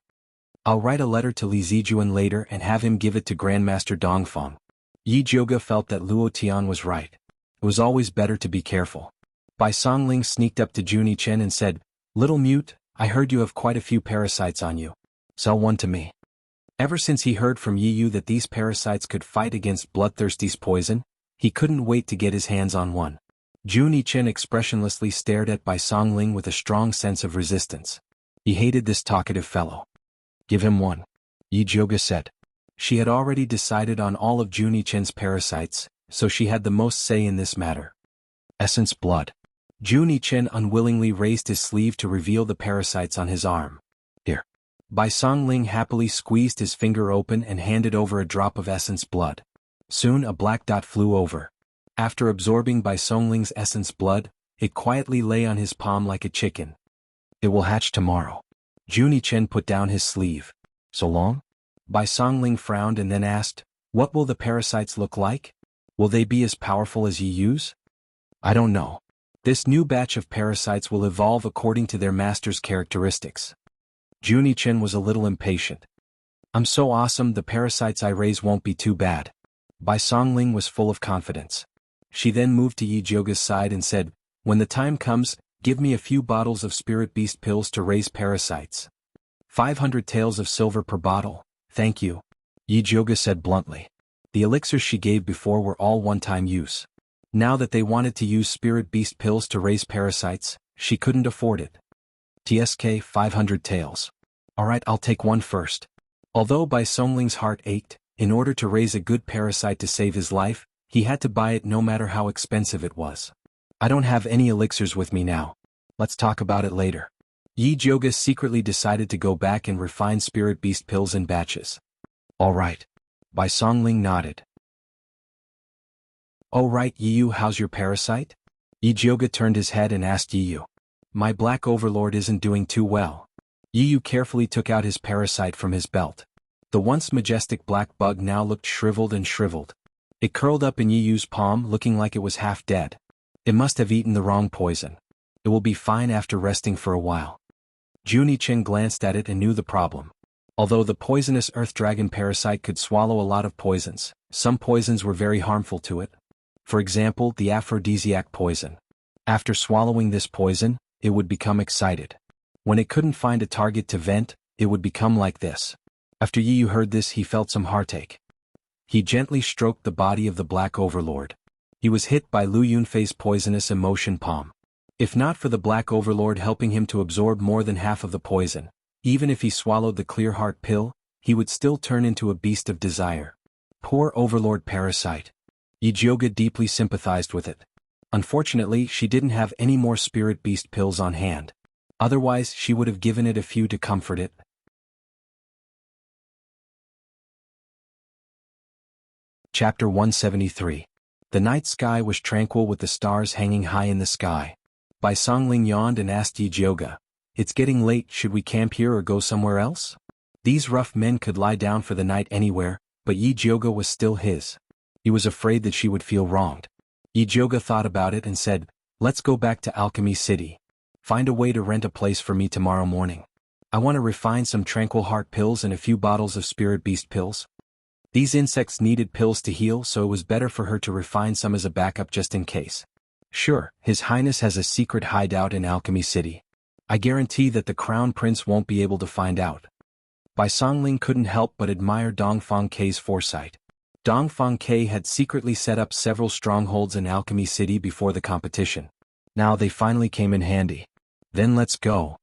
I'll write a letter to Li Zijuan later and have him give it to Grandmaster Dongfang. Yi Jiuge felt that Luo Tian was right. It was always better to be careful. Bai Songling sneaked up to Juni Chen and said, Little mute, I heard you have quite a few parasites on you. Sell one to me. Ever since he heard from Yi Yu that these parasites could fight against Bloodthirsty's poison, he couldn't wait to get his hands on one. Juni Chen expressionlessly stared at Bai Songling with a strong sense of resistance. He hated this talkative fellow. Give him one, Yi Jiuge said. She had already decided on all of Juni Chen's parasites, so she had the most say in this matter. Essence blood. Juni Chen unwillingly raised his sleeve to reveal the parasites on his arm. Here. Bai Songling happily squeezed his finger open and handed over a drop of essence blood. Soon a black dot flew over. After absorbing Bai Songling's essence blood, it quietly lay on his palm like a chicken. It will hatch tomorrow. Juni Chen put down his sleeve. So long? Bai Songling frowned and then asked, What will the parasites look like? Will they be as powerful as Yi Yu's? I don't know. This new batch of parasites will evolve according to their master's characteristics. Juni Chen was a little impatient. I'm so awesome, the parasites I raise won't be too bad. Bai Songling was full of confidence. She then moved to Yi Jiuge's side and said, When the time comes, give me a few bottles of Spirit Beast pills to raise parasites. 500 taels of silver per bottle, thank you. Yi Jiuge said bluntly. The elixirs she gave before were all one-time use. Now that they wanted to use spirit beast pills to raise parasites, she couldn't afford it. TSK 500 taels. Alright, I'll take one first. Although Bai Songling's heart ached, in order to raise a good parasite to save his life, he had to buy it no matter how expensive it was. I don't have any elixirs with me now. Let's talk about it later. Yi Jioga secretly decided to go back and refine spirit beast pills in batches. Alright. Bai Songling nodded. Oh right, Yiyu, how's your parasite? Yi Jioga turned his head and asked Yiyu. My black overlord isn't doing too well. Yiyu carefully took out his parasite from his belt. The once majestic black bug now looked shriveled and shriveled. It curled up in Yiyu's palm looking like it was half dead. It must have eaten the wrong poison. It will be fine after resting for a while. Junichen glanced at it and knew the problem. Although the poisonous earth dragon parasite could swallow a lot of poisons, some poisons were very harmful to it. For example, the aphrodisiac poison. After swallowing this poison, it would become excited. When it couldn't find a target to vent, it would become like this. After Yiyu heard this, he felt some heartache. He gently stroked the body of the Black Overlord. He was hit by Lu Yunfei's poisonous emotion palm. If not for the Black Overlord helping him to absorb more than half of the poison, even if he swallowed the clear heart pill, he would still turn into a beast of desire. Poor Overlord parasite. Yi Jioga deeply sympathized with it. Unfortunately, she didn't have any more spirit beast pills on hand. Otherwise, she would have given it a few to comfort it. Chapter 173. The night sky was tranquil with the stars hanging high in the sky. Bai Songling yawned and asked Yi Jioga, "It's getting late, should we camp here or go somewhere else?" These rough men could lie down for the night anywhere, but Yi Jioga was still his. He was afraid that she would feel wronged. Yi Jioga thought about it and said, "Let's go back to Alchemy City. Find a way to rent a place for me tomorrow morning. I want to refine some tranquil heart pills and a few bottles of spirit beast pills." These insects needed pills to heal, so it was better for her to refine some as a backup just in case. Sure, His Highness has a secret hideout in Alchemy City. I guarantee that the Crown Prince won't be able to find out. Bai Songling couldn't help but admire Dongfang Kei's foresight. Dongfang Kei had secretly set up several strongholds in Alchemy City before the competition. Now they finally came in handy. Then let's go.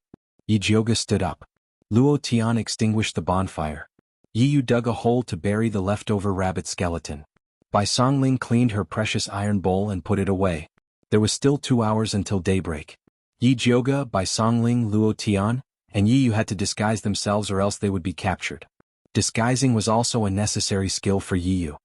Yi Jioga stood up. Luo Tian extinguished the bonfire. Yiyu dug a hole to bury the leftover rabbit skeleton. Bai Songling cleaned her precious iron bowl and put it away. There was still 2 hours until daybreak. Yi Jioga, Bai Songling, Luo Tian, and Yiyu had to disguise themselves or else they would be captured. Disguising was also a necessary skill for Yiyu.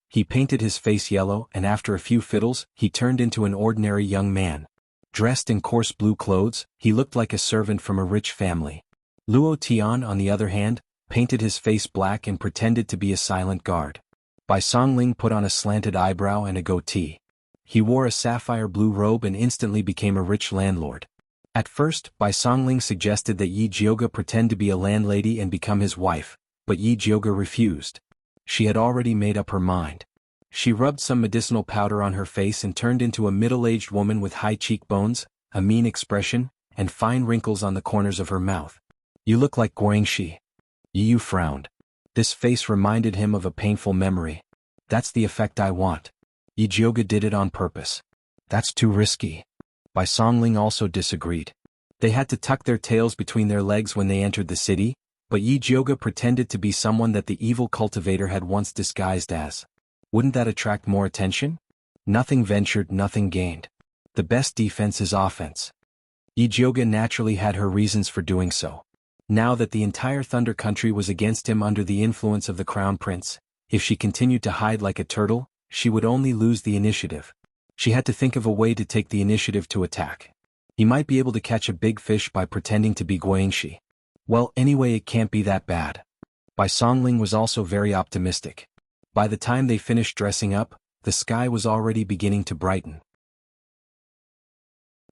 He painted his face yellow and after a few fiddles, he turned into an ordinary young man. Dressed in coarse blue clothes, he looked like a servant from a rich family. Luo Tian, on the other hand, painted his face black and pretended to be a silent guard. Bai Songling put on a slanted eyebrow and a goatee. He wore a sapphire blue robe and instantly became a rich landlord. At first, Bai Songling suggested that Yi Jioga pretend to be a landlady and become his wife, but Yi Jioga refused. She had already made up her mind. She rubbed some medicinal powder on her face and turned into a middle-aged woman with high cheekbones, a mean expression, and fine wrinkles on the corners of her mouth. "You look like Guangxi." Yiyu frowned. This face reminded him of a painful memory. "That's the effect I want." Yi Jioga did it on purpose. "That's too risky." Bai Songling also disagreed. They had to tuck their tails between their legs when they entered the city, but Yi Jioga pretended to be someone that the evil cultivator had once disguised as. Wouldn't that attract more attention? Nothing ventured, nothing gained. The best defense is offense. Yi Jioga naturally had her reasons for doing so. Now that the entire Thunder Country was against him under the influence of the Crown Prince, if she continued to hide like a turtle, she would only lose the initiative. She had to think of a way to take the initiative to attack. He might be able to catch a big fish by pretending to be Guangxi. Well, anyway, it can't be that bad. Bai Songling was also very optimistic. By the time they finished dressing up, the sky was already beginning to brighten.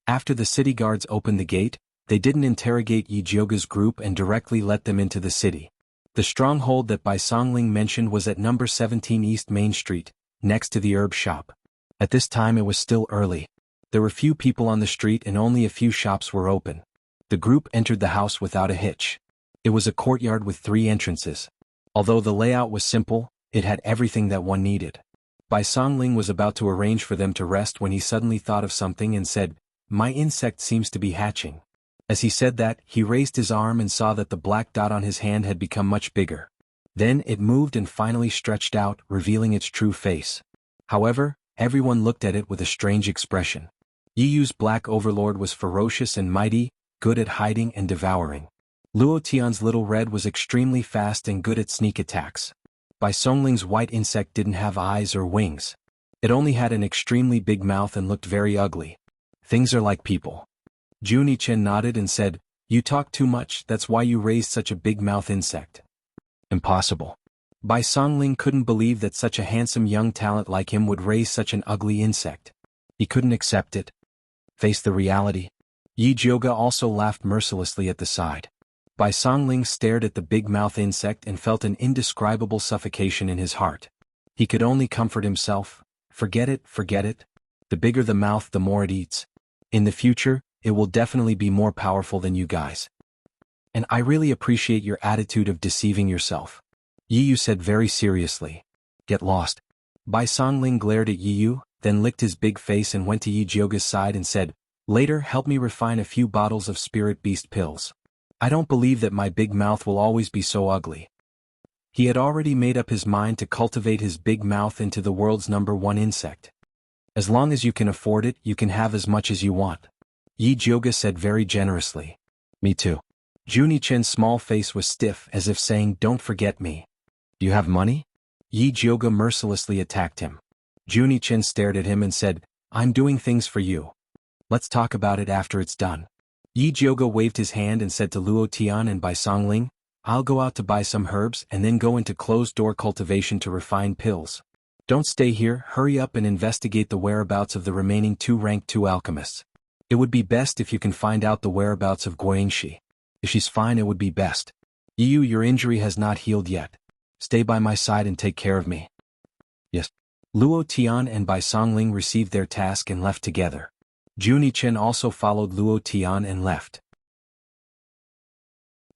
After the city guards opened the gate, they didn't interrogate Yi Jioga's group and directly let them into the city. The stronghold that Bai Songling mentioned was at number 17 East Main Street, next to the herb shop. At this time it was still early. There were few people on the street and only a few shops were open. The group entered the house without a hitch. It was a courtyard with 3 entrances. Although the layout was simple, It had everything that one needed. Bai Songling was about to arrange for them to rest when he suddenly thought of something and said, "My insect seems to be hatching." As he said that, he raised his arm and saw that the black dot on his hand had become much bigger. Then it moved and finally stretched out, revealing its true face. However, everyone looked at it with a strange expression. Yiyu's black overlord was ferocious and mighty, good at hiding and devouring. Luo Tian's little red was extremely fast and good at sneak attacks. Bai Songling's white insect didn't have eyes or wings. It only had an extremely big mouth and looked very ugly. Things are like people. Juni Chen nodded and said, "You talk too much, that's why you raised such a big mouth insect." Impossible. Bai Songling couldn't believe that such a handsome young talent like him would raise such an ugly insect. He couldn't accept it. Face the reality. Yi Jioga also laughed mercilessly at the side. Bai Songling stared at the big mouth insect and felt an indescribable suffocation in his heart. He could only comfort himself. Forget it, forget it. The bigger the mouth, the more it eats. In the future, it will definitely be more powerful than you guys. And I really appreciate your attitude of deceiving yourself. Yiyu said very seriously. Get lost. Bai Songling glared at Yiyu, then licked his big face and went to Yi Jioga's side and said, "Later, help me refine a few bottles of spirit beast pills. I don't believe that my big mouth will always be so ugly." He had already made up his mind to cultivate his big mouth into the world's #1 insect. As long as you can afford it, you can have as much as you want. Yi Jioga said very generously. Me too. Juni Chen's small face was stiff as if saying, "Don't forget me." "Do you have money?" Yi Jioga mercilessly attacked him. Juni Chen stared at him and said, "I'm doing things for you. Let's talk about it after it's done." Yi Jioga waved his hand and said to Luo Tian and Bai Songling, "I'll go out to buy some herbs and then go into closed-door cultivation to refine pills. Don't stay here, hurry up and investigate the whereabouts of the remaining 2 rank 2 alchemists. It would be best if you can find out the whereabouts of Guangxi. If she's fine, it would be best. Yiyu, your injury has not healed yet. Stay by my side and take care of me." "Yes." Luo Tian and Bai Songling received their task and left together. Juni Chen also followed Luo Tian and left.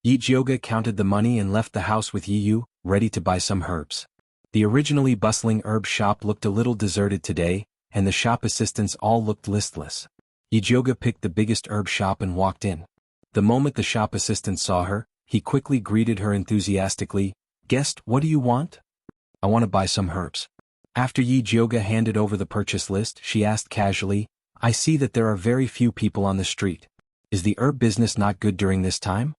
Yi Jioga counted the money and left the house with Yiyu, ready to buy some herbs. The originally bustling herb shop looked a little deserted today, and the shop assistants all looked listless. Yi Jioga picked the biggest herb shop and walked in. The moment the shop assistant saw her, he quickly greeted her enthusiastically. "Guest, what do you want?" "I want to buy some herbs." After Yi Jioga handed over the purchase list, she asked casually, "I see that there are very few people on the street. Is the herb business not good during this time?"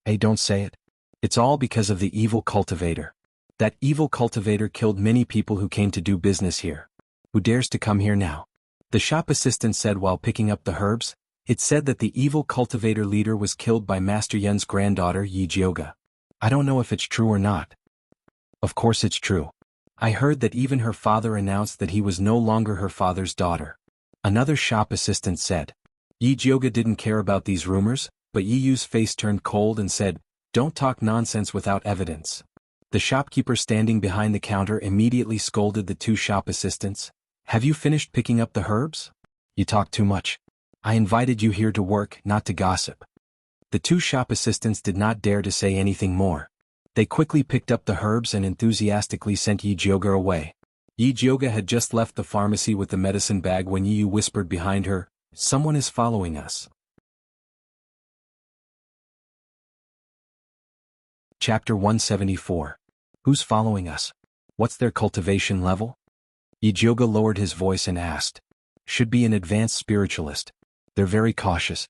"Hey, don't say it. It's all because of the evil cultivator. That evil cultivator killed many people who came to do business here. Who dares to come here now?" The shop assistant said while picking up the herbs. It said that the evil cultivator leader was killed by Master Yun's granddaughter Yi Jioga. "I don't know if it's true or not." "Of course it's true. I heard that even her father announced that he was no longer her father's daughter." Another shop assistant said. Yi Jioga didn't care about these rumors, but Yiyu's face turned cold and said, "Don't talk nonsense without evidence." The shopkeeper standing behind the counter immediately scolded the 2 shop assistants. "Have you finished picking up the herbs? You talk too much. I invited you here to work, not to gossip." The 2 shop assistants did not dare to say anything more. They quickly picked up the herbs and enthusiastically sent Yi Jioga away. Yi Jioga had just left the pharmacy with the medicine bag when Yiyu whispered behind her, "Someone is following us." Chapter 174. Who's following us? What's their cultivation level? Yi Jioga lowered his voice and asked. "Should be an advanced spiritualist. They're very cautious."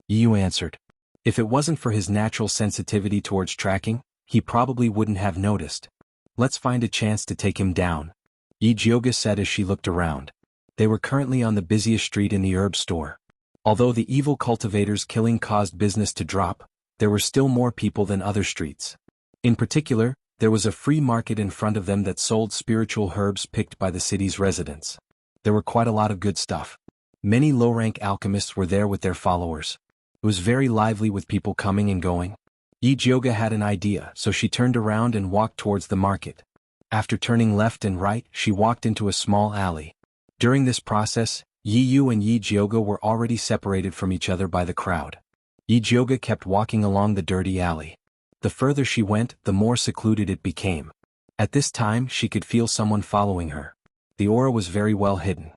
Yiyu answered. If it wasn't for his natural sensitivity towards tracking, he probably wouldn't have noticed. "Let's find a chance to take him down," Yi Jioga said as she looked around. They were currently on the busiest street in the herb store. Although the evil cultivator's killing caused business to drop, there were still more people than other streets. In particular, there was a free market in front of them that sold spiritual herbs picked by the city's residents. There were quite a lot of good stuff. Many low-rank alchemists were there with their followers. It was very lively with people coming and going. Yi Jioga had an idea, so she turned around and walked towards the market. After turning left and right, she walked into a small alley. During this process, Yiyu and Yi Jioga were already separated from each other by the crowd. Yi Jioga kept walking along the dirty alley. The further she went, the more secluded it became. At this time she could feel someone following her. The aura was very well hidden.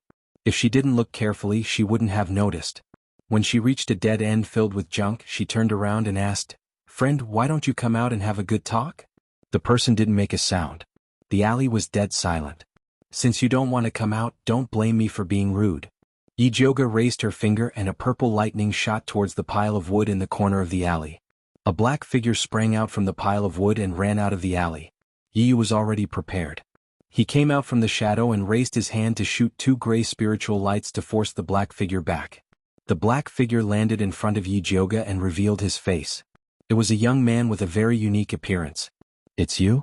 If she didn't look carefully she wouldn't have noticed. When she reached a dead end filled with junk she turned around and asked, "Friend, why don't you come out and have a good talk?" The person didn't make a sound. The alley was dead silent. "Since you don't want to come out, don't blame me for being rude." Yijioga raised her finger and a purple lightning shot towards the pile of wood in the corner of the alley. A black figure sprang out from the pile of wood and ran out of the alley. Yi was already prepared. He came out from the shadow and raised his hand to shoot 2 gray spiritual lights to force the black figure back. The black figure landed in front of Yijioga and revealed his face. It was a young man with a very unique appearance. "It's you?"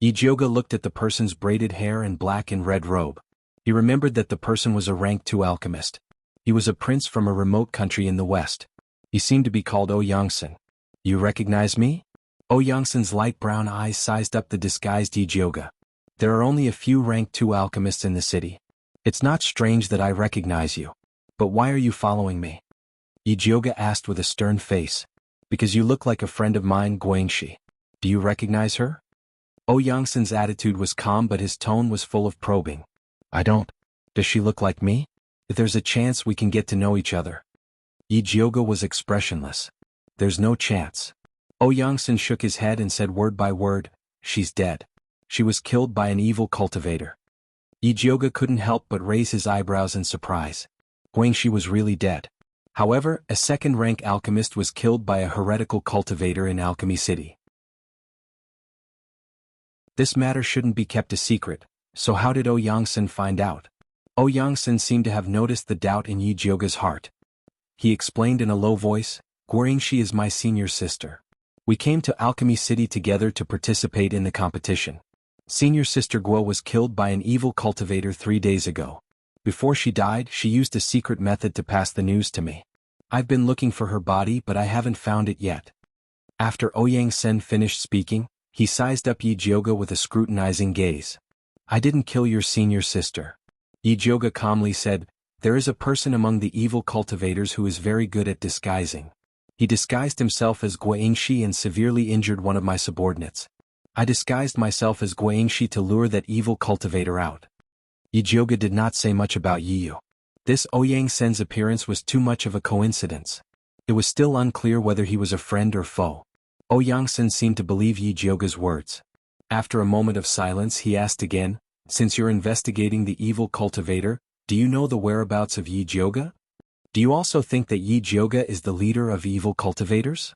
Yijioga looked at the person's braided hair and black and red robe. He remembered that the person was a rank 2 alchemist. He was a prince from a remote country in the west. He seemed to be called Yangsen. "You recognize me?" Yangsen's light brown eyes sized up the disguised Yijioga. "There are only a few rank 2 alchemists in the city. It's not strange that I recognize you. But why are you following me?" Yijioga asked with a stern face. "Because you look like a friend of mine, Guangxi. Do you recognize her?" Yangsen's attitude was calm but his tone was full of probing. "I don't. Does she look like me? If there's a chance we can get to know each other." Yijioga was expressionless. "There's no chance." Yangsen shook his head and said word by word, "She's dead. She was killed by an evil cultivator." Yijioga couldn't help but raise his eyebrows in surprise. Guangxi was really dead. However, a second-rank alchemist was killed by a heretical cultivator in Alchemy City. This matter shouldn't be kept a secret, so how did Yangsen find out? Yangsen seemed to have noticed the doubt in Yijioga's heart. He explained in a low voice, "Guangxi is my senior sister. We came to Alchemy City together to participate in the competition. Senior sister Guo was killed by an evil cultivator 3 days ago. Before she died, she used a secret method to pass the news to me. I've been looking for her body but I haven't found it yet." After Yangsen finished speaking, he sized up Yijioga with a scrutinizing gaze. "I didn't kill your senior sister." Yijioga calmly said, "There is a person among the evil cultivators who is very good at disguising. He disguised himself as Guangxi and severely injured one of my subordinates. I disguised myself as Guangxi to lure that evil cultivator out." Yijioga did not say much about Yiyu. This Yangsen's appearance was too much of a coincidence. It was still unclear whether he was a friend or foe. Yangsen seemed to believe Yijioga's words. After a moment of silence he asked again, "Since you're investigating the evil cultivator, do you know the whereabouts of Yijioga? Do you also think that Yijioga is the leader of evil cultivators?"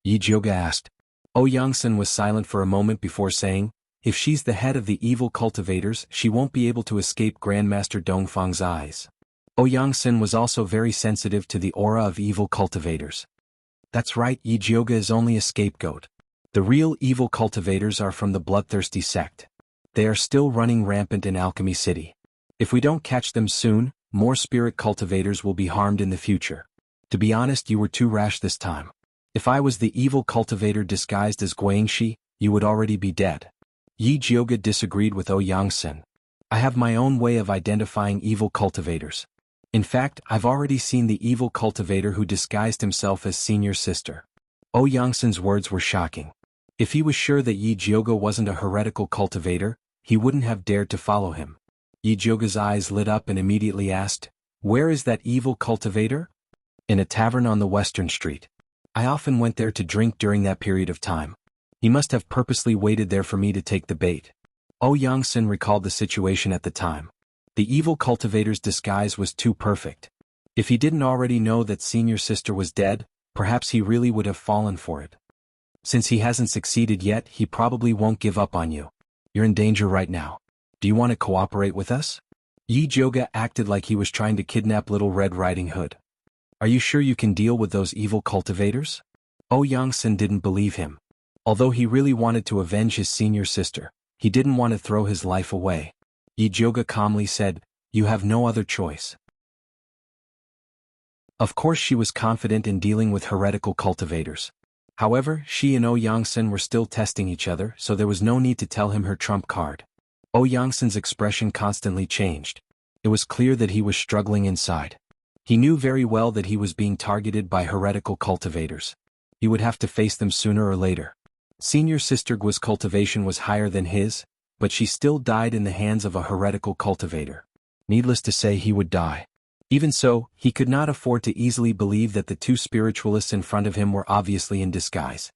Yijioga asked. Yangsen was silent for a moment before saying, "If she's the head of the evil cultivators she won't be able to escape Grandmaster Dongfang's eyes." Yangsen was also very sensitive to the aura of evil cultivators. "That's right, Yijioga is only a scapegoat. The real evil cultivators are from the bloodthirsty sect. They are still running rampant in Alchemy City. If we don't catch them soon, more spirit cultivators will be harmed in the future. To be honest, you were too rash this time. If I was the evil cultivator disguised as Guangxi, you would already be dead." Yijioga disagreed with Yangsen. "I have my own way of identifying evil cultivators. In fact, I've already seen the evil cultivator who disguised himself as senior sister." Yangsen's words were shocking. If he was sure that Yijioga wasn't a heretical cultivator, he wouldn't have dared to follow him. Yijioga's eyes lit up and immediately asked, "Where is that evil cultivator?" "In a tavern on the Western Street. I often went there to drink during that period of time. He must have purposely waited there for me to take the bait." Yangsen recalled the situation at the time. The evil cultivator's disguise was too perfect. If he didn't already know that senior sister was dead, perhaps he really would have fallen for it. Since he hasn't succeeded yet, he probably won't give up on you. You're in danger right now. Do you want to cooperate with us? Yijioga acted like he was trying to kidnap Little Red Riding Hood. "Are you sure you can deal with those evil cultivators?" Yangsen didn't believe him. Although he really wanted to avenge his senior sister, he didn't want to throw his life away. Yijioga calmly said, "You have no other choice." Of course she was confident in dealing with heretical cultivators. However, she and Yangsen were still testing each other, so there was no need to tell him her trump card. Yangsen's expression constantly changed. It was clear that he was struggling inside. He knew very well that he was being targeted by heretical cultivators. He would have to face them sooner or later. Senior Sister Guo's cultivation was higher than his, but she still died in the hands of a heretical cultivator. Needless to say, he would die. Even so, he could not afford to easily believe that the two spiritualists in front of him were obviously in disguise.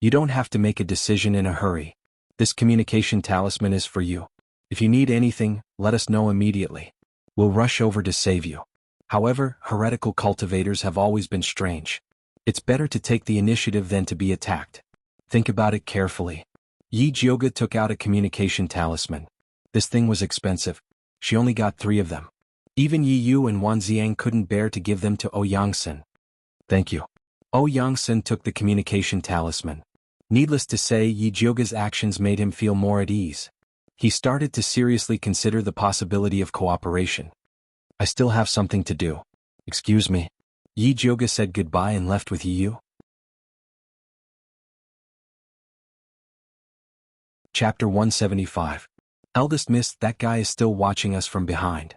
You don't have to make a decision in a hurry. This communication talisman is for you. If you need anything, let us know immediately. We'll rush over to save you. However, heretical cultivators have always been strange. It's better to take the initiative than to be attacked. Think about it carefully. Yi Jioga took out a communication talisman. This thing was expensive. She only got 3 of them. Even Yi Yu and Wan Ziang couldn't bear to give them to Ouyang-sen. Thank you. Ouyang-sen took the communication talisman. Needless to say, Yi Jioga's actions made him feel more at ease. He started to seriously consider the possibility of cooperation. I still have something to do. Excuse me. Yi Jioga said goodbye and left with Yi Yu. Chapter 175. Eldest Miss, that guy is still watching us from behind.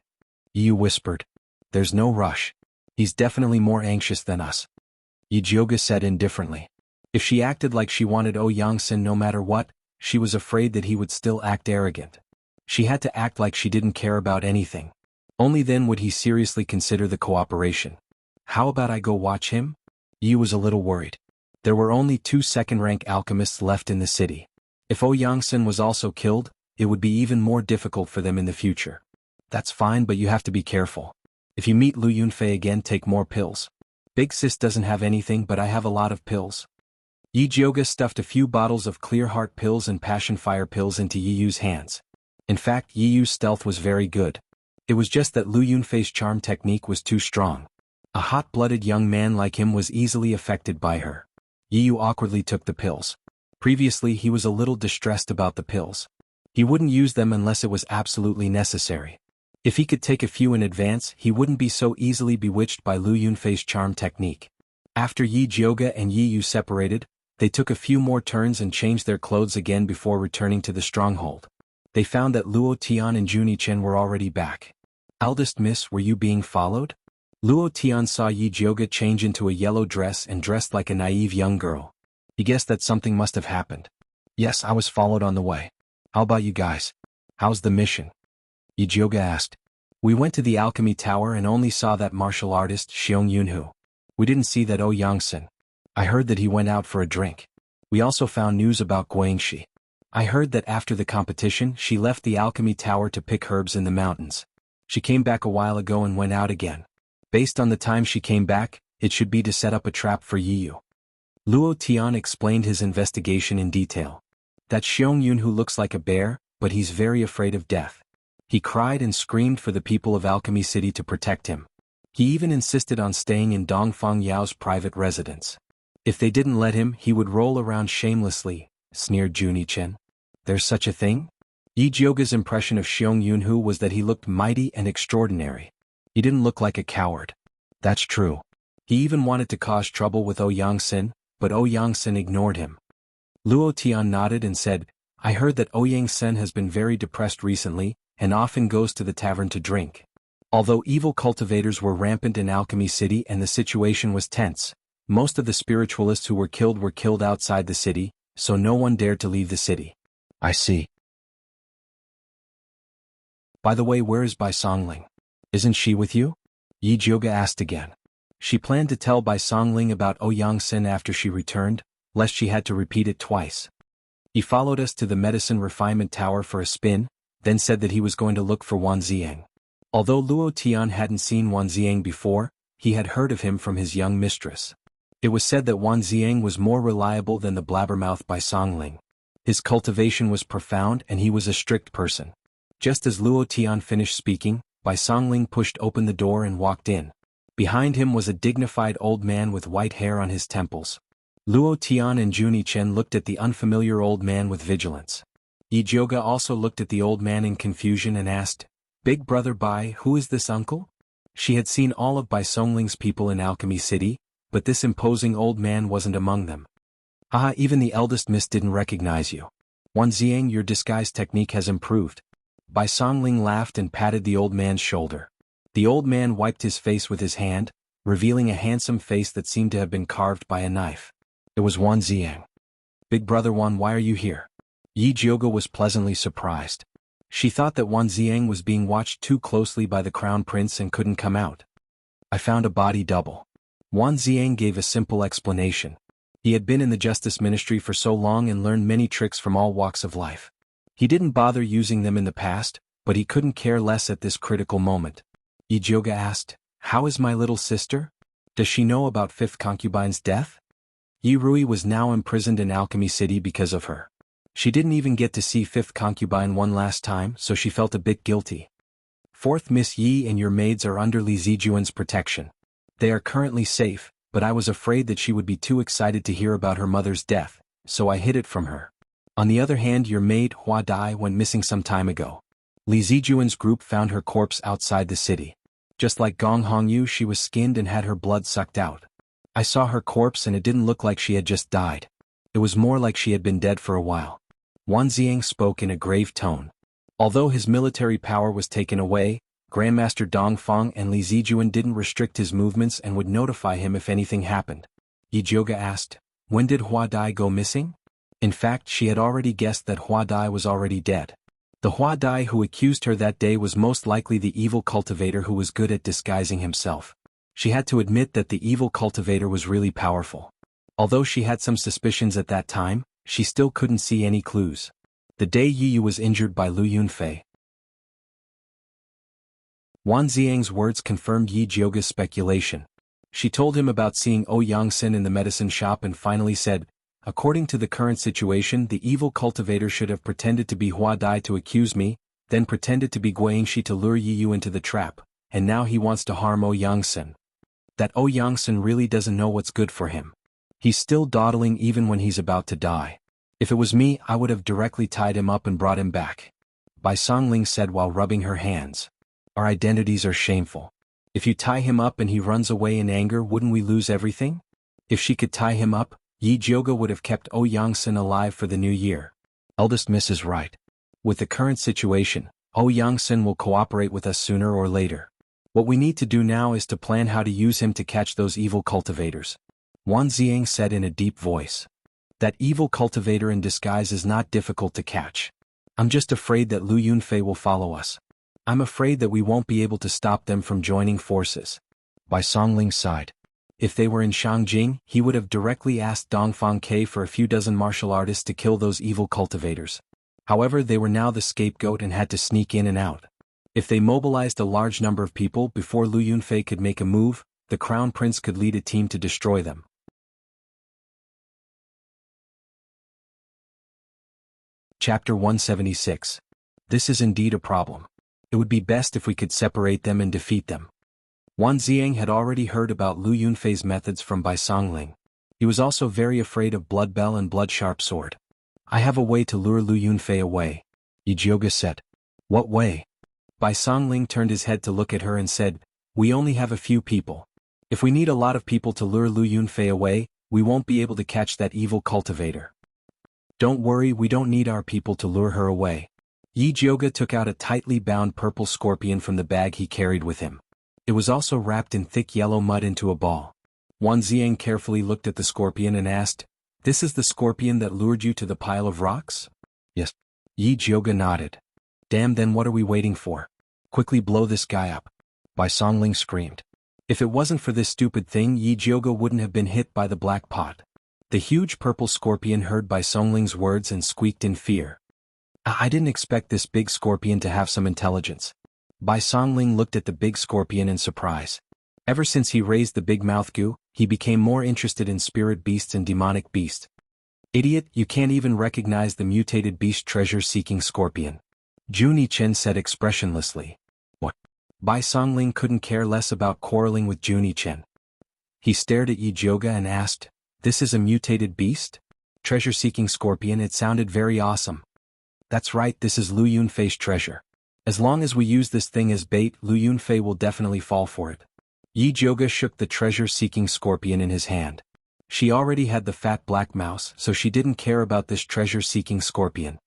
Yi Yu whispered. There's no rush. He's definitely more anxious than us. Yi Jioga said indifferently. If she acted like she wanted Ouyang-sen no matter what, she was afraid that he would still act arrogant. She had to act like she didn't care about anything. Only then would he seriously consider the cooperation. How about I go watch him? Yi was a little worried. There were only 2 second-rank alchemists left in the city. If Ouyang-sen was also killed, it would be even more difficult for them in the future. That's fine, but you have to be careful. If you meet Lu Yunfei again, take more pills. Big sis doesn't have anything, but I have a lot of pills. Yi Jioga stuffed a few bottles of Clear Heart pills and Passion Fire pills into Yi Yu's hands. In fact, Yi Yu's stealth was very good. It was just that Lu Yunfei's charm technique was too strong. A hot-blooded young man like him was easily affected by her. Yi Yu awkwardly took the pills. Previously, he was a little distressed about the pills. He wouldn't use them unless it was absolutely necessary. If he could take a few in advance, he wouldn't be so easily bewitched by Lu Yunfei's charm technique. After Yi Jioga and Yi Yu separated, they took a few more turns and changed their clothes again before returning to the stronghold. They found that Luo Tian and Juni Chen were already back. Eldest Miss, were you being followed? Luo Tian saw Yi Jioga change into a yellow dress and dressed like a naive young girl. He guessed that something must have happened. Yes, I was followed on the way. How about you guys? How's the mission? Yi Jioga asked. We went to the alchemy tower and only saw that martial artist Xiong Yunhu. We didn't see that Ouyang-sen. I heard that he went out for a drink. We also found news about Guangxi. I heard that after the competition she left the alchemy tower to pick herbs in the mountains. She came back a while ago and went out again. Based on the time she came back, it should be to set up a trap for Yi Yu. Luo Tian explained his investigation in detail. That Xiong Yunhu looks like a bear, but he's very afraid of death. He cried and screamed for the people of Alchemy City to protect him. He even insisted on staying in Dongfang Yao's private residence. If they didn't let him, he would roll around shamelessly, sneered Juni Chen. There's such a thing? Yi Jioga's impression of Xiong Yunhu was that he looked mighty and extraordinary. He didn't look like a coward. That's true. He even wanted to cause trouble with Ouyang-sen, but Ouyang-sen ignored him. Luo Tian nodded and said, I heard that Ouyang-sen has been very depressed recently, and often goes to the tavern to drink. Although evil cultivators were rampant in Alchemy City and the situation was tense, most of the spiritualists who were killed outside the city, so no one dared to leave the city. I see. By the way, where is Bai Songling? Isn't she with you? Yi Jioga asked again. She planned to tell Bai Songling about Ouyang-sen after she returned, lest she had to repeat it twice. He followed us to the medicine refinement tower for a spin, then said that he was going to look for Wan Ziang. Although Luo Tian hadn't seen Wan Ziang before, he had heard of him from his young mistress. It was said that Wan Ziang was more reliable than the blabbermouth Bai Songling. His cultivation was profound and he was a strict person. Just as Luo Tian finished speaking, Bai Songling pushed open the door and walked in. Behind him was a dignified old man with white hair on his temples. Luo Tian and Juni Chen looked at the unfamiliar old man with vigilance. Yi Jioga also looked at the old man in confusion and asked, Big brother Bai, who is this uncle? She had seen all of Bai Songling's people in Alchemy City, but this imposing old man wasn't among them. Ah, even the eldest miss didn't recognize you. Wan Ziang, your disguise technique has improved. Bai Songling laughed and patted the old man's shoulder. The old man wiped his face with his hand, revealing a handsome face that seemed to have been carved by a knife. It was Wan Ziang. Big brother Wan, why are you here? Yi Jiuge was pleasantly surprised. She thought that Wan Ziang was being watched too closely by the crown prince and couldn't come out. I found a body double. Wan Ziang gave a simple explanation. He had been in the justice ministry for so long and learned many tricks from all walks of life. He didn't bother using them in the past, but he couldn't care less at this critical moment. Yi Jiuge asked, "How is my little sister? Does she know about fifth concubine's death?" Yi Rui was now imprisoned in Alchemy City because of her. She didn't even get to see fifth concubine one last time, so she felt a bit guilty. Fourth, Miss Yi and your maids are under Li Zijuan's protection. They are currently safe, but I was afraid that she would be too excited to hear about her mother's death, so I hid it from her. On the other hand, your maid Hua Dai went missing some time ago. Li Zijuan's group found her corpse outside the city. Just like Gong Hongyu, she was skinned and had her blood sucked out. I saw her corpse and it didn't look like she had just died. It was more like she had been dead for a while. Wan Ziang spoke in a grave tone. Although his military power was taken away, Grandmaster Dongfang and Li Zijuan didn't restrict his movements and would notify him if anything happened. Yi Jiuge asked, "When did Hua Dai go missing?" In fact, she had already guessed that Hua Dai was already dead. The Hua Dai who accused her that day was most likely the evil cultivator who was good at disguising himself. She had to admit that the evil cultivator was really powerful. Although she had some suspicions at that time, she still couldn't see any clues. The day Yi Yu was injured by Lu Yunfei. Wan Ziang's words confirmed Yi Jiuge's speculation. She told him about seeing Yangsen in the medicine shop and finally said, "According to the current situation, the evil cultivator should have pretended to be Hua Dai to accuse me, then pretended to be Guangxi to lure Yi Yu into the trap, and now he wants to harm Yangsen. That Yangsen really doesn't know what's good for him. He's still dawdling even when he's about to die. If it was me, I would have directly tied him up and brought him back." Bai Songling said while rubbing her hands. "Our identities are shameful. If you tie him up and he runs away in anger, wouldn't we lose everything?" If she could tie him up, Yi Jiuge would have kept Yangsen alive for the new year. Eldest Miss is right. With the current situation, Yangsen will cooperate with us sooner or later. What we need to do now is to plan how to use him to catch those evil cultivators. Wan Ziang said in a deep voice. That evil cultivator in disguise is not difficult to catch. I'm just afraid that Lu Yunfei will follow us. I'm afraid that we won't be able to stop them from joining forces. Bai Songling sighed. If they were in Shangjing, he would have directly asked Dongfang Ke for a few dozen martial artists to kill those evil cultivators. However, they were now the scapegoat and had to sneak in and out. If they mobilized a large number of people before Lu Yunfei could make a move, the Crown Prince could lead a team to destroy them. Chapter 176. This is indeed a problem. It would be best if we could separate them and defeat them. Wan Ziang had already heard about Lu Yunfei's methods from Bai Songling. He was also very afraid of Blood Bell and Blood Sharp Sword. "I have a way to lure Lu Yunfei away," Yi Jiuge said. "What way?" Bai Songling turned his head to look at her and said, "We only have a few people. If we need a lot of people to lure Lu Yunfei away, we won't be able to catch that evil cultivator." "Don't worry, we don't need our people to lure her away." Yi Jiuge took out a tightly bound purple scorpion from the bag he carried with him. It was also wrapped in thick yellow mud into a ball. Wan Ziang carefully looked at the scorpion and asked, "This is the scorpion that lured you to the pile of rocks?" "Yes." Yi Jiuge nodded. "Damn, then what are we waiting for? Quickly blow this guy up." Bai Songling screamed. If it wasn't for this stupid thing, Yi Jiuge wouldn't have been hit by the black pot. The huge purple scorpion heard Bai Songling's words and squeaked in fear. I didn't expect this big scorpion to have some intelligence." Bai Songling looked at the big scorpion in surprise. Ever since he raised the big mouth goo, he became more interested in spirit beasts and demonic beasts. "Idiot, you can't even recognize the mutated beast treasure-seeking scorpion," Juni Chen said expressionlessly. "What?" Bai Songling couldn't care less about quarreling with Juni Chen. He stared at Yi Jiuge and asked, "This is a mutated beast? Treasure-seeking scorpion, it sounded very awesome." "That's right, this is Lu Yunfei's treasure. As long as we use this thing as bait, Lu Yunfei will definitely fall for it." Yi Jiuge shook the treasure-seeking scorpion in his hand. She already had the fat black mouse, so she didn't care about this treasure-seeking scorpion.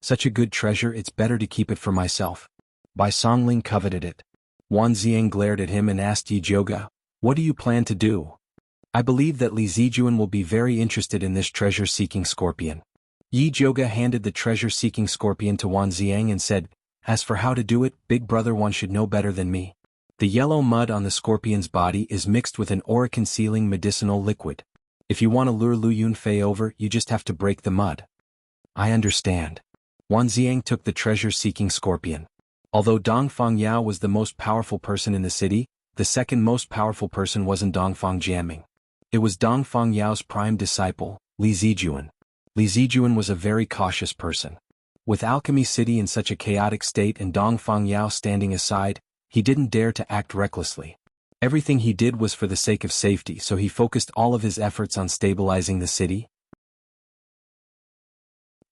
"Such a good treasure, it's better to keep it for myself." Bai Songling coveted it. Wan Ziang glared at him and asked Yi Jiuge, "What do you plan to do?" "I believe that Li Zijuan will be very interested in this treasure-seeking scorpion. Yi Jioga handed the treasure-seeking scorpion to Wan Ziang and said, "As for how to do it, big brother one should know better than me. The yellow mud on the scorpion's body is mixed with an aura-concealing medicinal liquid. If you want to lure Lu Yunfei over, you just have to break the mud." "I understand." Wan Ziang took the treasure-seeking scorpion. Although Dongfang Yao was the most powerful person in the city, the second most powerful person wasn't Dongfang Jiaming. It was Dongfang Yao's prime disciple, Li Zijuan. Li Zijuan was a very cautious person. With Alchemy City in such a chaotic state and Dongfang Yao standing aside, he didn't dare to act recklessly. Everything he did was for the sake of safety, so he focused all of his efforts on stabilizing the city.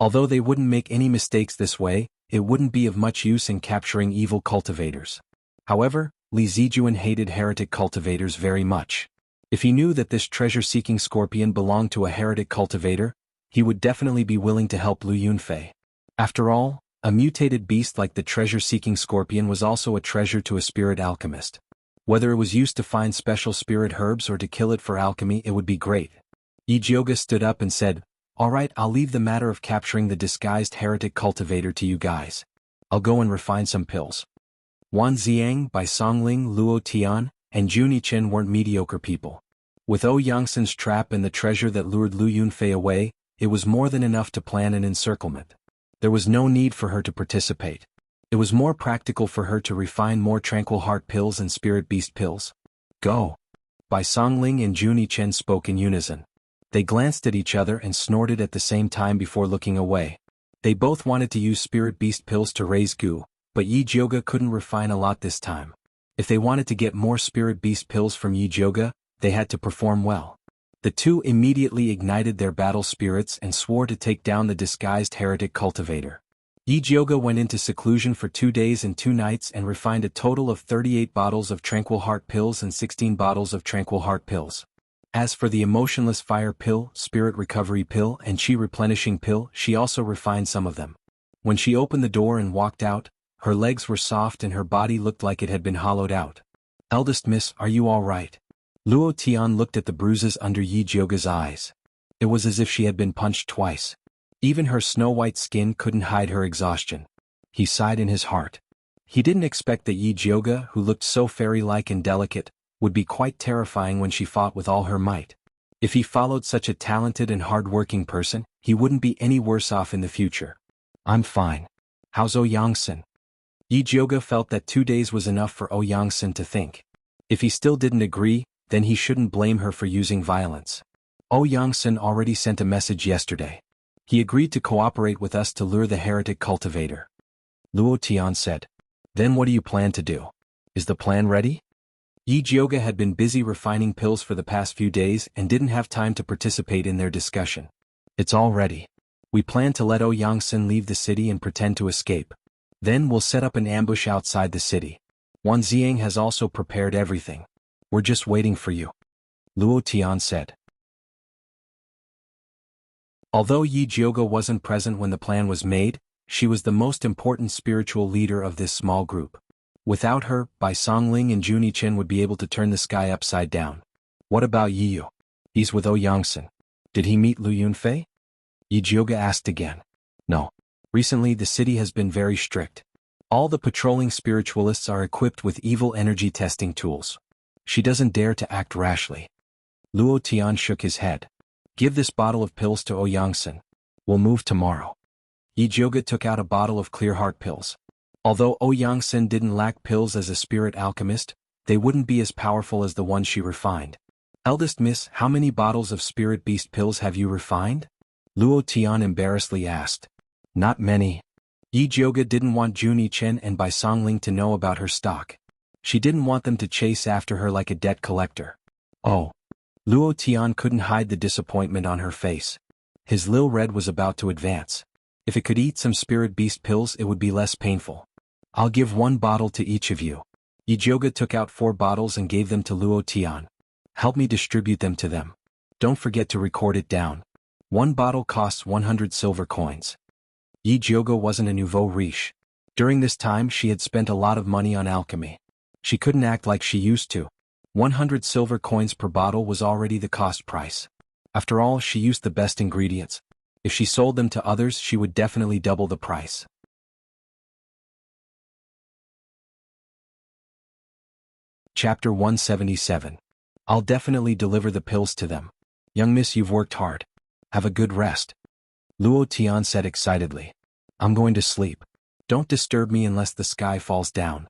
Although they wouldn't make any mistakes this way, it wouldn't be of much use in capturing evil cultivators. However, Li Zijuan hated heretic cultivators very much. If he knew that this treasure-seeking scorpion belonged to a heretic cultivator, he would definitely be willing to help Lu Yunfei. After all, a mutated beast like the treasure-seeking scorpion was also a treasure to a spirit alchemist. Whether it was used to find special spirit herbs or to kill it for alchemy, it would be great. Yi Jioga stood up and said, "All right, I'll leave the matter of capturing the disguised heretic cultivator to you guys. I'll go and refine some pills." Wan Ziang, Bai Songling, Luo Tian, and Juni Chen weren't mediocre people. With O Yangsen's trap and the treasure that lured Lu Yunfei away, it was more than enough to plan an encirclement. There was no need for her to participate. It was more practical for her to refine more tranquil heart pills and spirit beast pills. "Go." Bai Songling and Juni Chen spoke in unison. They glanced at each other and snorted at the same time before looking away. They both wanted to use spirit beast pills to raise Gu, but Yi Jioga couldn't refine a lot this time. If they wanted to get more spirit beast pills from Yi Jioga, they had to perform well. The two immediately ignited their battle spirits and swore to take down the disguised heretic cultivator. Yi Jioga went into seclusion for 2 days and 2 nights and refined a total of 38 bottles of tranquil heart pills and 16 bottles of tranquil heart pills. As for the emotionless fire pill, spirit recovery pill, and chi replenishing pill, she also refined some of them. When she opened the door and walked out, her legs were soft and her body looked like it had been hollowed out. "Eldest miss, are you all right?" Luo Tian looked at the bruises under Yi Jioga's eyes. It was as if she had been punched twice. Even her snow-white skin couldn't hide her exhaustion. He sighed in his heart. He didn't expect that Yi Jioga, who looked so fairy-like and delicate, would be quite terrifying when she fought with all her might. If he followed such a talented and hard-working person, he wouldn't be any worse off in the future. "I'm fine. How's O Yangsen?" Yi Jioga felt that 2 days was enough for O Yangsen to think. If he still didn't agree, then he shouldn't blame her for using violence. O Yangsen already sent a message yesterday. He agreed to cooperate with us to lure the heretic cultivator. Luo Tian said. "Then what do you plan to do? Is the plan ready?" Yi Jioga had been busy refining pills for the past few days and didn't have time to participate in their discussion. "It's all ready. We plan to let O Yangsen leave the city and pretend to escape. Then we'll set up an ambush outside the city. Wan Ziang has also prepared everything. We're just waiting for you," Luo Tian said. Although Yi Jioga wasn't present when the plan was made, she was the most important spiritual leader of this small group. Without her, Bai Songling and Juni Chen would be able to turn the sky upside down. "What about Yi Yu? He's with O Yangsen. Did he meet Lu Yunfei?" Yi Jioga asked again. "No. Recently the city has been very strict. All the patrolling spiritualists are equipped with evil energy testing tools. She doesn't dare to act rashly." Luo Tian shook his head. "Give this bottle of pills to O Yangsen. We'll move tomorrow." Yi Jioga took out a bottle of clear heart pills. Although O Yangsen didn't lack pills as a spirit alchemist, they wouldn't be as powerful as the ones she refined. "Eldest miss, how many bottles of spirit beast pills have you refined?" Luo Tian embarrassedly asked. "Not many." Yi Jioga didn't want Juni Chen and Bai Songling to know about her stock. She didn't want them to chase after her like a debt collector. "Oh." Luo Tian couldn't hide the disappointment on her face. His lil red was about to advance. If it could eat some spirit beast pills, it would be less painful. "I'll give 1 bottle to each of you." Yi Jioga took out 4 bottles and gave them to Luo Tian. "Help me distribute them to them. Don't forget to record it down. 1 bottle costs 100 silver coins." Yi Jioga wasn't a nouveau riche. During this time she had spent a lot of money on alchemy. She couldn't act like she used to. 100 silver coins per bottle was already the cost price. After all, she used the best ingredients. If she sold them to others, she would definitely double the price. Chapter 177. I'll definitely deliver the pills to them. Young miss, you've worked hard. Have a good rest. Luo Tian said excitedly. I'm going to sleep. Don't disturb me unless the sky falls down.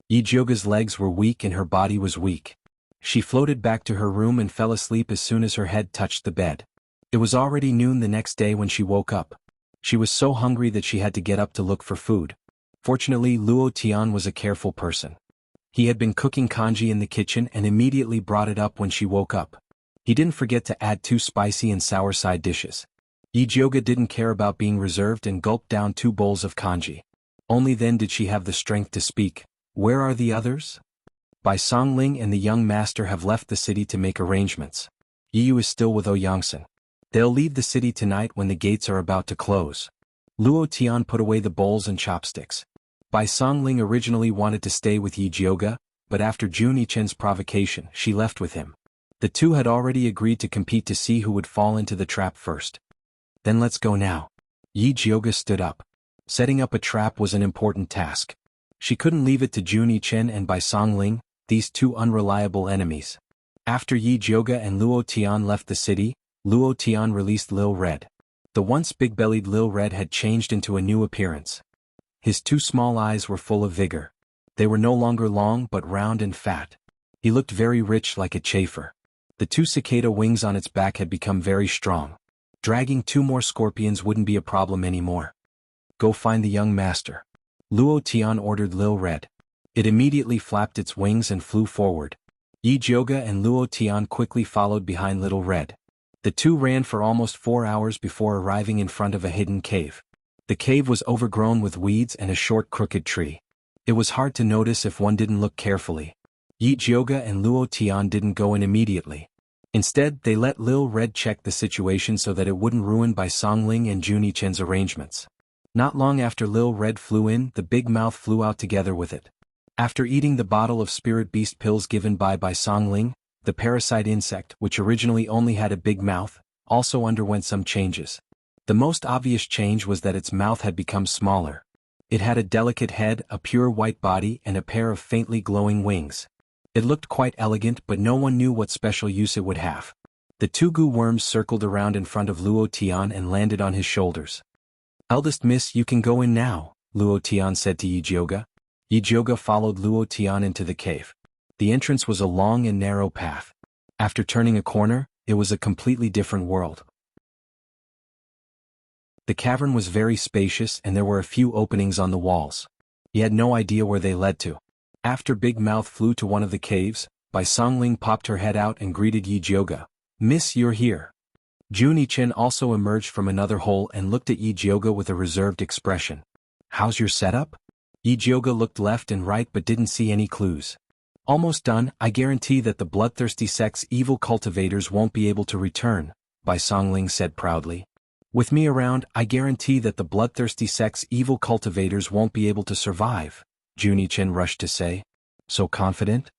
Yi Jioga's legs were weak and her body was weak. She floated back to her room and fell asleep as soon as her head touched the bed. It was already noon the next day when she woke up. She was so hungry that she had to get up to look for food. Fortunately, Luo Tian was a careful person. He had been cooking congee in the kitchen and immediately brought it up when she woke up. He didn't forget to add 2 spicy and sour side dishes. Yi Jioga didn't care about being reserved and gulped down 2 bowls of congee. Only then did she have the strength to speak. Where are the others? Bai Songling and the young master have left the city to make arrangements. Yi Yu is still with Ouyangsen. They'll leave the city tonight when the gates are about to close. Luo Tian put away the bowls and chopsticks. Bai Songling originally wanted to stay with Yi Jioga, but after Jun Yichen's provocation, she left with him. The two had already agreed to compete to see who would fall into the trap first. Then let's go now. Yi Jioga stood up. Setting up a trap was an important task. She couldn't leave it to Jun Yichen and Bai Songling, these 2 unreliable enemies. After Yi Jioga and Luo Tian left the city, Luo Tian released Lil Red. The once big-bellied Lil Red had changed into a new appearance. His 2 small eyes were full of vigor. They were no longer long but round and fat. He looked very rich like a chafer. The 2 cicada wings on its back had become very strong. Dragging 2 more scorpions wouldn't be a problem anymore. Go find the young master. Luo Tian ordered Lil Red. It immediately flapped its wings and flew forward. Yi Jioga and Luo Tian quickly followed behind Little Red. The 2 ran for almost 4 hours before arriving in front of a hidden cave. The cave was overgrown with weeds and a short crooked tree. It was hard to notice if one didn't look carefully. Yi Jioga and Luo Tian didn't go in immediately. Instead, they let Lil Red check the situation so that it wouldn't ruin Bai Songling and Jun Yichen's arrangements. Not long after Lil Red flew in, the big mouth flew out together with it. After eating the bottle of spirit beast pills given by Bai Songling, the parasite insect, which originally only had a big mouth, also underwent some changes. The most obvious change was that its mouth had become smaller. It had a delicate head, a pure white body, and a pair of faintly glowing wings. It looked quite elegant, but no one knew what special use it would have. The 2 goo worms circled around in front of Luo Tian and landed on his shoulders. Eldest miss, you can go in now, Luo Tian said to Yi Jioga. Yi Jioga followed Luo Tian into the cave. The entrance was a long and narrow path. After turning a corner, it was a completely different world. The cavern was very spacious and there were a few openings on the walls. He had no idea where they led to. After Big Mouth flew to one of the caves, Bai Songling popped her head out and greeted Yi Jioga. Miss, you're here. Jun Yichen also emerged from another hole and looked at Yi Jioga with a reserved expression. How's your setup? Yi Jioga looked left and right but didn't see any clues. Almost done. I guarantee that the bloodthirsty sect's evil cultivators won't be able to return, Bai Songling said proudly. With me around, I guarantee that the bloodthirsty sect's evil cultivators won't be able to survive, Jun Yichen rushed to say. So confident?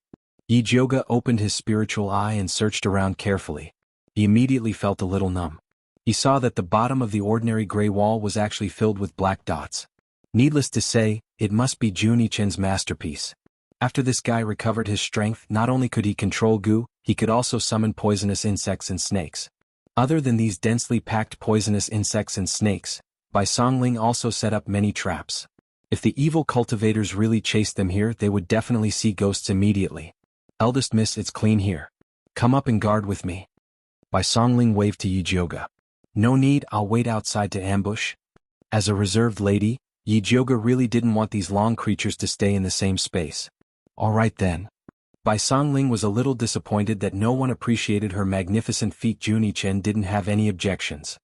Yi Jioga opened his spiritual eye and searched around carefully. He immediately felt a little numb. He saw that the bottom of the ordinary gray wall was actually filled with black dots. Needless to say, it must be Jun Yichen's masterpiece. After this guy recovered his strength, not only could he control goo, he could also summon poisonous insects and snakes. Other than these densely packed poisonous insects and snakes, Bai Songling also set up many traps. If the evil cultivators really chased them here, they would definitely see ghosts immediately. Eldest miss, it's clean here. Come up and guard with me. Bai Songling waved to Yi Jioga. No need, I'll wait outside to ambush. As a reserved lady, Yi Jioga really didn't want these long creatures to stay in the same space. All right then. Bai Songling was a little disappointed that no one appreciated her magnificent feat. Jun Yichen didn't have any objections.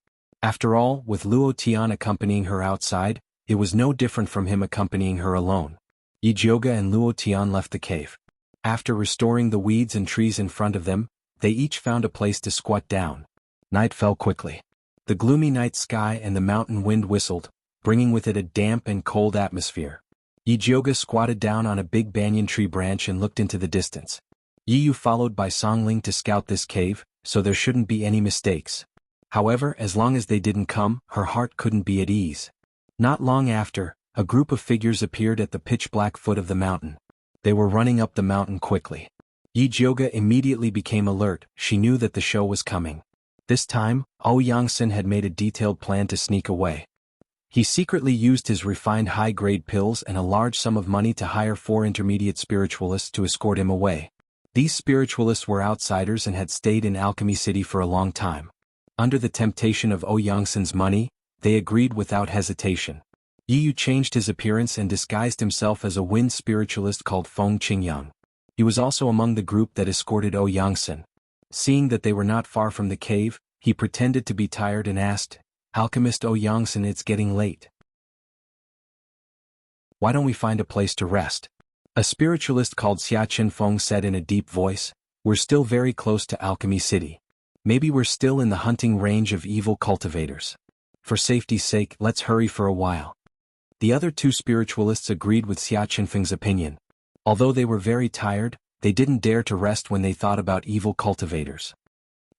After all, with Luo Tian accompanying her outside, it was no different from him accompanying her alone. Yi Jioga and Luo Tian left the cave. After restoring the weeds and trees in front of them, they each found a place to squat down. Night fell quickly. The gloomy night sky and the mountain wind whistled, bringing with it a damp and cold atmosphere. Yi Jioga squatted down on a big banyan tree branch and looked into the distance. Yi Yu followed Bai Songling to scout this cave, so there shouldn't be any mistakes. However, as long as they didn't come, her heart couldn't be at ease. Not long after, a group of figures appeared at the pitch-black foot of the mountain. They were running up the mountain quickly. Yi Jioga immediately became alert. She knew that the show was coming. This time, Yangsen had made a detailed plan to sneak away. He secretly used his refined high-grade pills and a large sum of money to hire 4 intermediate spiritualists to escort him away. These spiritualists were outsiders and had stayed in Alchemy City for a long time. Under the temptation of Yangsen's money, they agreed without hesitation. Yi changed his appearance and disguised himself as a wind spiritualist called Feng Qingyang. He was also among the group that escorted Yangsen. Seeing that they were not far from the cave, he pretended to be tired and asked, "Alchemist Yangsen, it's getting late. Why don't we find a place to rest?" A spiritualist called Xia Qinfeng said in a deep voice, "We're still very close to Alchemy City. Maybe we're still in the hunting range of evil cultivators. For safety's sake, let's hurry for a while." The other 2 spiritualists agreed with Xia Qinfeng's opinion. Although they were very tired, they didn't dare to rest when they thought about evil cultivators.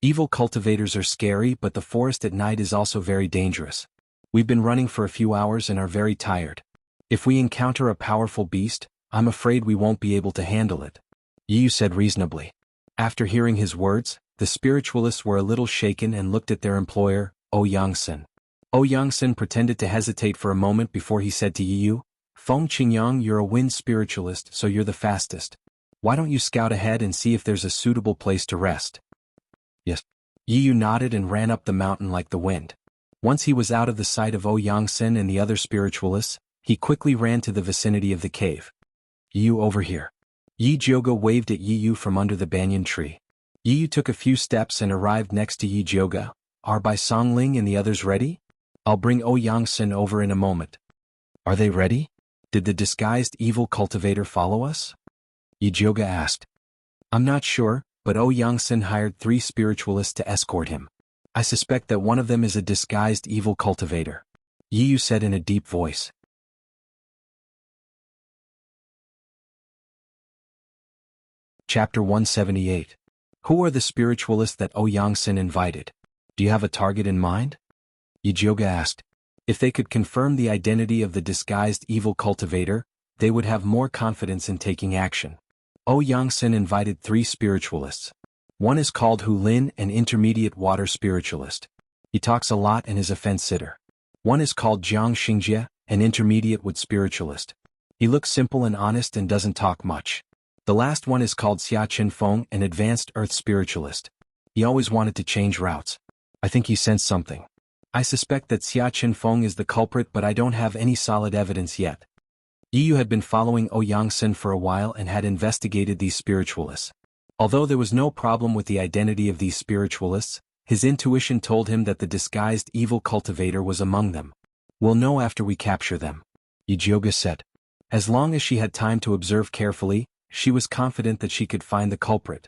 Evil cultivators are scary, but the forest at night is also very dangerous. We've been running for a few hours and are very tired. If we encounter a powerful beast, I'm afraid we won't be able to handle it," Yi said reasonably. After hearing his words, the spiritualists were a little shaken and looked at their employer, Yangsen. Yangsen pretended to hesitate for a moment before he said to Yi, "Feng Qingyang, you're a wind spiritualist, so you're the fastest. Why don't you scout ahead and see if there's a suitable place to rest?" "Yes." Yi nodded and ran up the mountain like the wind. Once he was out of the sight of Yangsen and the other spiritualists, he quickly ran to the vicinity of the cave. "Yi, over here." Yi Jioga waved at Yi from under the banyan tree. Yi took a few steps and arrived next to Yi Jioga. "Are Bai Songling and the others ready? I'll bring Yangsen over in a moment." "Are they ready? Did the disguised evil cultivator follow us?" Yi Jioga asked. "I'm not sure, but Yangsen hired 3 spiritualists to escort him. I suspect that one of them is a disguised evil cultivator," Yi said in a deep voice. Chapter 178. Who are the spiritualists that Yangsen invited? Do you have a target in mind? Yi Jioga asked. If they could confirm the identity of the disguised evil cultivator, they would have more confidence in taking action. Yangsen invited 3 spiritualists. One is called Hu Lin, an intermediate water spiritualist. He talks a lot and is a fence-sitter. One is called Jiang Xingjie, an intermediate wood spiritualist. He looks simple and honest and doesn't talk much. The last one is called Xia Qinfeng, an advanced earth spiritualist. He always wanted to change routes. I think he sensed something. I suspect that Xia Qinfeng is the culprit, but I don't have any solid evidence yet. Yi had been following Yangsen for a while and had investigated these spiritualists. Although there was no problem with the identity of these spiritualists, his intuition told him that the disguised evil cultivator was among them. We'll know after we capture them, Yi Jioga said. As long as she had time to observe carefully, she was confident that she could find the culprit.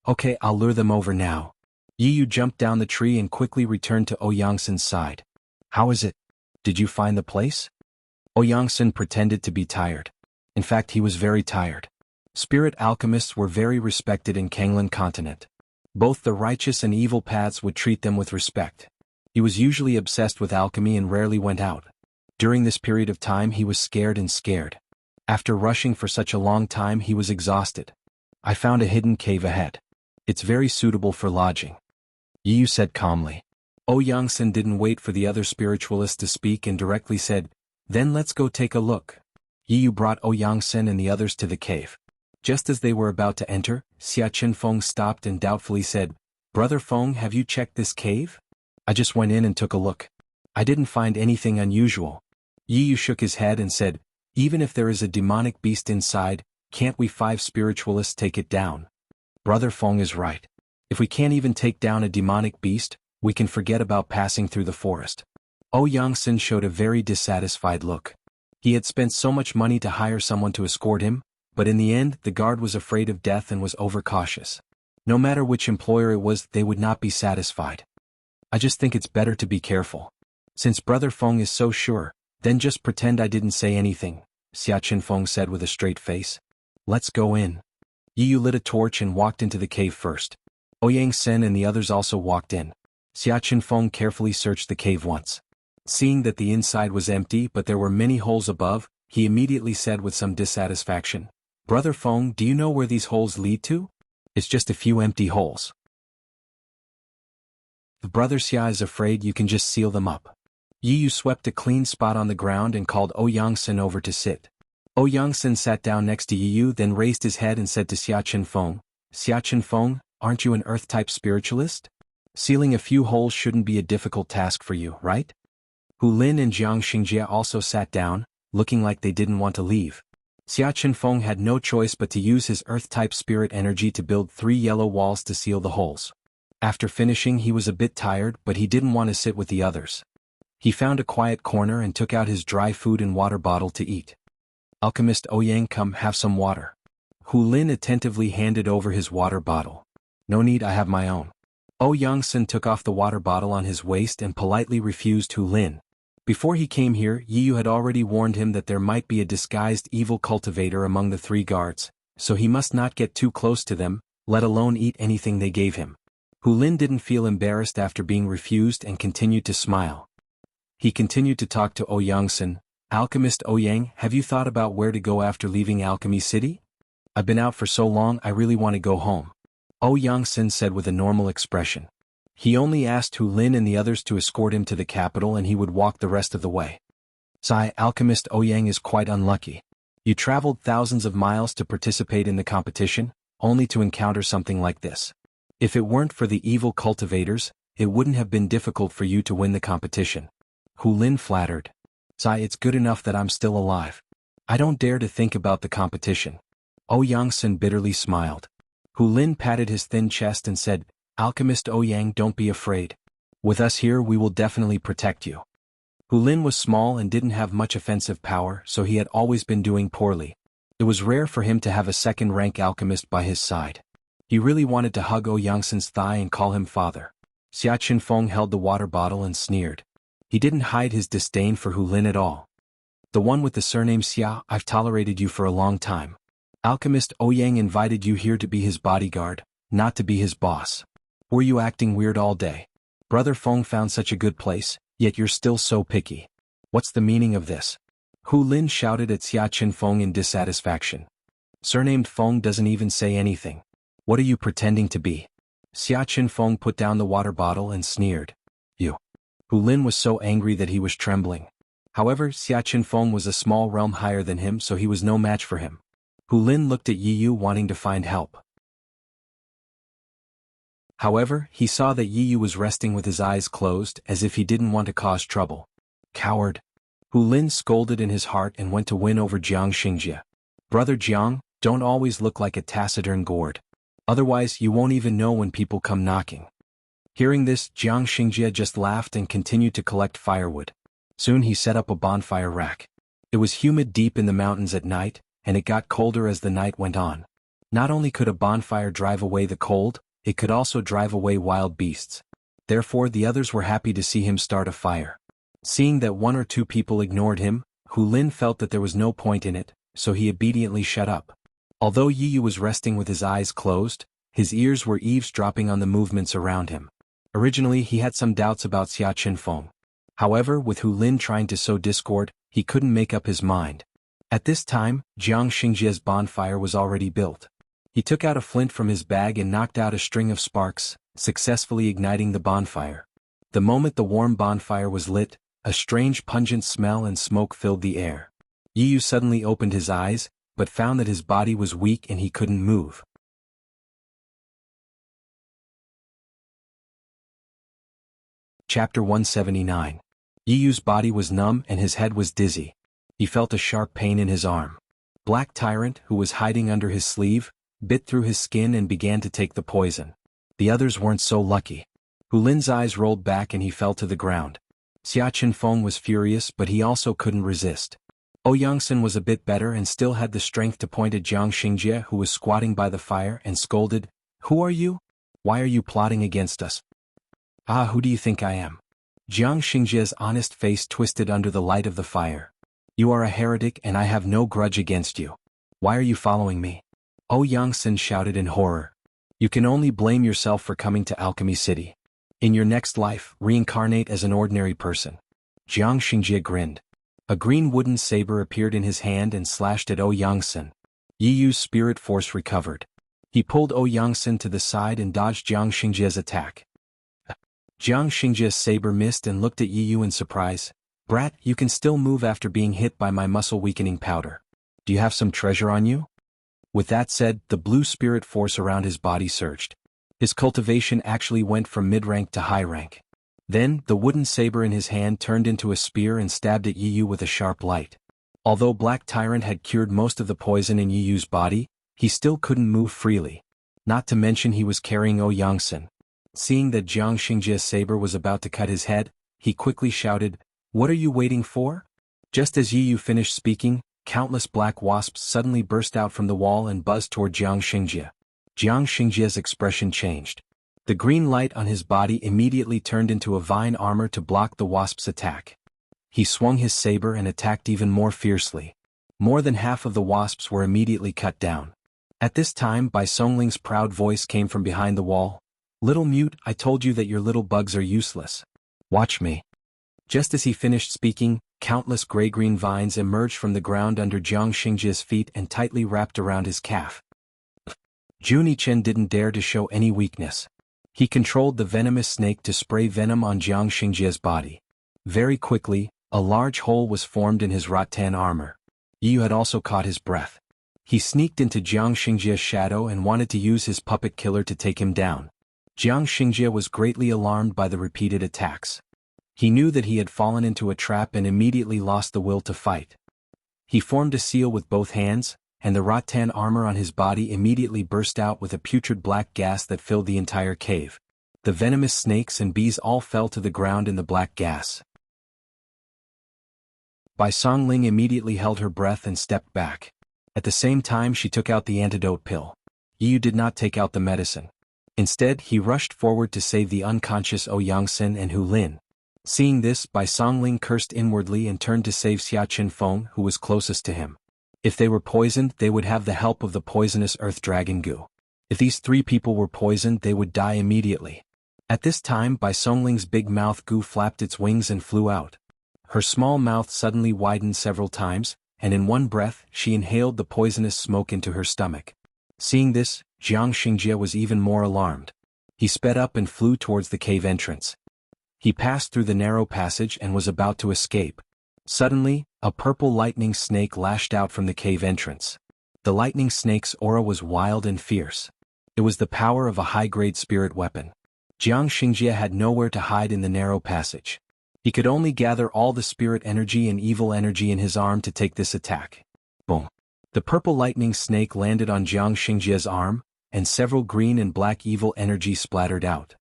Okay, I'll lure them over now. Yi jumped down the tree and quickly returned to Yangsen's side. How is it? Did you find the place? Yangsen pretended to be tired. In fact, he was very tired. Spirit alchemists were very respected in Kanglan continent. Both the righteous and evil paths would treat them with respect. He was usually obsessed with alchemy and rarely went out. During this period of time he was scared. After rushing for such a long time he was exhausted. I found a hidden cave ahead. It's very suitable for lodging, Yi said calmly. Yangsen didn't wait for the other spiritualists to speak and directly said, Then let's go take a look. Yi brought Yangsen and the others to the cave. Just as they were about to enter, Xia Qinfeng stopped and doubtfully said, Brother Feng, have you checked this cave? I just went in and took a look. I didn't find anything unusual. Yi shook his head and said, Even if there is a demonic beast inside, can't we 5 spiritualists take it down? Brother Feng is right. If we can't even take down a demonic beast, we can forget about passing through the forest. Yangsen showed a very dissatisfied look. He had spent so much money to hire someone to escort him, but in the end the guard was afraid of death and was overcautious. No matter which employer it was, they would not be satisfied. I just think it's better to be careful. Since Brother Feng is so sure, then just pretend I didn't say anything, Xia Qinfeng said with a straight face. Let's go in. Yi lit a torch and walked into the cave first. Yangsen and the others also walked in. Xia Chenfeng carefully searched the cave once. Seeing that the inside was empty but there were many holes above, he immediately said with some dissatisfaction, "Brother Feng, do you know where these holes lead to?" "It's just a few empty holes. If Brother Xia is afraid you can just seal them up." Yi Yu swept a clean spot on the ground and called Ouyang-sen over to sit. Ouyang-sen sat down next to Yi Yu, then raised his head and said to Xia Chenfeng, "Xia Chenfeng, aren't you an earth-type spiritualist? Sealing a few holes shouldn't be a difficult task for you, right?" Hu Lin and Jiang Xingjie also sat down, looking like they didn't want to leave. Xia Chenfeng had no choice but to use his earth-type spirit energy to build 3 yellow walls to seal the holes. After finishing he was a bit tired but he didn't want to sit with the others. He found a quiet corner and took out his dry food and water bottle to eat. "Alchemist Ouyang, come have some water." Hu Lin attentively handed over his water bottle. "No need, I have my own." Ouyang-sen took off the water bottle on his waist and politely refused Hu Lin. Before he came here, Yi Yu had already warned him that there might be a disguised evil cultivator among the 3 guards, so he must not get too close to them, let alone eat anything they gave him. Hu Lin didn't feel embarrassed after being refused and continued to smile. He continued to talk to Ouyang-sen. "Alchemist Ouyang, have you thought about where to go after leaving Alchemy City? I've been out for so long I really want to go home." Ouyang-sen said with a normal expression. He only asked Hu Lin and the others to escort him to the capital and he would walk the rest of the way. "Sigh, Alchemist Ouyang is quite unlucky. You traveled thousands of miles to participate in the competition, only to encounter something like this. If it weren't for the evil cultivators, it wouldn't have been difficult for you to win the competition." Hu Lin flattered. "Sigh, it's good enough that I'm still alive. I don't dare to think about the competition." Ouyang-sen bitterly smiled. Hu Lin patted his thin chest and said, "Alchemist Ouyang, don't be afraid. With us here we will definitely protect you." Hu Lin was small and didn't have much offensive power, so he had always been doing poorly. It was rare for him to have a second-rank alchemist by his side. He really wanted to hug Ouyang-sen's thigh and call him father. Xia Chenfeng held the water bottle and sneered. He didn't hide his disdain for Hu Lin at all. "The one with the surname Xia, I've tolerated you for a long time. Alchemist Ouyang invited you here to be his bodyguard, not to be his boss. Were you acting weird all day? Brother Feng found such a good place, yet you're still so picky. What's the meaning of this?" Hu Lin shouted at Xia Chenfeng in dissatisfaction. "Surnamed Feng doesn't even say anything. What are you pretending to be?" Xia Chenfeng put down the water bottle and sneered. "You." Hu Lin was so angry that he was trembling. However, Xia Chenfeng was a small realm higher than him, so he was no match for him. Hu Lin looked at Yi Yu wanting to find help. However, he saw that Yi Yu was resting with his eyes closed, as if he didn't want to cause trouble. "Coward." Hu Lin scolded in his heart and went to win over Jiang Xingjie. "Brother Jiang, don't always look like a taciturn gourd. Otherwise you won't even know when people come knocking." Hearing this, Jiang Xingjie just laughed and continued to collect firewood. Soon he set up a bonfire rack. It was humid deep in the mountains at night, and it got colder as the night went on. Not only could a bonfire drive away the cold, it could also drive away wild beasts. Therefore the others were happy to see him start a fire. Seeing that 1 or 2 people ignored him, Hu Lin felt that there was no point in it, so he obediently shut up. Although Yi Yu was resting with his eyes closed, his ears were eavesdropping on the movements around him. Originally he had some doubts about Xia Chenfeng. However, with Hu Lin trying to sow discord, he couldn't make up his mind. At this time, Jiang Xingjie's bonfire was already built. He took out a flint from his bag and knocked out a string of sparks, successfully igniting the bonfire. The moment the warm bonfire was lit, a strange pungent smell and smoke filled the air. Yi Yu suddenly opened his eyes, but found that his body was weak and he couldn't move. Chapter 179. Yi Yu's body was numb and his head was dizzy. He felt a sharp pain in his arm. Black Tyrant, who was hiding under his sleeve, bit through his skin and began to take the poison. The others weren't so lucky. Hu Lin's eyes rolled back and he fell to the ground. Xia Chenfeng was furious, but he also couldn't resist. Ouyang-sen was a bit better and still had the strength to point at Jiang Xingjie, who was squatting by the fire, and scolded, "Who are you? Why are you plotting against us?" "Ah, who do you think I am?" Jiang Xingjie's honest face twisted under the light of the fire. "You are a heretic and I have no grudge against you. Why are you following me?" Ouyang-sen shouted in horror. "You can only blame yourself for coming to Alchemy City. In your next life, reincarnate as an ordinary person. Jiang Xingjie grinned. A green wooden saber appeared in his hand and slashed at Yangsen. Yi Yu's spirit force recovered. He pulled Yangsen to the side and dodged Jiang Xingjie's attack. Jiang Xingjie's saber missed and looked at Yi Yu in surprise. Brat, you can still move after being hit by my muscle-weakening powder. Do you have some treasure on you? With that said, the blue spirit force around his body surged. His cultivation actually went from mid-rank to high rank. Then, the wooden saber in his hand turned into a spear and stabbed at Yi Yu with a sharp light. Although Black Tyrant had cured most of the poison in Yi Yu's body, he still couldn't move freely. Not to mention he was carrying Yangsen. Seeing that Jiang Xingjie's saber was about to cut his head, he quickly shouted, "What are you waiting for?" Just as Yi Yu finished speaking, countless black wasps suddenly burst out from the wall and buzzed toward Jiang Xingjie. Jiang Xingjie's expression changed. The green light on his body immediately turned into a vine armor to block the wasp's attack. He swung his saber and attacked even more fiercely. More than half of the wasps were immediately cut down. At this time, Bai Songling's proud voice came from behind the wall. "Little mute, I told you that your little bugs are useless. Watch me." Just as he finished speaking, countless gray-green vines emerged from the ground under Jiang Xingjie's feet and tightly wrapped around his calf. Juni Chen didn't dare to show any weakness. He controlled the venomous snake to spray venom on Jiang Xingjie's body. Very quickly, a large hole was formed in his rattan armor. Yi Yu had also caught his breath. He sneaked into Jiang Xingjie's shadow and wanted to use his puppet killer to take him down. Jiang Xingjie was greatly alarmed by the repeated attacks. He knew that he had fallen into a trap and immediately lost the will to fight. He formed a seal with both hands, and the rattan armor on his body immediately burst out with a putrid black gas that filled the entire cave. The venomous snakes and bees all fell to the ground in the black gas. Bai Songling immediately held her breath and stepped back. At the same time she took out the antidote pill. Yi Yu did not take out the medicine. Instead, he rushed forward to save the unconscious Yangsen and Hu Lin. Seeing this, Bai Songling cursed inwardly and turned to save Xia Qinfeng, who was closest to him. If they were poisoned, they would have the help of the poisonous earth dragon Gu. If these three people were poisoned, they would die immediately. At this time, Bai Songling's big mouth Gu flapped its wings and flew out. Her small mouth suddenly widened several times, and in one breath, she inhaled the poisonous smoke into her stomach. Seeing this, Jiang Xingjie was even more alarmed. He sped up and flew towards the cave entrance. He passed through the narrow passage and was about to escape. Suddenly, a purple lightning snake lashed out from the cave entrance. The lightning snake's aura was wild and fierce. It was the power of a high-grade spirit weapon. Jiang Xingjie had nowhere to hide in the narrow passage. He could only gather all the spirit energy and evil energy in his arm to take this attack. Boom! The purple lightning snake landed on Jiang Xingjie's arm, and several green and black evil energy splattered out.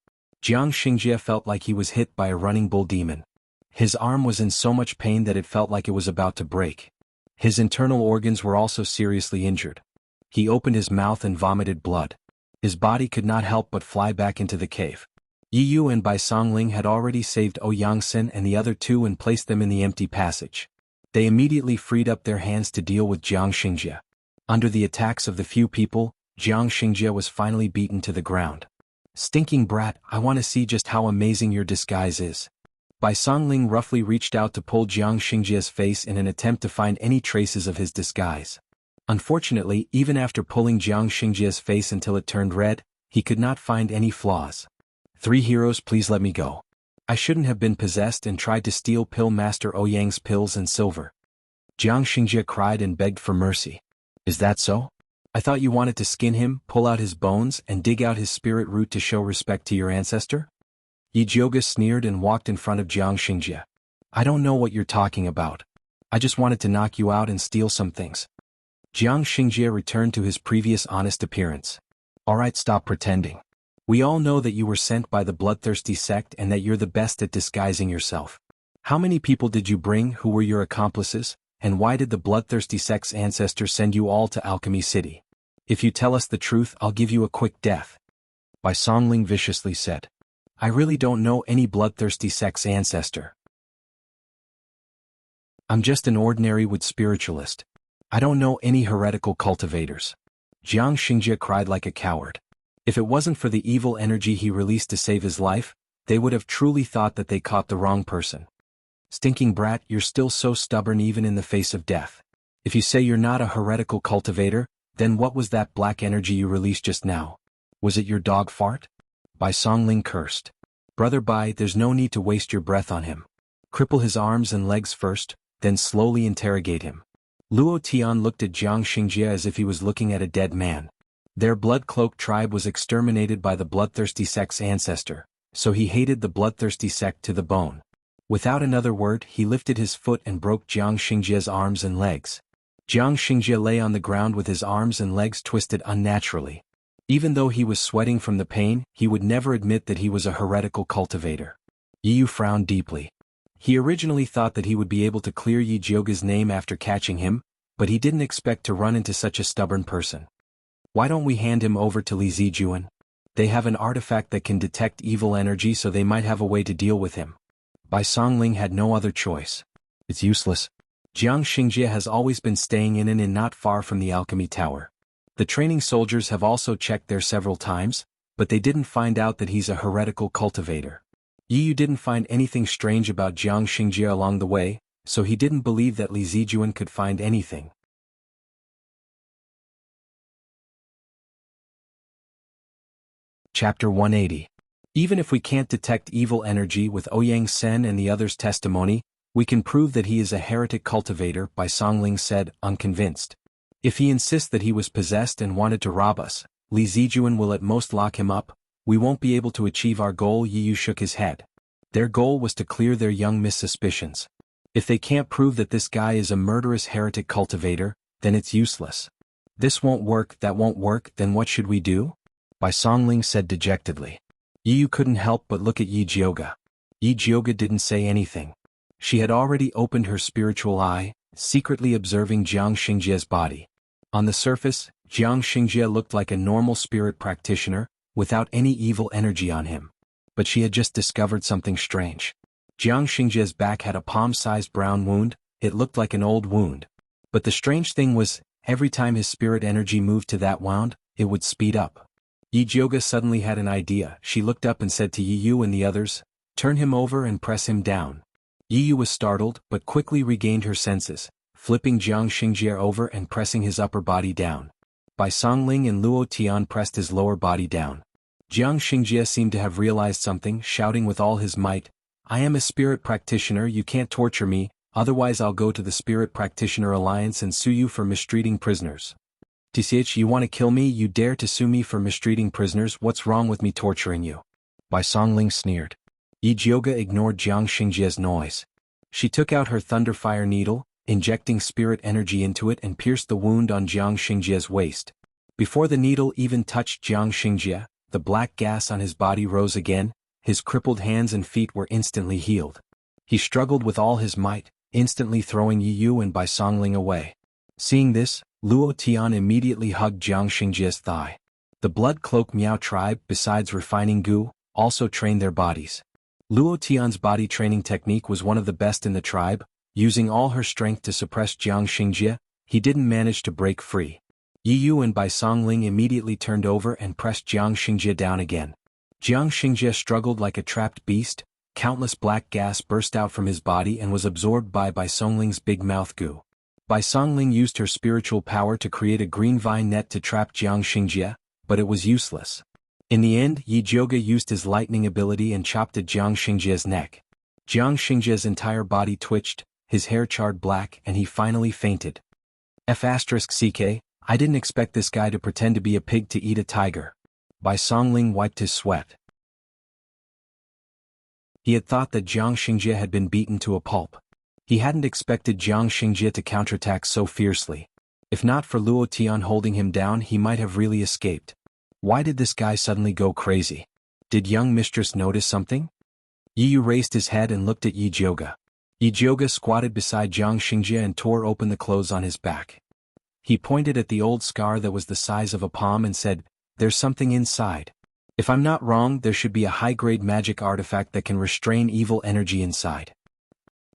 Jiang Xingjie felt like he was hit by a running bull demon. His arm was in so much pain that it felt like it was about to break. His internal organs were also seriously injured. He opened his mouth and vomited blood. His body could not help but fly back into the cave. Yi Yu and Bai Songling had already saved Yangsen and the other two and placed them in the empty passage. They immediately freed up their hands to deal with Jiang Xingjie. Under the attacks of the few people, Jiang Xingjie was finally beaten to the ground. "Stinking brat, I want to see just how amazing your disguise is." Bai Songling roughly reached out to pull Jiang Xingjie's face in an attempt to find any traces of his disguise. Unfortunately, even after pulling Jiang Xingjie's face until it turned red, he could not find any flaws. "Three heroes, please let me go. I shouldn't have been possessed and tried to steal Pill Master Ouyang's pills and silver." Jiang Xingjie cried and begged for mercy. "Is that so? I thought you wanted to skin him, pull out his bones, and dig out his spirit root to show respect to your ancestor?" Yi Jioga sneered and walked in front of Jiang Xingjie. "I don't know what you're talking about. I just wanted to knock you out and steal some things." Jiang Xingjie returned to his previous honest appearance. "Alright, stop pretending. We all know that you were sent by the bloodthirsty sect and that you're the best at disguising yourself. How many people did you bring who were your accomplices, and why did the bloodthirsty sect's ancestors send you all to Alchemy City? If you tell us the truth, I'll give you a quick death." Bai Songling viciously said. "I really don't know any bloodthirsty sect's ancestor. I'm just an ordinary wood spiritualist. I don't know any heretical cultivators." Jiang Xingjie cried like a coward. If it wasn't for the evil energy he released to save his life, they would have truly thought that they caught the wrong person. Stinking brat, you're still so stubborn even in the face of death. If you say you're not a heretical cultivator, then what was that black energy you released just now? Was it your dog fart? Bai Songling cursed. Brother Bai, there's no need to waste your breath on him. Cripple his arms and legs first, then slowly interrogate him. Luo Tian looked at Jiang Xingjie as if he was looking at a dead man. Their blood-cloaked tribe was exterminated by the bloodthirsty sect's ancestor, so he hated the bloodthirsty sect to the bone. Without another word, he lifted his foot and broke Jiang Xingjie's arms and legs. Jiang Xingjie lay on the ground with his arms and legs twisted unnaturally. Even though he was sweating from the pain, he would never admit that he was a heretical cultivator. Yi Yu frowned deeply. He originally thought that he would be able to clear Yi Jiuge's name after catching him, but he didn't expect to run into such a stubborn person. Why don't we hand him over to Li Zijuan? They have an artifact that can detect evil energy, so they might have a way to deal with him. Bai Songling had no other choice. It's useless. Jiang Xingjie has always been staying in an inn not far from the alchemy tower. The training soldiers have also checked there several times, but they didn't find out that he's a heretical cultivator. Yi Yu didn't find anything strange about Jiang Xingjie along the way, so he didn't believe that Li Zijuan could find anything. Chapter 180. Even if we can't detect evil energy with Ouyang Sen and the others' testimony, we can prove that he is a heretic cultivator, Bai Songling said, unconvinced. If he insists that he was possessed and wanted to rob us, Li Zijuan will at most lock him up. We won't be able to achieve our goal. Yi Yu shook his head. Their goal was to clear their young miss suspicions. If they can't prove that this guy is a murderous heretic cultivator, then it's useless. This won't work, that won't work, then what should we do? Bai Songling said dejectedly. Yi Yu couldn't help but look at Yi Jiuge. Yi Jiuge didn't say anything. She had already opened her spiritual eye, secretly observing Jiang Xingjie's body. On the surface, Jiang Xingjie looked like a normal spirit practitioner, without any evil energy on him. But she had just discovered something strange. Jiang Xingjie's back had a palm-sized brown wound. It looked like an old wound. But the strange thing was, every time his spirit energy moved to that wound, it would speed up. Yi Jiuge suddenly had an idea. She looked up and said to Yi Yu and the others, "Turn him over and press him down." Yi Yu was startled, but quickly regained her senses, flipping Jiang Xingjie over and pressing his upper body down. Bai Songling and Luo Tian pressed his lower body down. Jiang Xingjie seemed to have realized something, shouting with all his might, "I am a spirit practitioner, you can't torture me, otherwise I'll go to the Spirit Practitioner Alliance and sue you for mistreating prisoners." "TCH, you want to kill me? You dare to sue me for mistreating prisoners? What's wrong with me torturing you?" Bai Songling sneered. Yi Jiuge ignored Jiang Xingjie's noise. She took out her thunderfire needle, injecting spirit energy into it and pierced the wound on Jiang Xingjie's waist. Before the needle even touched Jiang Xingjie, the black gas on his body rose again. His crippled hands and feet were instantly healed. He struggled with all his might, instantly throwing Yi Yu and Bai Songling away. Seeing this, Luo Tian immediately hugged Jiang Xingjie's thigh. The blood cloak Miao tribe, besides refining goo, also trained their bodies. Luo Tian's body training technique was one of the best in the tribe. Using all her strength to suppress Jiang Xingjie, he didn't manage to break free. Yi Yu and Bai Songling immediately turned over and pressed Jiang Xingjie down again. Jiang Xingjie struggled like a trapped beast. Countless black gas burst out from his body and was absorbed by Bai Songling's big mouth goo. Bai Songling used her spiritual power to create a green vine net to trap Jiang Xingjie, but it was useless. In the end, Yi Jiuge used his lightning ability and chopped at Jiang Xingjie's neck. Jiang Xingjie's entire body twitched, his hair charred black, and he finally fainted. F***ck, I didn't expect this guy to pretend to be a pig to eat a tiger. Bai Songling wiped his sweat. He had thought that Jiang Xingjie had been beaten to a pulp. He hadn't expected Jiang Xingjie to counterattack so fiercely. If not for Luo Tian holding him down, he might have really escaped. Why did this guy suddenly go crazy? Did young mistress notice something? Yi Yu raised his head and looked at Yi Jiuge. Yi Jiuge squatted beside Jiang Xingjie and tore open the clothes on his back. He pointed at the old scar that was the size of a palm and said, "There's something inside. If I'm not wrong, there should be a high-grade magic artifact that can restrain evil energy inside."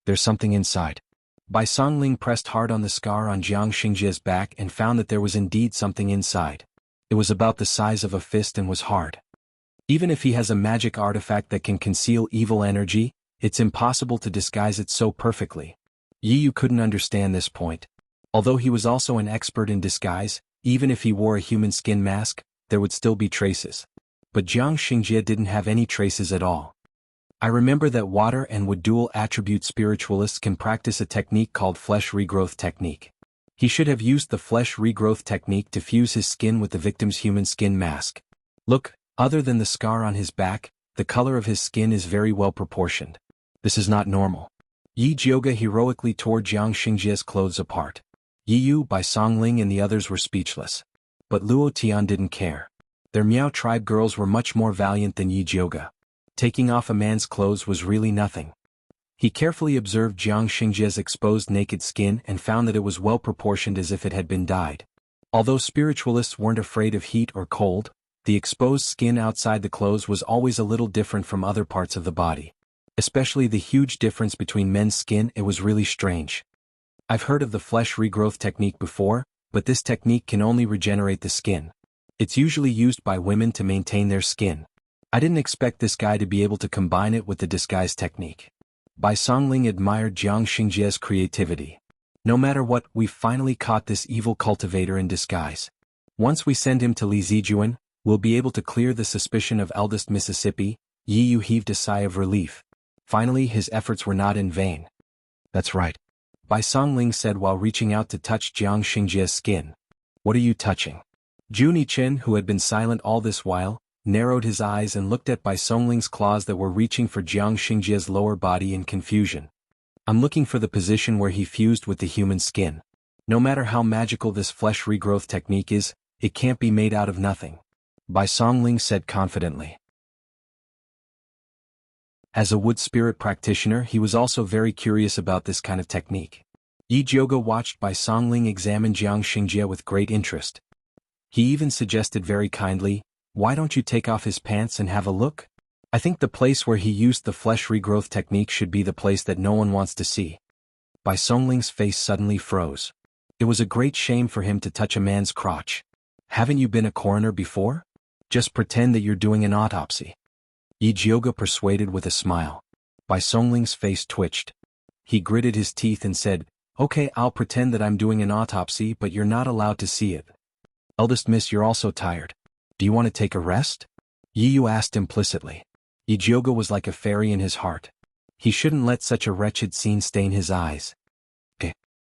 "There's something inside." Bai Songling pressed hard on the scar on Jiang Xingjie's back and found that there was indeed something inside. It was about the size of a fist and was hard. Even if he has a magic artifact that can conceal evil energy, it's impossible to disguise it so perfectly. Yi Yu couldn't understand this point. Although he was also an expert in disguise, even if he wore a human skin mask, there would still be traces. But Jiang Xingjie didn't have any traces at all. I remember that water and wood dual attribute spiritualists can practice a technique called flesh regrowth technique. He should have used the flesh regrowth technique to fuse his skin with the victim's human skin mask. Look, other than the scar on his back, the color of his skin is very well proportioned. This is not normal. Yi Jiuge heroically tore Jiang Xingjie's clothes apart. Yi Yu, Bai Songling and the others were speechless. But Luo Tian didn't care. Their Miao tribe girls were much more valiant than Yi Jiuge. Taking off a man's clothes was really nothing. He carefully observed Jiang Xingjie's exposed naked skin and found that it was well proportioned as if it had been dyed. Although spiritualists weren't afraid of heat or cold, the exposed skin outside the clothes was always a little different from other parts of the body. Especially the huge difference between men's skin, it was really strange. I've heard of the flesh regrowth technique before, but this technique can only regenerate the skin. It's usually used by women to maintain their skin. I didn't expect this guy to be able to combine it with the disguise technique. Bai Songling admired Jiang Xingjie's creativity. No matter what, we've finally caught this evil cultivator in disguise. Once we send him to Li Zijuan, we'll be able to clear the suspicion of eldest Mississippi. Yi Yu heaved a sigh of relief. Finally, his efforts were not in vain. That's right. Bai Songling said while reaching out to touch Jiang Xingjie's skin. What are you touching? Ju Nichen, who had been silent all this while, narrowed his eyes and looked at Bai Songling's claws that were reaching for Jiang Xingjie's lower body in confusion. I'm looking for the position where he fused with the human skin. No matter how magical this flesh regrowth technique is, it can't be made out of nothing. Bai Songling said confidently. As a wood spirit practitioner, he was also very curious about this kind of technique. Yi Jiuge watched Bai Songling examine Jiang Xingjie with great interest. He even suggested very kindly, "Why don't you take off his pants and have a look? I think the place where he used the flesh regrowth technique should be the place that no one wants to see." Bai Songling's face suddenly froze. It was a great shame for him to touch a man's crotch. Haven't you been a coroner before? Just pretend that you're doing an autopsy. Yi Jiuge persuaded with a smile. Bai Songling's face twitched. He gritted his teeth and said, "Okay, I'll pretend that I'm doing an autopsy, but you're not allowed to see it. Eldest miss, you're also tired. Do you want to take a rest?" Yi Yu asked implicitly. Yi Jiuge was like a fairy in his heart. He shouldn't let such a wretched scene stain his eyes.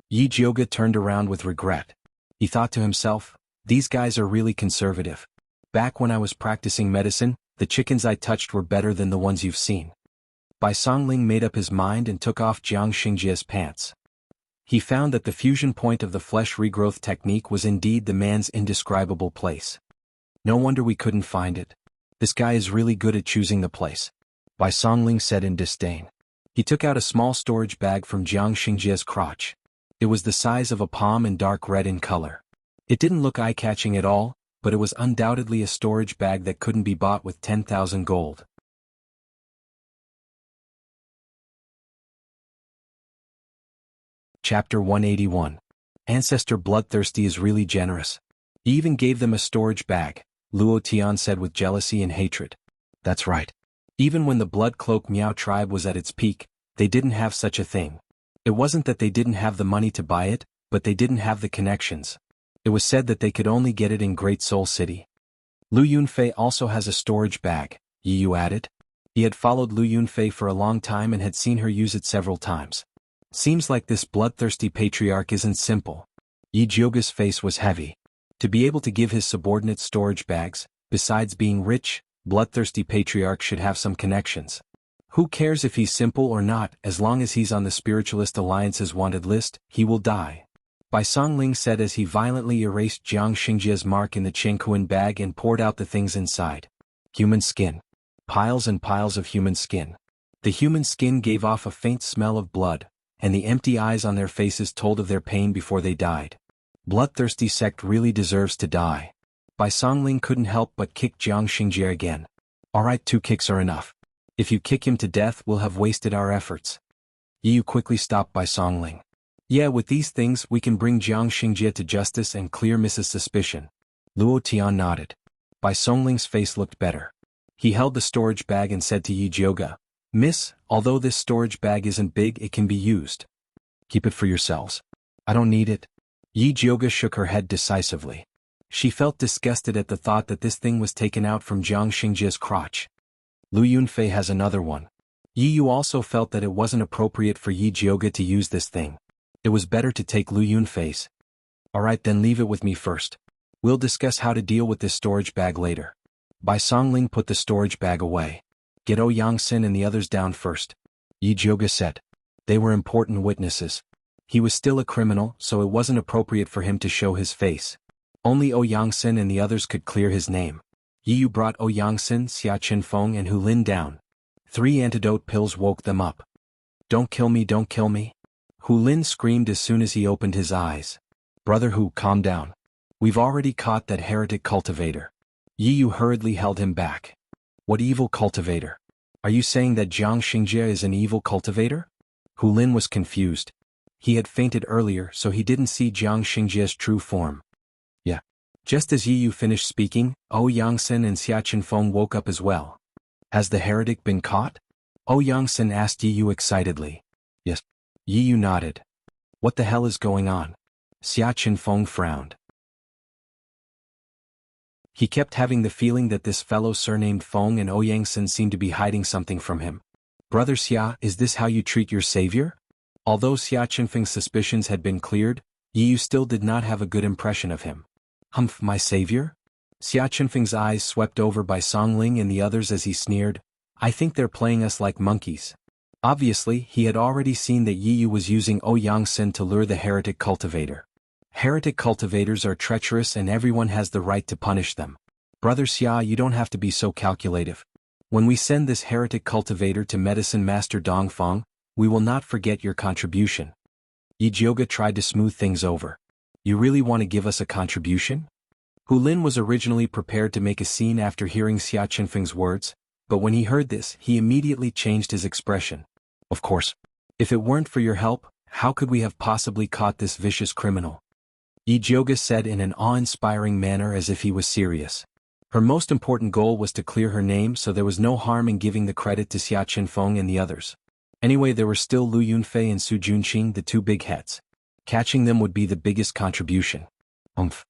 Yi Jiuge turned around with regret. He thought to himself, these guys are really conservative. Back when I was practicing medicine, the chickens I touched were better than the ones you've seen. Bai Songling made up his mind and took off Jiang Xingjie's pants. He found that the fusion point of the flesh regrowth technique was indeed the man's indescribable place. No wonder we couldn't find it. This guy is really good at choosing the place. Bai Songling said in disdain. He took out a small storage bag from Jiang Xingjie's crotch. It was the size of a palm and dark red in color. It didn't look eye-catching at all, but it was undoubtedly a storage bag that couldn't be bought with 10,000 gold. Chapter 181. Ancestor Bloodthirsty is really generous. He even gave them a storage bag, Luo Tian said with jealousy and hatred. That's right. Even when the Blood Cloak Miao tribe was at its peak, they didn't have such a thing. It wasn't that they didn't have the money to buy it, but they didn't have the connections. It was said that they could only get it in Great Soul City. Lu Yunfei also has a storage bag, Yi Yu added. He had followed Lu Yunfei for a long time and had seen her use it several times. Seems like this bloodthirsty patriarch isn't simple. Yi Jiuge's face was heavy. To be able to give his subordinates storage bags, besides being rich, bloodthirsty patriarch should have some connections. Who cares if he's simple or not, as long as he's on the Spiritualist Alliance's wanted list, he will die. Bai Songling said as he violently erased Jiang Xingjie's mark in the Qingquan bag and poured out the things inside. Human skin. Piles and piles of human skin. The human skin gave off a faint smell of blood, and the empty eyes on their faces told of their pain before they died. Bloodthirsty sect really deserves to die. Bai Songling couldn't help but kick Jiang Xingjie again. Alright, 2 kicks are enough. If you kick him to death, we'll have wasted our efforts. Yi Yu quickly stopped Bai Songling. Yeah, with these things we can bring Jiang Xingjie to justice and clear Mrs. Suspicion. Luo Tian nodded. Bai Songling's face looked better. He held the storage bag and said to Yi Jioga, "Miss, although this storage bag isn't big, it can be used. Keep it for yourselves. I don't need it." Yi Jioga shook her head decisively. She felt disgusted at the thought that this thing was taken out from Jiang Xingjia's crotch. Lu Yunfei has another one. Yi Yu also felt that it wasn't appropriate for Yi Jioga to use this thing. It was better to take Lu Yunfei's. "Alright, then leave it with me first. We'll discuss how to deal with this storage bag later." Bai Songling put the storage bag away. "Get O Yangsen and the others down first," Yi Jioga said. They were important witnesses. He was still a criminal, so it wasn't appropriate for him to show his face. Only O Yangsen and the others could clear his name. Yi Yu brought O Yangsen, Xia Qinfeng and Hu Lin down. 3 antidote pills woke them up. "Don't kill me, don't kill me." Hu Lin screamed as soon as he opened his eyes. "Brother Hu, calm down. We've already caught that heretic cultivator." Yi Yu hurriedly held him back. "What evil cultivator? Are you saying that Jiang Xingjie is an evil cultivator?" Hu Lin was confused. He had fainted earlier, so he didn't see Jiang Xingjie's true form. "Yeah." Just as Yi Yu finished speaking, O Yangsen and Xia Qinfeng woke up as well. "Has the heretic been caught?" O Yangsen asked Yi Yu excitedly. "Yes." Yi Yu nodded. "What the hell is going on?" Xia Qinfeng frowned. He kept having the feeling that this fellow surnamed Feng and O Yangsen seemed to be hiding something from him. "Brother Xia, is this how you treat your savior?" Although Xia Qinfeng's suspicions had been cleared, Yi Yu still did not have a good impression of him. "Humph, my savior?" Xia Qinfeng's eyes swept over by Songling and the others as he sneered. "I think they're playing us like monkeys." Obviously, he had already seen that Yi Yu was using O Yangsen to lure the heretic cultivator. Heretic cultivators are treacherous and everyone has the right to punish them. "Brother Xia, you don't have to be so calculative. When we send this heretic cultivator to Medicine Master Dongfang, we will not forget your contribution." Yi Jioga tried to smooth things over. "You really want to give us a contribution?" Hu Lin was originally prepared to make a scene after hearing Xia Qinfeng's words, but when he heard this, he immediately changed his expression. "Of course. If it weren't for your help, how could we have possibly caught this vicious criminal?" Yi Jioga said in an awe-inspiring manner as if he was serious. Her most important goal was to clear her name, so there was no harm in giving the credit to Xia Qinfeng and the others. Anyway, there were still Lu Yunfei and Su Junqing, the 2 big heads. Catching them would be the biggest contribution. "Umph."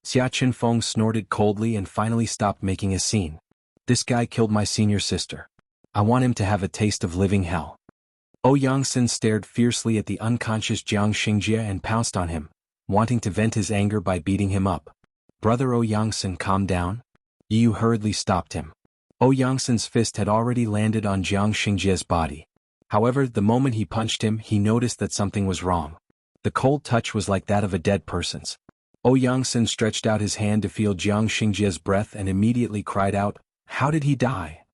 Xia Qinfeng snorted coldly and finally stopped making a scene. "This guy killed my senior sister. I want him to have a taste of living hell." O Yangsen stared fiercely at the unconscious Jiang Xingjie and pounced on him, wanting to vent his anger by beating him up. "Brother O Yangsen, calm down." Yi Yu hurriedly stopped him. O Yangsen's fist had already landed on Jiang Xingjie's body. However, the moment he punched him, he noticed that something was wrong. The cold touch was like that of a dead person's. O Yangsen stretched out his hand to feel Jiang Xingjie's breath and immediately cried out, "How did he die?"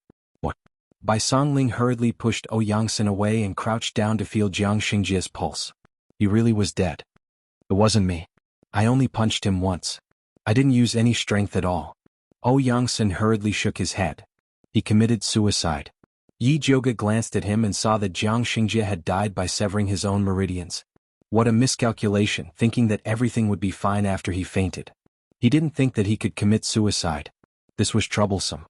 "What?" Bai Songling hurriedly pushed O Yangsen away and crouched down to feel Jiang Xingjie's pulse. "He really was dead. It wasn't me. I only punched him once. I didn't use any strength at all." O Yangsen hurriedly shook his head. "He committed suicide." Yi Jioga glanced at him and saw that Jiang Xingjie had died by severing his own meridians. What a miscalculation, thinking that everything would be fine after he fainted. He didn't think that he could commit suicide. This was troublesome.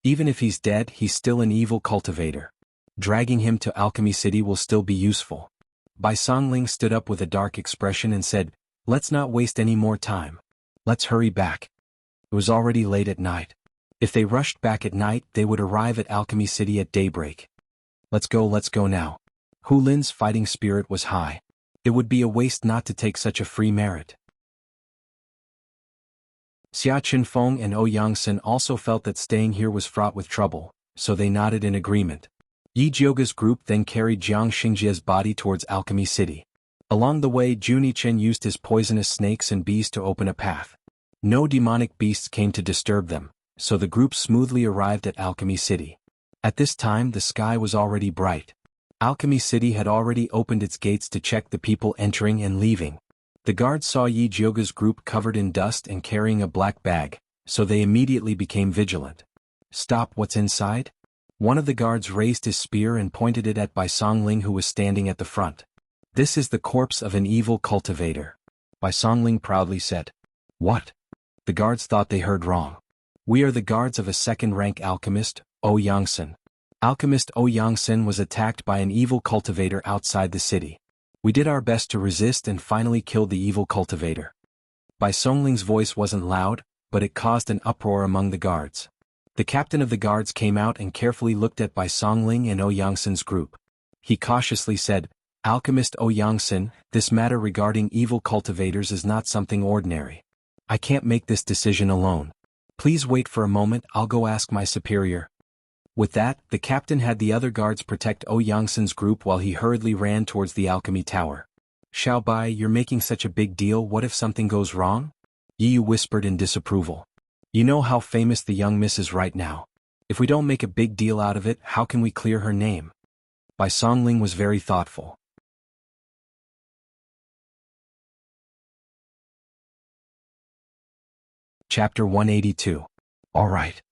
Even if he's dead, he's still an evil cultivator. Dragging him to Alchemy City will still be useful. Bai Songling stood up with a dark expression and said, "Let's not waste any more time. Let's hurry back." It was already late at night. If they rushed back at night, they would arrive at Alchemy City at daybreak. Let's go now." Hu Lin's fighting spirit was high. It would be a waste not to take such a free merit. Xia Qinfeng and O Yangsen also felt that staying here was fraught with trouble, so they nodded in agreement. Yi Jioga's group then carried Jiang Xingjie's body towards Alchemy City. Along the way, Junichen used his poisonous snakes and bees to open a path. No demonic beasts came to disturb them, so the group smoothly arrived at Alchemy City. At this time, the sky was already bright. Alchemy City had already opened its gates to check the people entering and leaving. The guards saw Yi Jioga's group covered in dust and carrying a black bag, so they immediately became vigilant. "Stop, what's inside?" One of the guards raised his spear and pointed it at Bai Songling, who was standing at the front. "This is the corpse of an evil cultivator," Bai Songling proudly said. "What?" The guards thought they heard wrong. We are the guards of a second-rank alchemist, O Yangsen. Alchemist O Yangsen was attacked by an evil cultivator outside the city. We did our best to resist and finally killed the evil cultivator. Bai Songling's voice wasn't loud, but it caused an uproar among the guards. The captain of the guards came out and carefully looked at Bai Songling and O Yangsen's group. He cautiously said, Alchemist O Yangsen, this matter regarding evil cultivators is not something ordinary. I can't make this decision alone. Please wait for a moment, I'll go ask my superior. With that, the captain had the other guards protect O Yangsen's group while he hurriedly ran towards the alchemy tower. Xiao Bai, you're making such a big deal, what if something goes wrong? Yi Yu whispered in disapproval. You know how famous the young miss is right now. If we don't make a big deal out of it, how can we clear her name? Bai Songling was very thoughtful. Chapter 182. All right.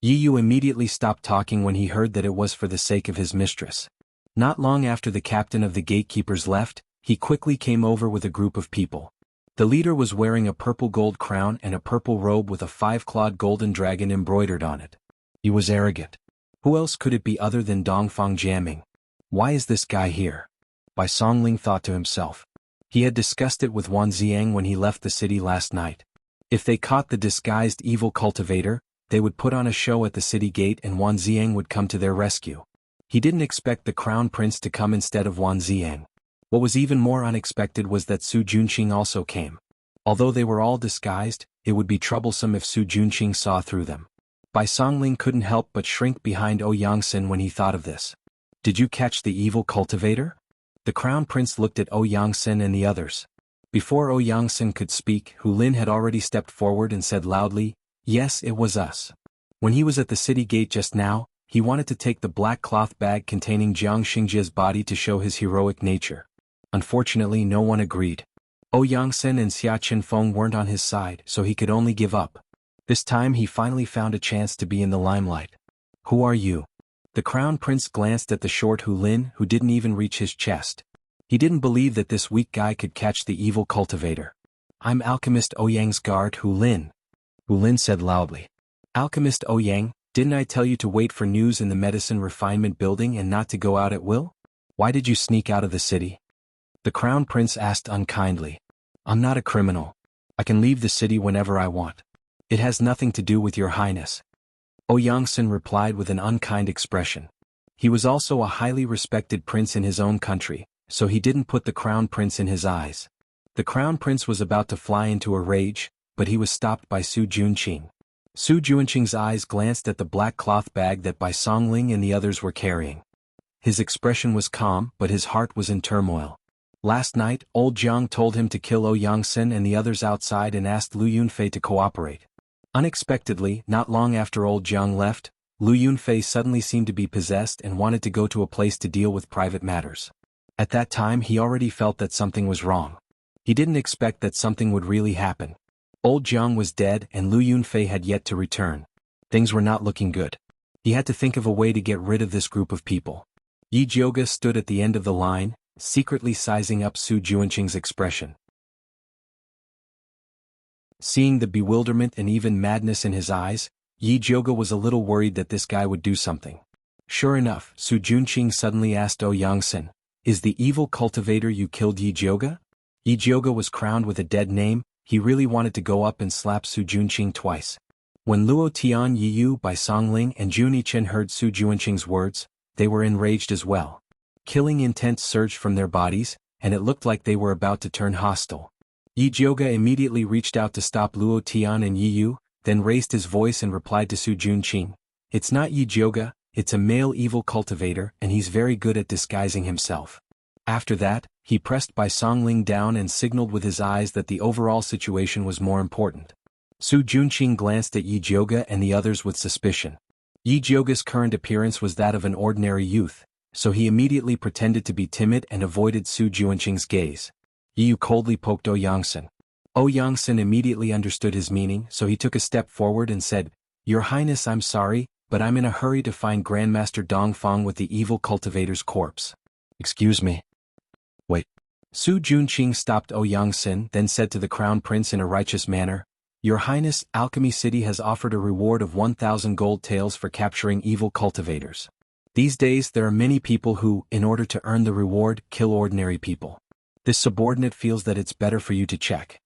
Yi Yu immediately stopped talking when he heard that it was for the sake of his mistress. Not long after the captain of the gatekeepers left, he quickly came over with a group of people. The leader was wearing a purple gold crown and a purple robe with a 5-clawed golden dragon embroidered on it. He was arrogant. Who else could it be other than Dongfang Jiaming? Why is this guy here? Bai Songling thought to himself. He had discussed it with Wan Ziang when he left the city last night. If they caught the disguised evil cultivator, they would put on a show at the city gate and Wan Ziang would come to their rescue. He didn't expect the crown prince to come instead of Wan Ziang. What was even more unexpected was that Su Junqing also came. Although they were all disguised, it would be troublesome if Su Junqing saw through them. Bai Songling couldn't help but shrink behind O Yangsen when he thought of this. Did you catch the evil cultivator? The crown prince looked at O Yangsen and the others. Before O Yangsen could speak, Hu Lin had already stepped forward and said loudly, Yes, it was us. When he was at the city gate just now, he wanted to take the black cloth bag containing Jiang Xingjia's body to show his heroic nature. Unfortunately, no one agreed. O Yangsen and Xia Qinfeng weren't on his side, so he could only give up. This time he finally found a chance to be in the limelight. Who are you? The crown prince glanced at the short Hu Lin, who didn't even reach his chest. He didn't believe that this weak guy could catch the evil cultivator. I'm Alchemist Ouyang's guard Hu Lin. Hu Lin said loudly. Alchemist Ouyang, didn't I tell you to wait for news in the medicine refinement building and not to go out at will? Why did you sneak out of the city? The crown prince asked unkindly. I'm not a criminal. I can leave the city whenever I want. It has nothing to do with your highness. O Yangsen replied with an unkind expression. He was also a highly respected prince in his own country, so he didn't put the crown prince in his eyes. The crown prince was about to fly into a rage, but he was stopped by Su Junqing. Su Junqing's eyes glanced at the black cloth bag that Bai Songling and the others were carrying. His expression was calm, but his heart was in turmoil. Last night, old Jiang told him to kill O Yangsen and the others outside and asked Lu Yunfei to cooperate. Unexpectedly, not long after old Jiang left, Lu Yunfei suddenly seemed to be possessed and wanted to go to a place to deal with private matters. At that time he already felt that something was wrong. He didn't expect that something would really happen. Old Jiang was dead and Lu Yunfei had yet to return. Things were not looking good. He had to think of a way to get rid of this group of people. Yi Jioga stood at the end of the line, secretly sizing up Su Junqing's expression. Seeing the bewilderment and even madness in his eyes, Yi Jioga was a little worried that this guy would do something. Sure enough, Su Junqing suddenly asked O Yangsen, Is the evil cultivator you killed Yi Jioga? Yi Jioga was crowned with a dead name. He really wanted to go up and slap Su Junqing twice. When Luo Tian Yi Yu, Bai Songling and Juni Chen heard Su Junqing's words, they were enraged as well. Killing intent surged from their bodies, and it looked like they were about to turn hostile. Yi Jioga immediately reached out to stop Luo Tian and Yi Yu, then raised his voice and replied to Su Junqing. It's not Yi Jioga, it's a male evil cultivator and he's very good at disguising himself. After that, he pressed Bai Songling down and signaled with his eyes that the overall situation was more important. Su Junqing glanced at Yi Jioga and the others with suspicion. Yi Jioga's current appearance was that of an ordinary youth, so he immediately pretended to be timid and avoided Su Junqing's gaze. Yi Yu coldly poked O Yangsen. O Yangsen immediately understood his meaning, so he took a step forward and said, Your Highness, I'm sorry, but I'm in a hurry to find Grandmaster Dongfang with the evil cultivator's corpse. Excuse me. Wait. Su Junqing stopped O Yangsen, then said to the crown prince in a righteous manner, Your Highness, Alchemy City has offered a reward of 1,000 gold taels for capturing evil cultivators. These days there are many people who, in order to earn the reward, kill ordinary people. This subordinate feels that it's better for you to check.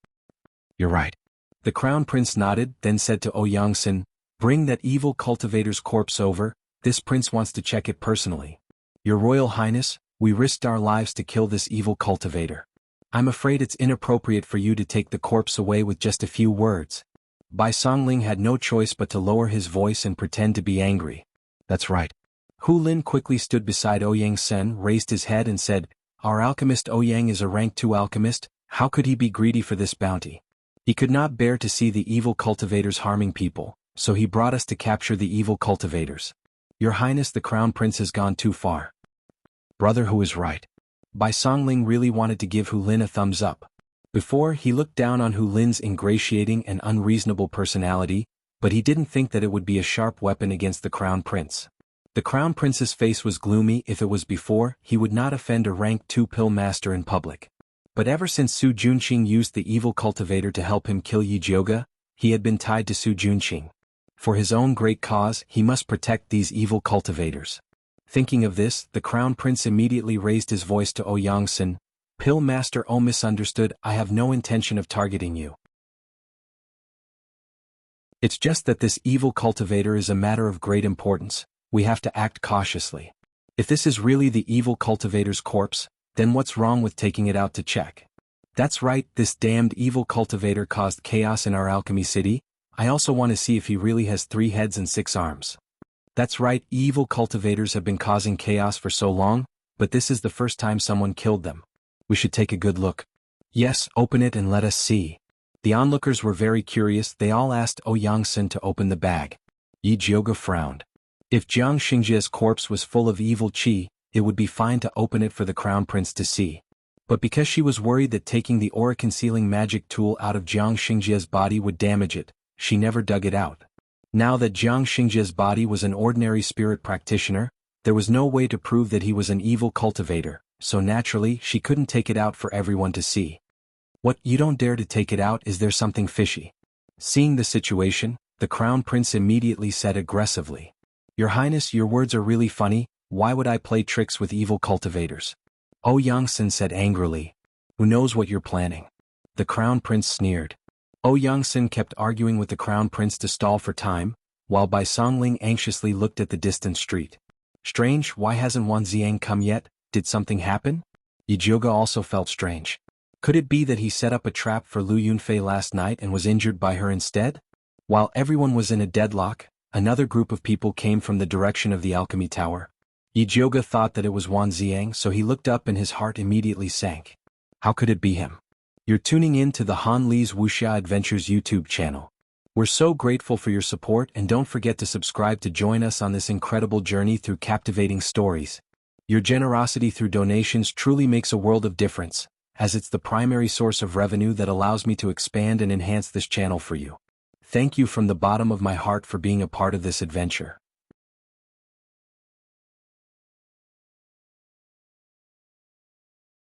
You're right. The Crown Prince nodded, then said to Yangsen, bring that evil cultivator's corpse over, this prince wants to check it personally. Your Royal Highness, we risked our lives to kill this evil cultivator. I'm afraid it's inappropriate for you to take the corpse away with just a few words. Bai Songling had no choice but to lower his voice and pretend to be angry. That's right. Hu Lin quickly stood beside Ouyang Sen, raised his head and said, our alchemist Ouyang is a rank 2 alchemist, how could he be greedy for this bounty? He could not bear to see the evil cultivators harming people, so he brought us to capture the evil cultivators. Your Highness, the Crown Prince has gone too far. Brother Hu is right. Bai Songling really wanted to give Hu Lin a thumbs up. Before, he looked down on Hu Lin's ingratiating and unreasonable personality, but he didn't think that it would be a sharp weapon against the Crown Prince. The Crown Prince's face was gloomy. If it was before, he would not offend a rank 2 pill master in public. But ever since Su Junqing used the evil cultivator to help him kill Yi Jioge, he had been tied to Su Junqing. For his own great cause, he must protect these evil cultivators. Thinking of this, the Crown Prince immediately raised his voice to Yangsen, Pill Master, oh misunderstood, I have no intention of targeting you. It's just that this evil cultivator is a matter of great importance. We have to act cautiously. If this is really the evil cultivator's corpse, then what's wrong with taking it out to check? That's right, this damned evil cultivator caused chaos in our alchemy city. I also want to see if he really has 3 heads and 6 arms. That's right, evil cultivators have been causing chaos for so long, but this is the first time someone killed them. We should take a good look. Yes, open it and let us see. The onlookers were very curious. They all asked Yangsen to open the bag. Yi Jioge frowned. If Jiang Xingjie's corpse was full of evil qi, it would be fine to open it for the Crown Prince to see. But because she was worried that taking the aura-concealing magic tool out of Jiang Xingjie's body would damage it, she never dug it out. Now that Jiang Xingjie's body was an ordinary spirit practitioner, there was no way to prove that he was an evil cultivator, so naturally she couldn't take it out for everyone to see. What, you don't dare to take it out? Is there something fishy? Seeing the situation, the Crown Prince immediately said aggressively, Your Highness, your words are really funny. Why would I play tricks with evil cultivators? Yangsen said angrily. Who knows what you're planning? The Crown Prince sneered. Yangsen kept arguing with the Crown Prince to stall for time, while Bai Songling anxiously looked at the distant street. Strange, why hasn't Wan Ziang come yet? Did something happen? Yi Jioge also felt strange. Could it be that he set up a trap for Lu Yunfei last night and was injured by her instead? While everyone was in a deadlock, another group of people came from the direction of the alchemy tower. Yi Jioge thought that it was Wan Ziang, so he looked up and his heart immediately sank. How could it be him? You're tuning in to the Han Li's Wuxia Adventures YouTube channel. We're so grateful for your support, and don't forget to subscribe to join us on this incredible journey through captivating stories. Your generosity through donations truly makes a world of difference, as it's the primary source of revenue that allows me to expand and enhance this channel for you. Thank you from the bottom of my heart for being a part of this adventure.